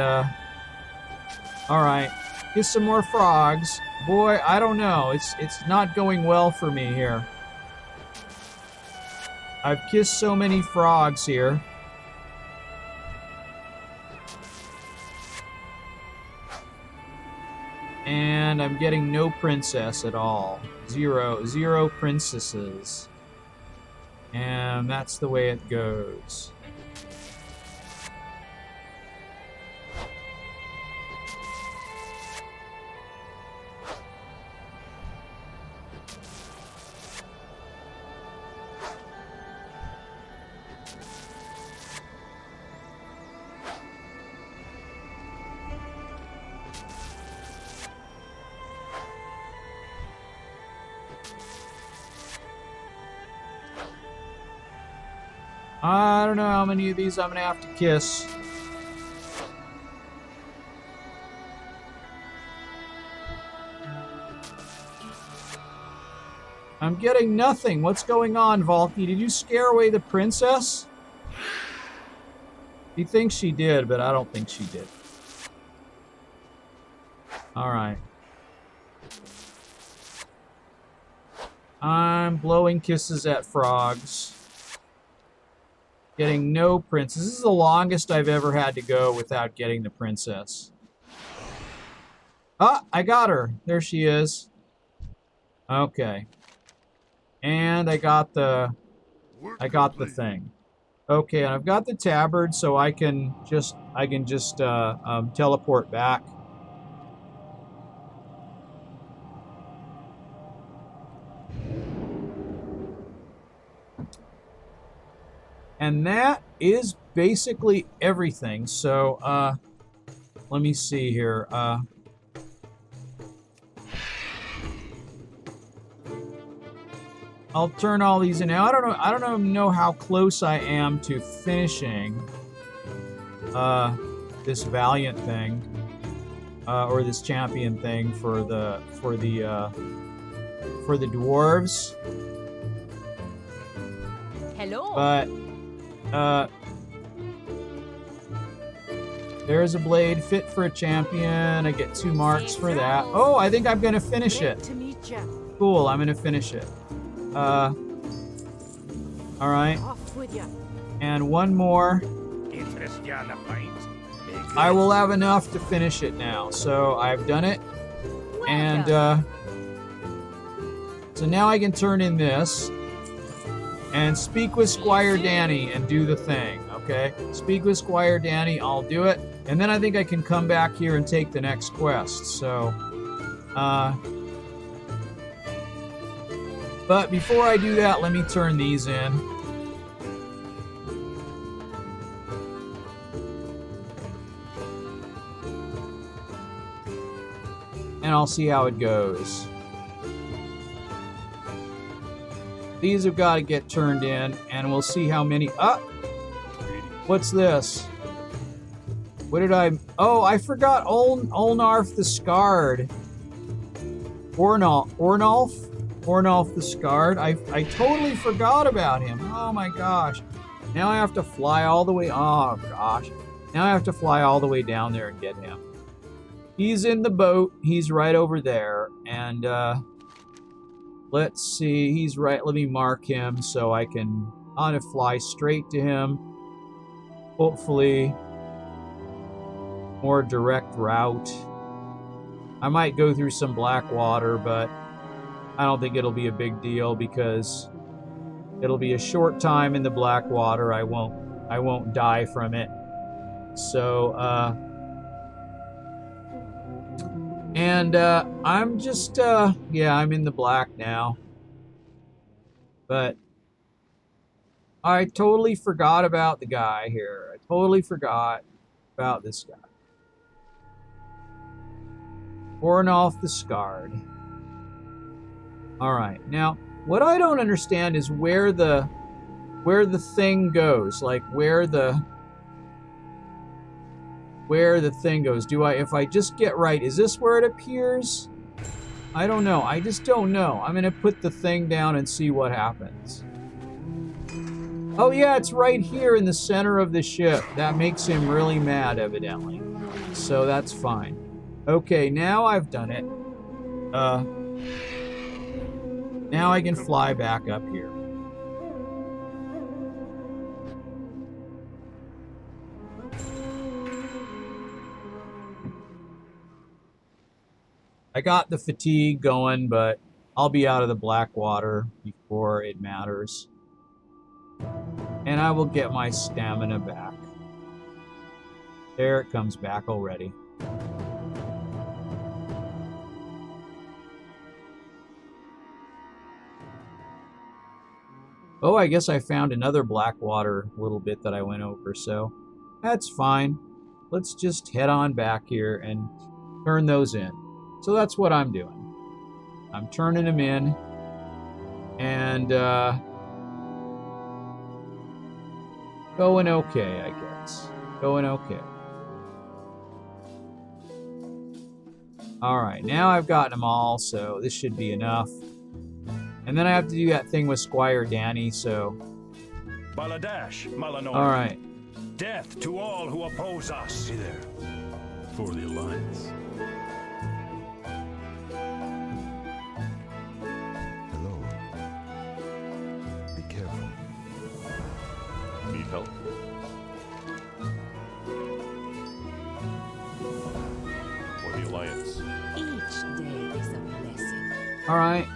alright. Get some more frogs. Boy, I don't know. It's not going well for me here. I've kissed so many frogs here. And I'm getting no princess at all. Zero princesses. And that's the way it goes. I don't know how many of these I'm gonna have to kiss. I'm getting nothing. What's going on, Valky? Did you scare away the princess? He thinks she did, but I don't think she did. Alright. I'm blowing kisses at frogs. Getting no princess. This is the longest I've ever had to go without getting the princess. Ah, I got her. There she is. Okay. And I got the thing. Okay, and I've got the tabard, so I can just teleport back. And that is basically everything. So, let me see here. I'll turn all these in. Now, I don't know how close I am to finishing this Valiant thing or this champion thing for the dwarves. Hello. But there's a blade fit for a champion. I get 2 marks for that. Oh, I think I'm gonna finish it. To meet ya. Cool, I'm gonna finish it. All right. Off with ya. And one more. I will have enough to finish it now. So I've done it. And so now I can turn in this and speak with Squire Danny and do the thing. Okay? Speak with Squire Danny, I'll do it. And then I think I can come back here and take the next quest. So but before I do that, let me turn these in. And I'll see how it goes. These have got to get turned in, and we'll see how many... What's this? What did I... Oh, I forgot Olnarf the Scarred. Ornolf the Scarred. I totally forgot about him. Oh my gosh. Now I have to fly all the way... Oh gosh. Now I have to fly all the way down there and get him. He's in the boat. He's right over there. And let's see. He's right. Let me mark him so I can fly straight to him. Hopefully more direct route. I might go through some black water, but I don't think it'll be a big deal because it'll be a short time in the black water. I won't die from it. So I'm just yeah, I'm in the black now. But I totally forgot about the guy here. I totally forgot about this guy. Ornolf the Scarred. Alright, now, what I don't understand is where the thing goes. Like, where the thing goes. If I just get right, is this where it appears? I don't know. I just don't know. I'm going to put the thing down and see what happens. Oh yeah, it's right here in the center of the ship. That makes him really mad, evidently. So that's fine. Okay, now I've done it. Now I can fly back up here. I got the fatigue going, but I'll be out of the black water before it matters. And I will get my stamina back. There it comes back already. Oh, I guess I found another black water little bit that I went over, so that's fine. Let's just head on back here and turn those in. So that's what I'm doing. I'm turning them in, and going okay, I guess. Going okay. Alright, now I've gotten them all, so this should be enough. And then I have to do that thing with Squire Danny, so... Baladash, Malanor. Alright. Death to all who oppose us. Hey there. For the Alliance. Hello. Be careful. Need help? For the Alliance. Each day is a blessing. Alright.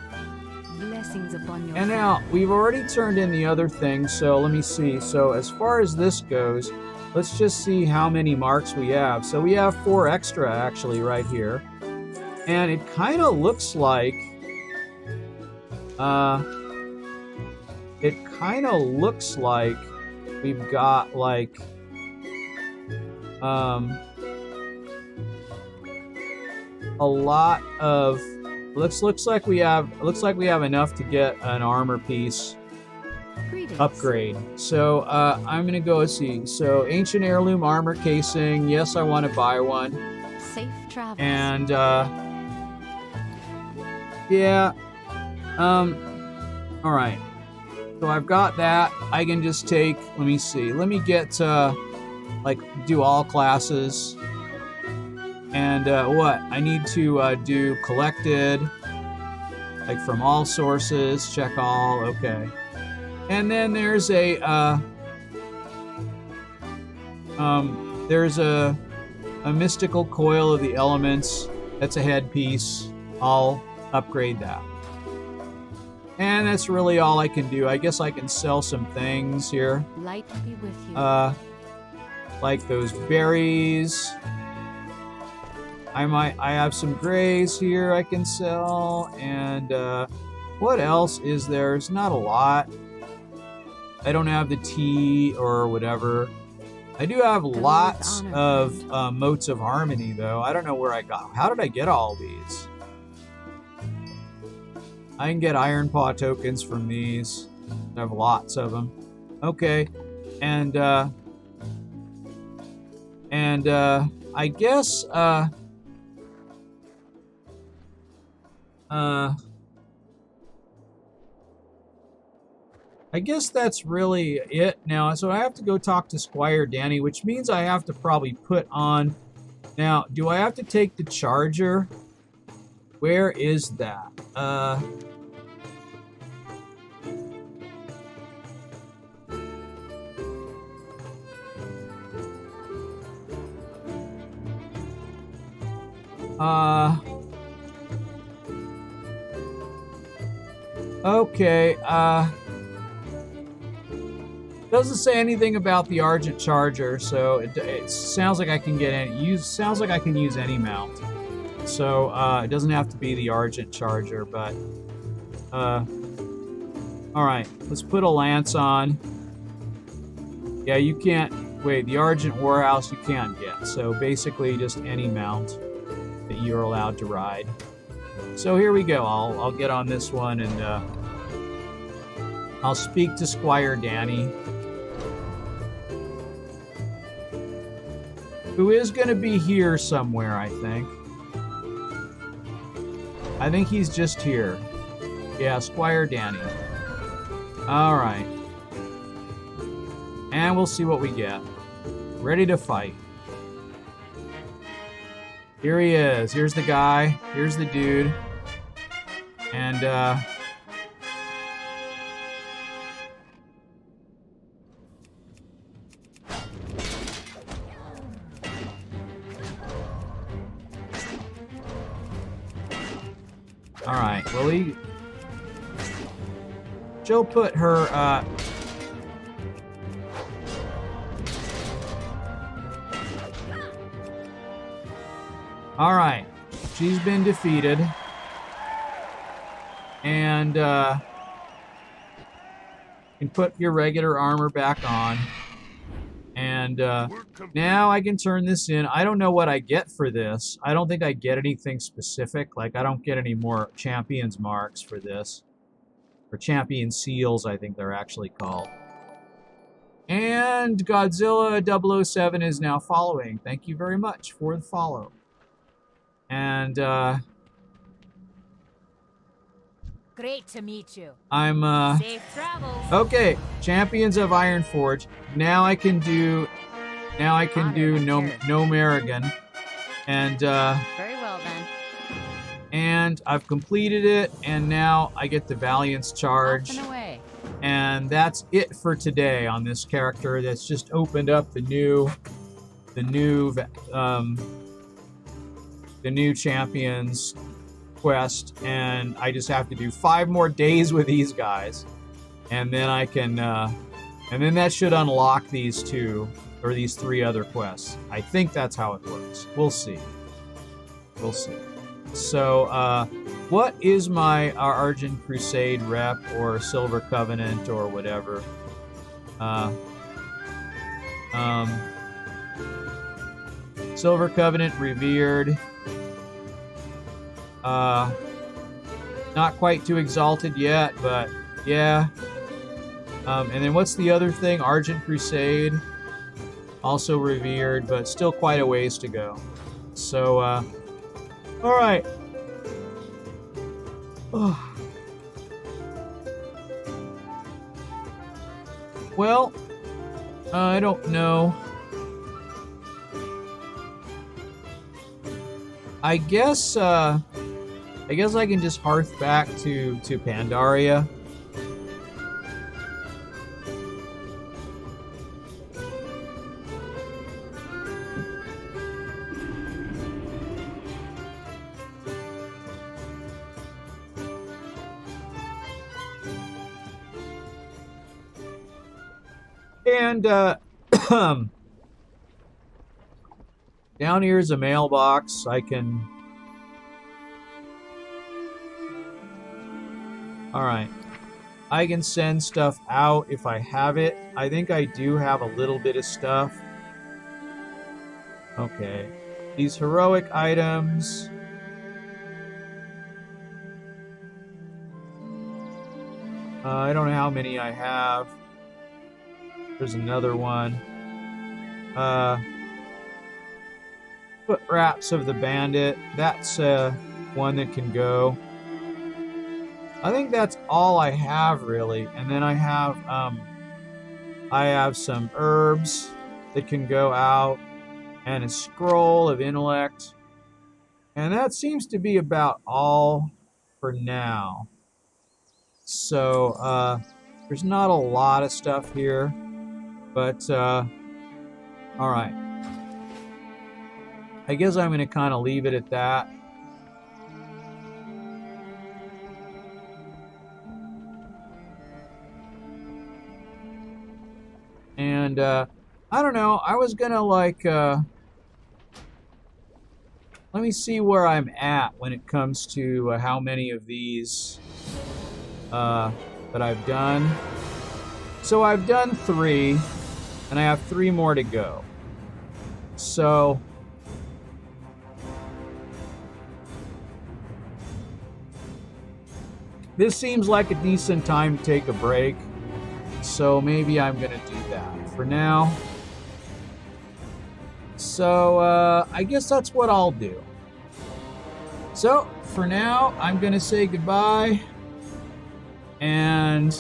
Blessings upon your And now, we've already turned in the other thing, so let me see. So as far as this goes, let's just see how many marks we have. So we have 4 extra, actually, right here. And it kind of looks like... it kind of looks like we've got, like... a lot of... Looks like we have enough to get an armor piece Greetings. upgrade. So I'm gonna go see. So ancient heirloom armor casing. Yes, I want to buy one. Safe travels. And yeah. All right. So I've got that. I can just take. Let me see. Let me get like do all classes. And what? I need to do collected, like from all sources, check all, okay. And then there's a, mystical coil of the elements. That's a headpiece. I'll upgrade that. And that's really all I can do. I guess I can sell some things here. Light be with you. Like those berries. I have some grays here I can sell, and what else is there? It's not a lot. I don't have the tea or whatever. I do have lots of motes of harmony, though. I don't know where I got. How did I get all these? I can get iron paw tokens from these. I have lots of them. Okay, and I guess I guess that's really it now. So I have to go talk to Squire Danny, which means I have to probably put on... Now, do I have to take the charger? Where is that? Okay, doesn't say anything about the Argent charger, so it sounds like I can get any sounds like I can use any mount. So it doesn't have to be the Argent charger, but all right, let's put a lance on. Yeah, you can't wait. The Argent Warhouse you can't get. So basically, just any mount that you're allowed to ride. So here we go. I'll get on this one and I'll speak to Squire Danny, who is going to be here somewhere, I think. I think he's just here. Yeah, Squire Danny. All right. And we'll see what we get. Ready to fight. Here he is. Here's the guy. Here's the dude. And, All right. Well, she'll put her. All right. She's been defeated, and you can put your regular armor back on. And now I can turn this in. I don't know what I get for this. I don't think I get anything specific. Like, I don't get any more champions marks for this. Or champion seals, I think they're actually called. And Godzilla 007 is now following. Thank you very much for the follow. And great to meet you. I'm Safe travels. okay. Champions of Ironforge. Now I can do no Merrigan. And Very well then. and I've completed it, and now I get the Valiance charge. Off and away. And that's it for today on this character. That's just opened up the new champions quest, and I just have to do 5 more days with these guys, and then I can and then that should unlock these 2 or these 3 other quests. I think that's how it works. We'll see. So what is my Argent Crusade rep or Silver Covenant or whatever? Silver Covenant revered. Not quite too exalted yet, but yeah. And then what's the other thing? Argent Crusade. Also revered, but still quite a ways to go. So, alright. Well, I don't know. I guess I can just hearth back to Pandaria. And down here is a mailbox. I can... Alright. I can send stuff out if I have it. I think I do have a little bit of stuff. Okay. These heroic items... I don't know how many I have. There's another one. Foot wraps of the bandit. That's one that can go. I think that's all I have really. And then I have some herbs that can go out, and a scroll of intellect. And that seems to be about all for now. So there's not a lot of stuff here. But, alright. I guess I'm going to kind of leave it at that. And, I don't know, I was going to, like, let me see where I'm at when it comes to how many of these, that I've done. So I've done 3. And I have 3 more to go. So... this seems like a decent time to take a break. So maybe I'm going to do that for now. So I guess that's what I'll do. So for now, I'm going to say goodbye. And...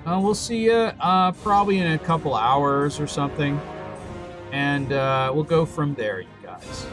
we'll see you probably in a couple hours or something. And we'll go from there, you guys.